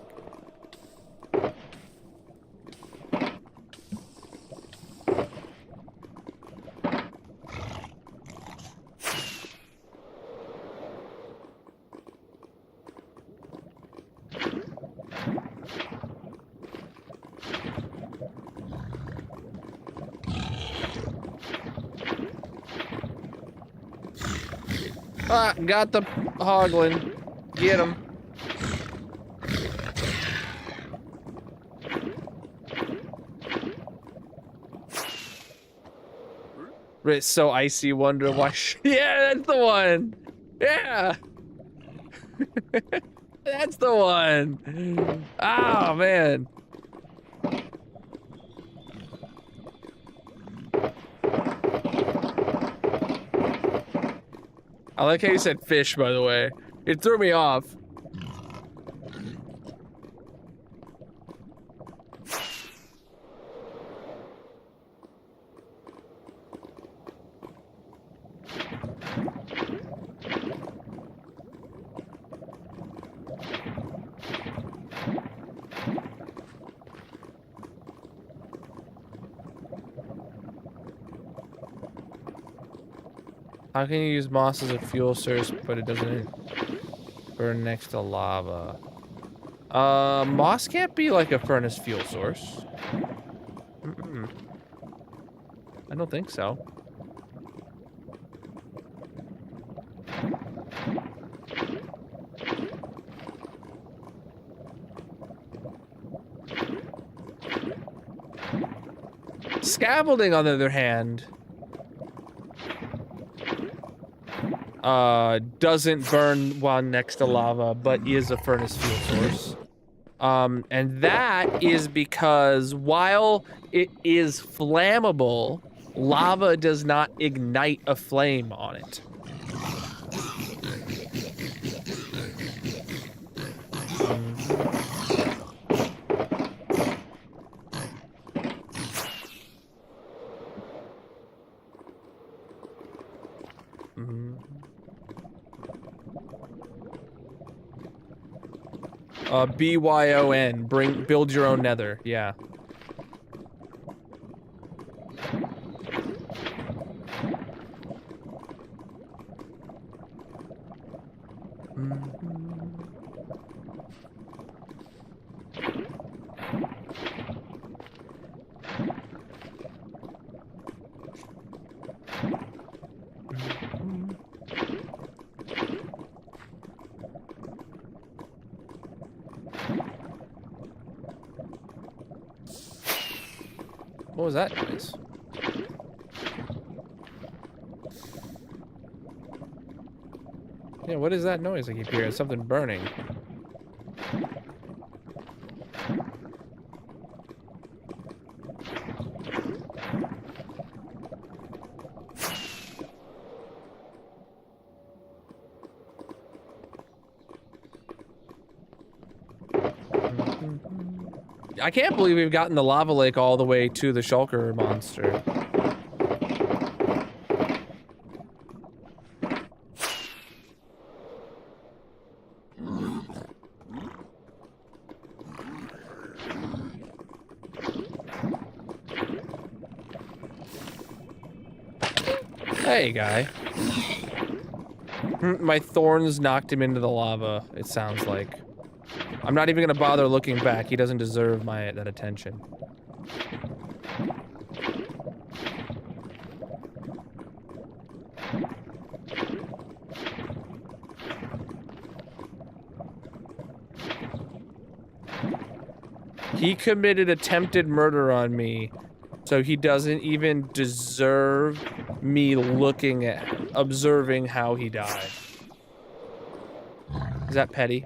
[SPEAKER 1] Ah, got the hoglin. Get him. It's so icy, wonder why. Yeah, that's the one. Yeah. That's the one. Oh, man. I like how you said fish, by the way. It threw me off. How can you use moss as a fuel source, but it doesn't burn next to lava? Moss can't be like a furnace fuel source. Mm-mm. I don't think so. Scaffolding, on the other hand, doesn't burn while next to lava, but is a furnace fuel source. And that is because while it is flammable, lava does not ignite a flame on it. Mm-hmm. BYON, build your own nether, yeah. What was that noise? Yeah, what is that noise I keep hearing? Something burning. I can't believe we've gotten the lava lake all the way to the shulker monster. Hey, guy. My thorns knocked him into the lava, it sounds like. I'm not even gonna bother looking back. He doesn't deserve that attention. He committed attempted murder on me, so he doesn't even deserve me observing how he died. Is that petty?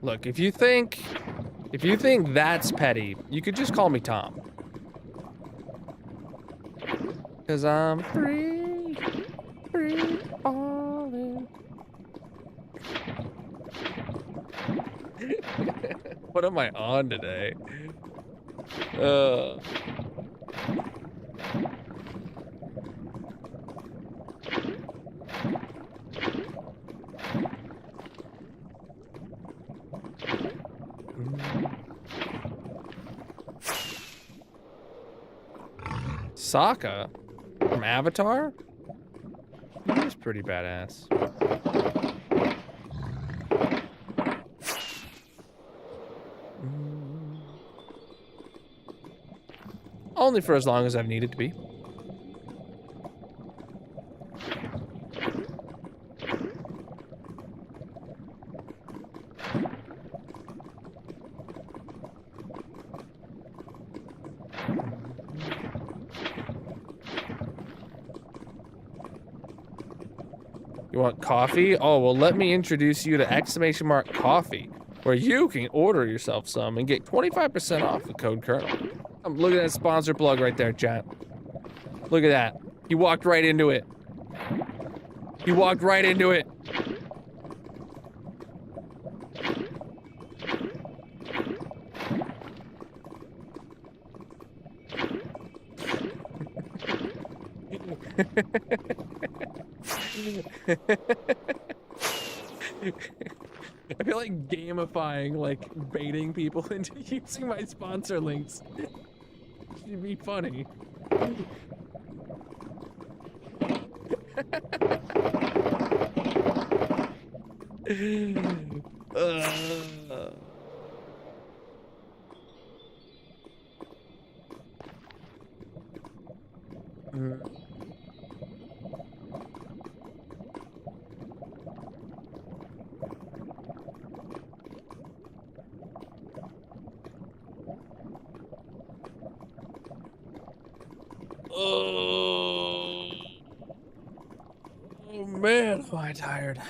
[SPEAKER 1] Look, if you think that's petty, you could just call me Tom. 'Cause I'm free falling. What am I on today? Sokka from Avatar? He's pretty badass. Only for as long as I've needed to be. You want coffee? Oh, well, let me introduce you to ! Coffee, where you can order yourself some and get 25% off with code Colonel. Look at that sponsor plug right there, chat. Look at that. He walked right into it. He walked right into it. I feel like gamifying, like baiting people into using my sponsor links. It'd be funny. Oh man, am I tired.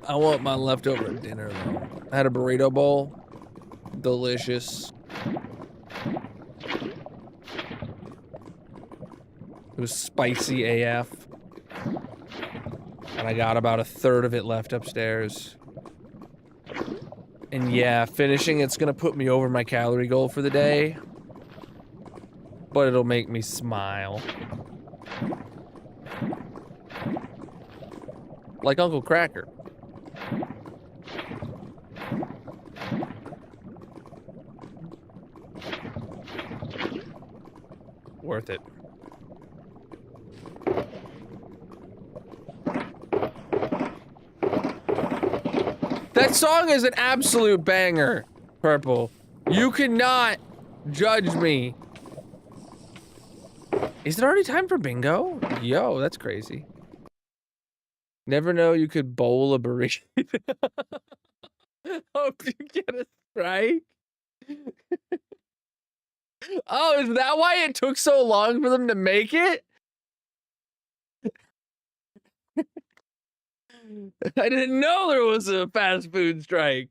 [SPEAKER 1] I want my leftover dinner though. I had a burrito bowl. Delicious. It was spicy AF. And I got about a third of it left upstairs. And yeah, finishing it's gonna put me over my calorie goal for the day. But it'll make me smile. Like Uncle Cracker. Worth it. That song is an absolute banger, Purple. You cannot judge me. Is it already time for bingo? Yo, that's crazy. Never know you could bowl a burrito. Hope you get a strike. Oh, is that why it took so long for them to make it? I didn't know there was a fast food strike.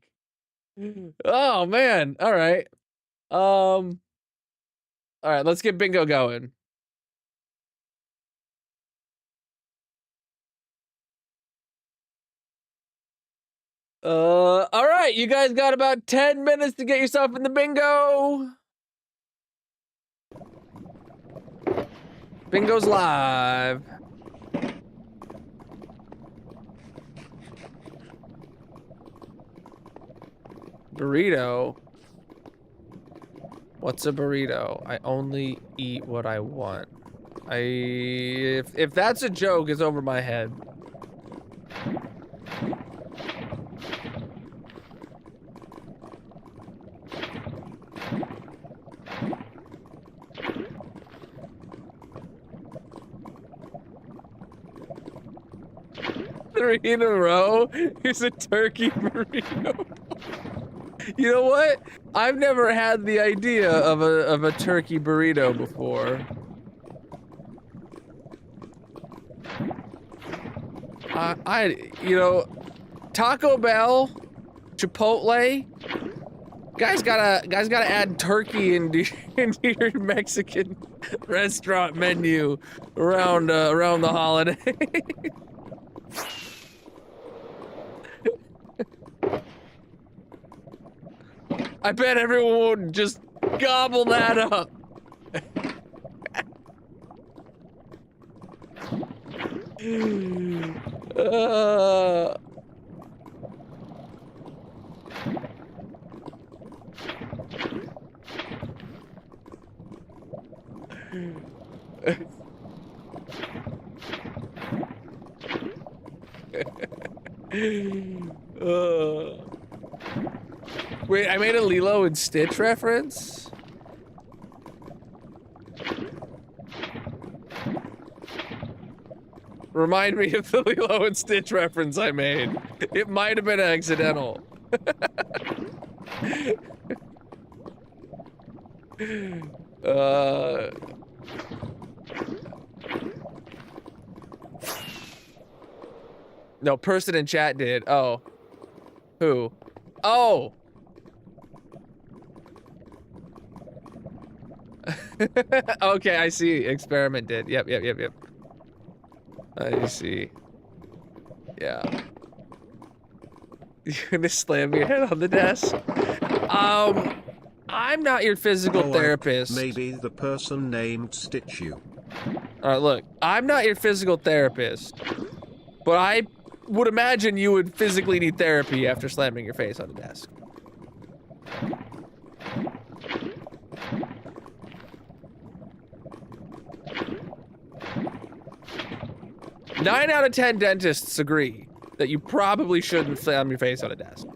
[SPEAKER 1] Oh man. All right. All right, let's get bingo going. All right, you guys got about 10 minutes to get yourself in the bingo. Bingo's live. Burrito. What's a burrito? I only eat what I want. If that's a joke, it's over my head. Three in a row? Here's a turkey burrito. You know what? I've never had the idea of a turkey burrito before. You know, Taco Bell, Chipotle, guys gotta add turkey into your Mexican restaurant menu around the holiday. I bet everyone would just gobble that up. Wait, I made a Lilo and Stitch reference? Remind me of the Lilo and Stitch reference I made. It might have been accidental. No, person in chat did. Oh. Who? Oh! Okay, I see. Experiment did. Yep. I see. Yeah. You're gonna slam your head on the desk? I'm not your physical therapist.
[SPEAKER 2] Maybe the person named Stitch you.
[SPEAKER 1] Alright, look. I'm not your physical therapist. But I would imagine you would physically need therapy after slamming your face on the desk. 9 out of 10 dentists agree that you probably shouldn't slam your face on a desk.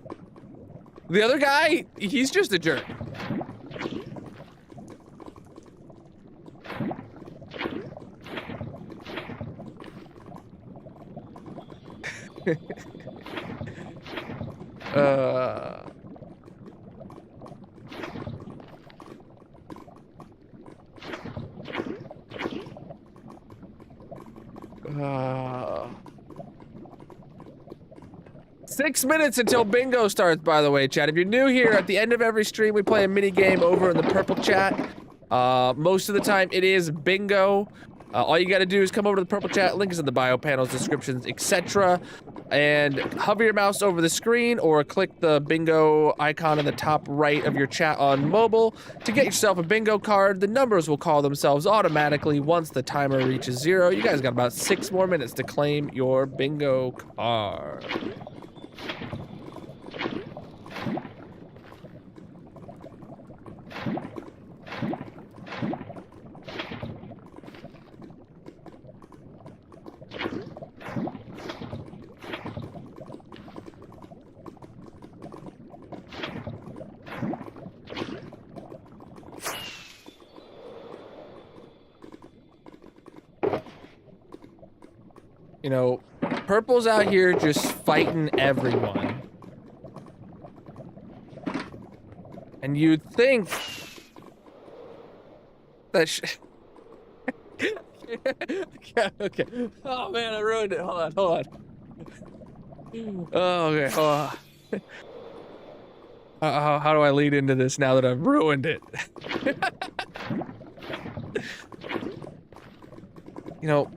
[SPEAKER 1] The other guy, he's just a jerk. Uh, 6 minutes until bingo starts, by the way, chat. If you're new here, at the end of every stream, we play a mini game over in the purple chat. Most of the time, it is bingo. All you gotta do is come over to the purple chat. Link is in the bio panels, descriptions, etc. And hover your mouse over the screen or click the bingo icon in the top right of your chat on mobile to get yourself a bingo card. The numbers will call themselves automatically once the timer reaches 0. You guys got about 6 more minutes to claim your bingo card. You know, Purple's out here just fighting everyone. And you'd think that okay. Oh man, I ruined it. Hold on. Oh, okay, hold on. How do I lead into this now that I've ruined it? You know,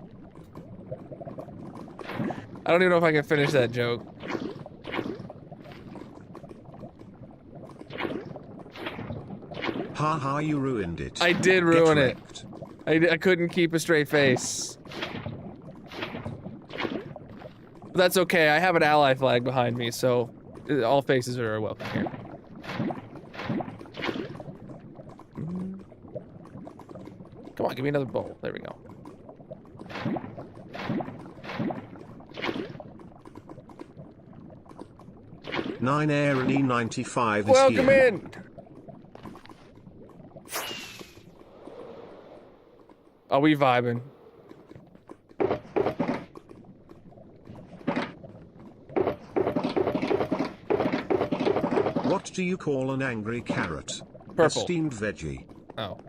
[SPEAKER 1] I don't even know if I can finish that joke.
[SPEAKER 2] Haha, you ruined it.
[SPEAKER 1] I did ruin it. I couldn't keep a straight face. But that's okay, I have an ally flag behind me, so all faces are welcome here. Come on, give me another bowl. There we go.
[SPEAKER 2] Nine Air and E95 is
[SPEAKER 1] Welcome
[SPEAKER 2] here.
[SPEAKER 1] in! Are we vibing?
[SPEAKER 2] What do you call an angry carrot?
[SPEAKER 1] Purple.
[SPEAKER 2] A steamed veggie.
[SPEAKER 1] Oh.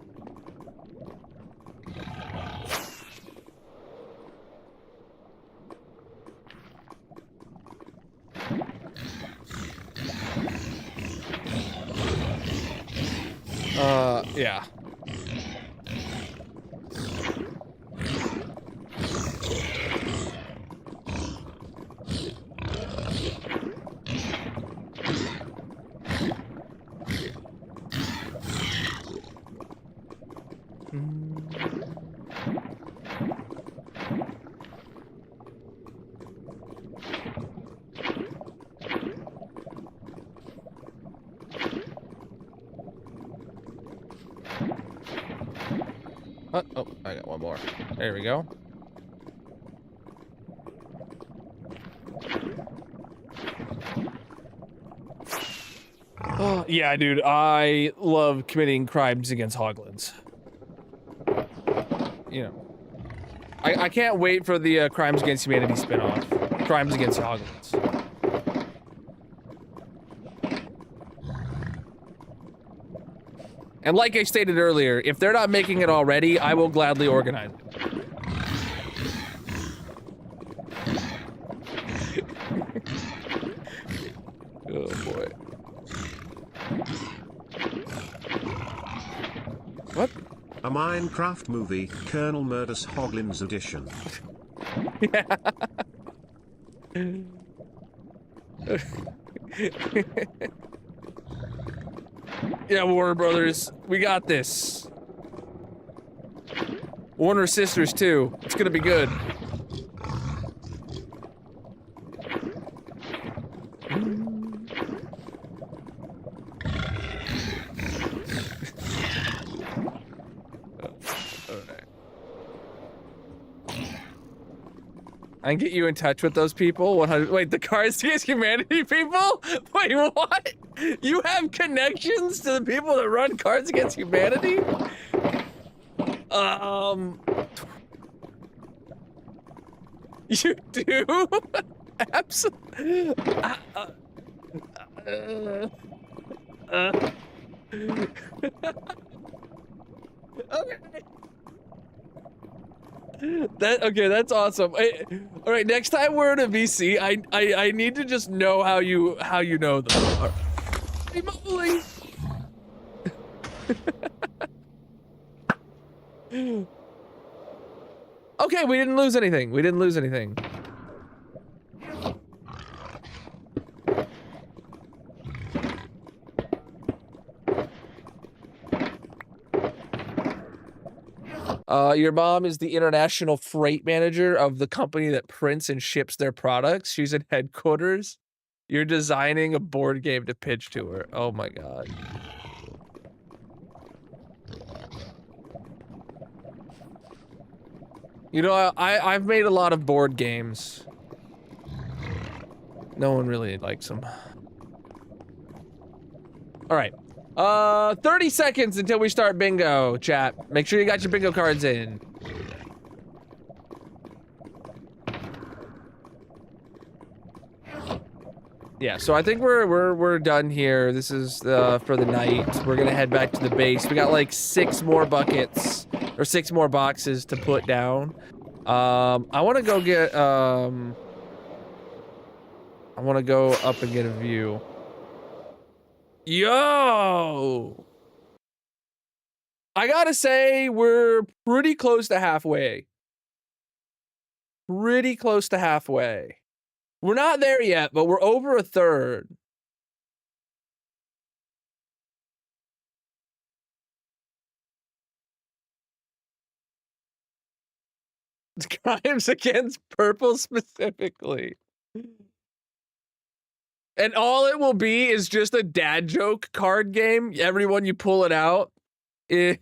[SPEAKER 1] Yeah. Oh, I got one more. There we go. Oh, yeah, dude, I love committing crimes against hoglins. You know, I can't wait for the Crimes Against Humanity spin-off. Crimes Against Hoglins. And like I stated earlier, if they're not making it already, I will gladly organize it. Oh boy. What?
[SPEAKER 2] A Minecraft movie, Colonel Murders Hoglins edition.
[SPEAKER 1] Yeah, Warner Brothers, we got this. Warner Sisters too. It's gonna be good. I can get you in touch with those people. 100. Wait, the Cards Against Humanity people? Wait, what? You have connections to the people that run Cards Against Humanity? You do? Absolutely. Okay. Okay, that's awesome. All right, next time we're in a VC, I need to just know how you know them. All right. Holy moly. Okay, we didn't lose anything. We didn't lose anything. Your mom is the international freight manager of the company that prints and ships their products. She's in headquarters. You're designing a board game to pitch to her. Oh my god. You know, I've made a lot of board games. No one really likes them. All right. 30 seconds until we start bingo, chat. Make sure you got your bingo cards in. Yeah, so I think we're done here. This is for the night. We're gonna head back to the base. We got like 6 more buckets or 6 more boxes to put down. I want to go get I want to go up and get a view. Yo! I gotta say, we're pretty close to halfway. Pretty close to halfway. We're not there yet, but we're over a third. Crimes against purple specifically. And all it will be is just a dad joke card game. Everyone you pull it out. It's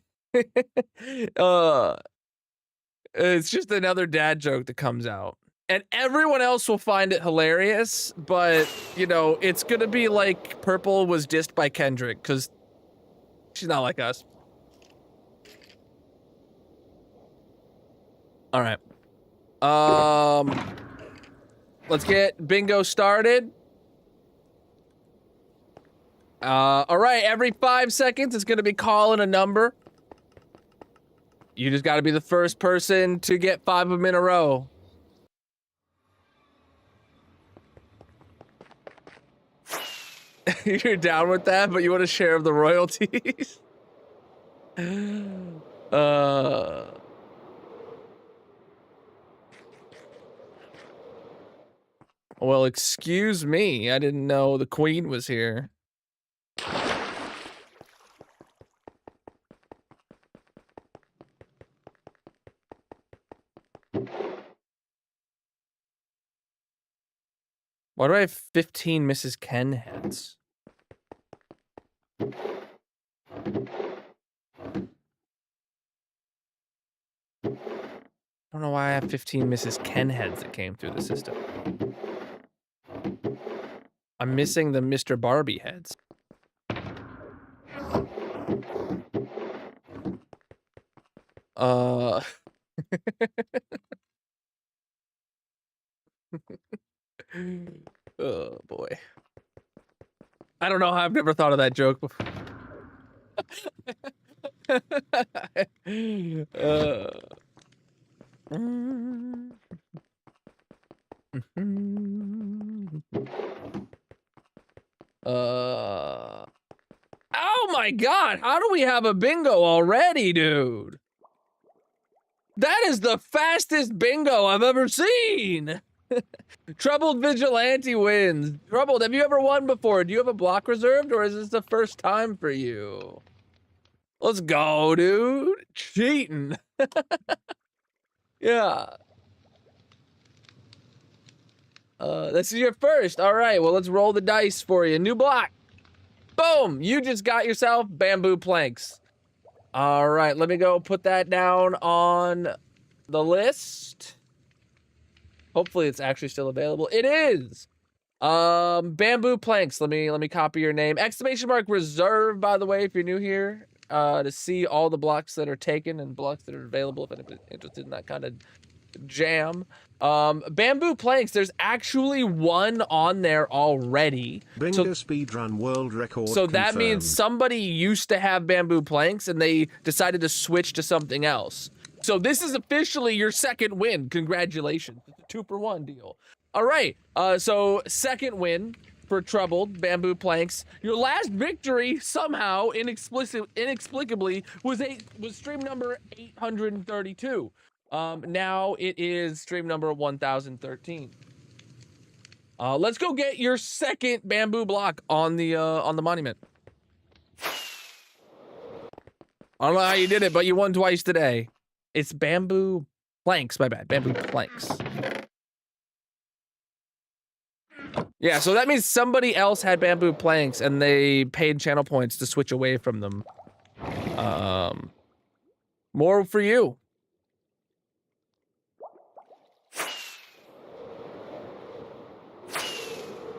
[SPEAKER 1] just another dad joke that comes out. And everyone else will find it hilarious, but, you know, it's gonna be like Purple was dissed by Kendrick, because she's not like us. Alright. Let's get bingo started. Alright, every 5 seconds, it's gonna be calling a number. You just gotta be the first person to get 5 of them in a row. You're down with that, but you want a share of the royalties? Well, excuse me. I didn't know the queen was here. Why do I have 15 Mrs. Ken heads? I don't know why I have 15 Mrs. Ken heads that came through the system. I'm missing the Mr. Barbie heads. Oh boy. I don't know how I've never thought of that joke before. Oh my god, how do we have a bingo already, dude? That is the fastest bingo I've ever seen! Troubled Vigilante wins. Troubled, have you ever won before? Do you have a block reserved, or is this the first time for you? Let's go, dude. Cheating. Yeah. This is your first. All right, well, let's roll the dice for you. New block. Boom! You just got yourself bamboo planks. All right, let me go put that down on the list. Hopefully it's actually still available. It is. Bamboo planks. Let me copy your name. Exclamation mark reserve, by the way, if you're new here, to see all the blocks that are taken and blocks that are available if anybody's interested in that kind of jam. Bamboo planks, there's actually one on there already.
[SPEAKER 2] Bingo speedrun world record
[SPEAKER 1] So that
[SPEAKER 2] confirmed.
[SPEAKER 1] means somebody used to have bamboo planks and they decided to switch to something else. So this is officially your second win. Congratulations. It's a 2-for-1 deal. All right. So second win for Troubled Bamboo Planks. Your last victory somehow inexplicably was stream number 832. Now it is stream number 1013. Let's go get your second bamboo block on the monument. I don't know how you did it, but you won twice today. It's bamboo planks, my bad. Bamboo planks. Yeah, so that means somebody else had bamboo planks and they paid channel points to switch away from them. More for you.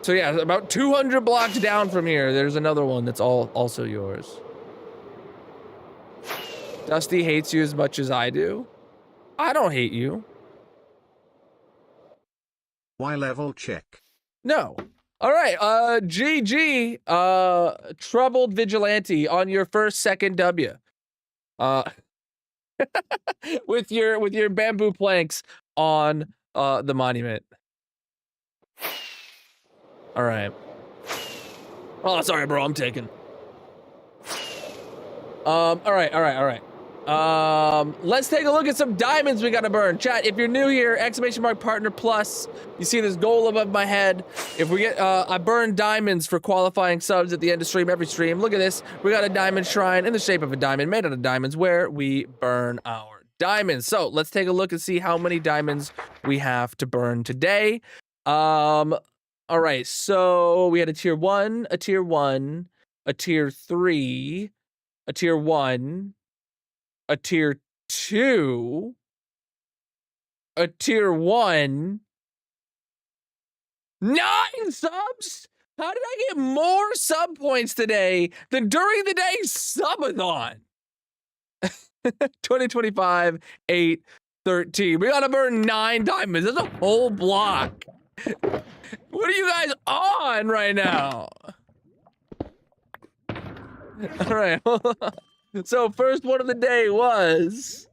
[SPEAKER 1] So yeah, about 200 blocks down from here, there's another one that's also yours. Dusty hates you as much as I do. I don't hate you.
[SPEAKER 2] Y level check.
[SPEAKER 1] No. All right, GG, Troubled Vigilante on your second W. With your bamboo planks on the monument. All right. Oh, sorry, bro. I'm taking. All right. Let's take a look at some diamonds we gotta burn. Chat, if you're new here, exclamation mark partner plus. You see this goal above my head. If we get, I burn diamonds for qualifying subs at the end of stream, every stream. Look at this. We got a diamond shrine in the shape of a diamond made out of diamonds where we burn our diamonds. So let's take a look and see how many diamonds we have to burn today. All right, so we had a tier 1, a tier 1, a tier 3, a tier 1, a tier 2, a tier 1, 9 subs? How did I get more sub points today than during the day subathon? 2025, 8, 13. We gotta burn 9 diamonds. That's a whole block. What are you guys on right now? All right. So first one of the day was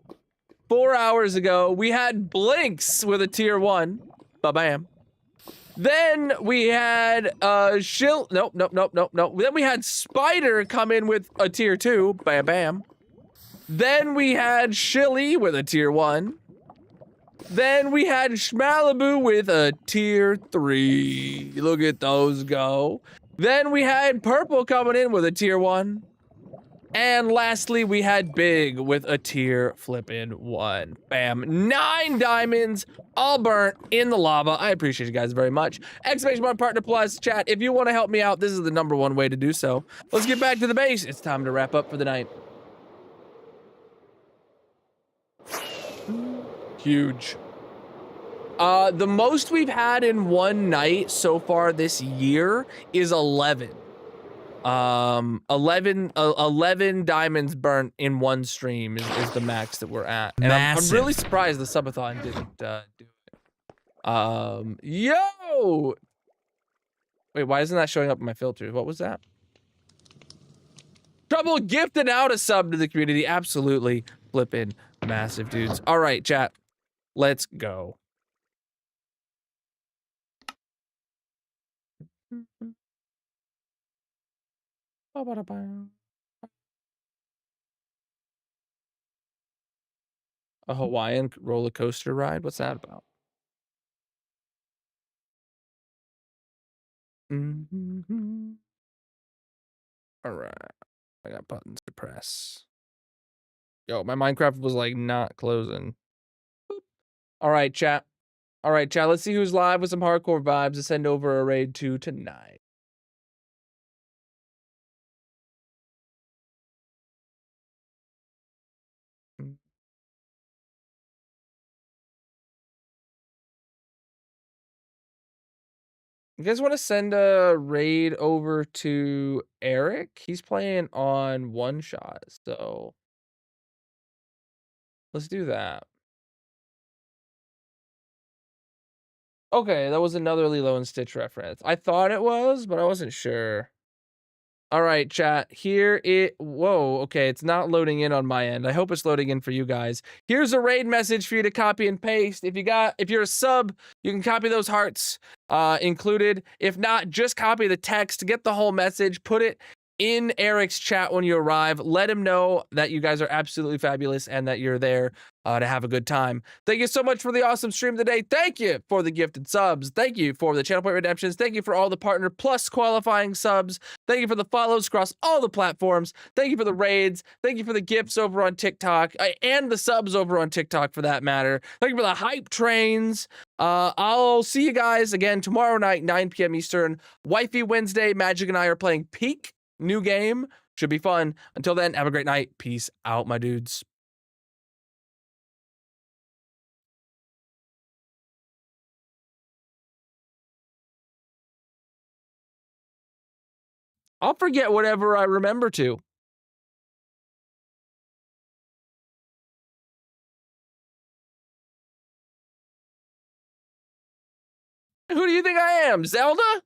[SPEAKER 1] 4 hours ago. We had Blinks with a tier 1. Ba-bam. Then we had Nope. Then we had Spider come in with a tier 2. Bam bam. Then we had Shilly with a tier 1. Then we had Schmalibu with a tier 3. Look at those go. Then we had Purple coming in with a tier 1. And lastly, we had Big with a tier flippin' 1. Bam. 9 diamonds, all burnt in the lava. I appreciate you guys very much. Exclamation mark partner plus. Chat, if you want to help me out, this is the #1 way to do so. Let's get back to the base. It's time to wrap up for the night. Huge. The most we've had in one night so far this year is 11. 11 diamonds burnt in one stream is the max that we're at. And I'm really surprised the subathon didn't do it. Yo! Wait, why isn't that showing up in my filters? What was that? Trouble gifted out a sub to the community. Absolutely flippin' massive, dudes. All right, chat. Let's go. A Hawaiian roller coaster ride? What's that about? All right. I got buttons to press. Yo, my Minecraft was like not closing. Boop. All right, chat. All right, chat. Let's see who's live with some hardcore vibes to send over a raid to tonight. You guys want to send a raid over to Eric? He's playing on one shot, so let's do that. Okay, that was another Lilo and Stitch reference. I thought it was, but I wasn't sure. All right, chat. Here it. Whoa. Okay, it's not loading in on my end. I hope it's loading in for you guys. Here's a raid message for you to copy and paste. If you're a sub, you can copy those hearts included. If not, just copy the text. Get the whole message. Put it in Eric's chat when you arrive. Let him know that you guys are absolutely fabulous and that you're there to have a good time. Thank you so much for the awesome stream today. Thank you for the gifted subs. Thank you for the channel point redemptions. Thank you for all the partner plus qualifying subs. Thank you for the follows across all the platforms. Thank you for the raids. Thank you for the gifts over on TikTok and the subs over on TikTok for that matter. Thank you for the hype trains. I'll see you guys again tomorrow night, 9 p.m. Eastern. Wifey Wednesday, Magic and I are playing Peak. New game. Should be fun. Until then, have a great night. Peace out, my dudes. I'll forget whatever I remember to. Who do you think I am? Zelda?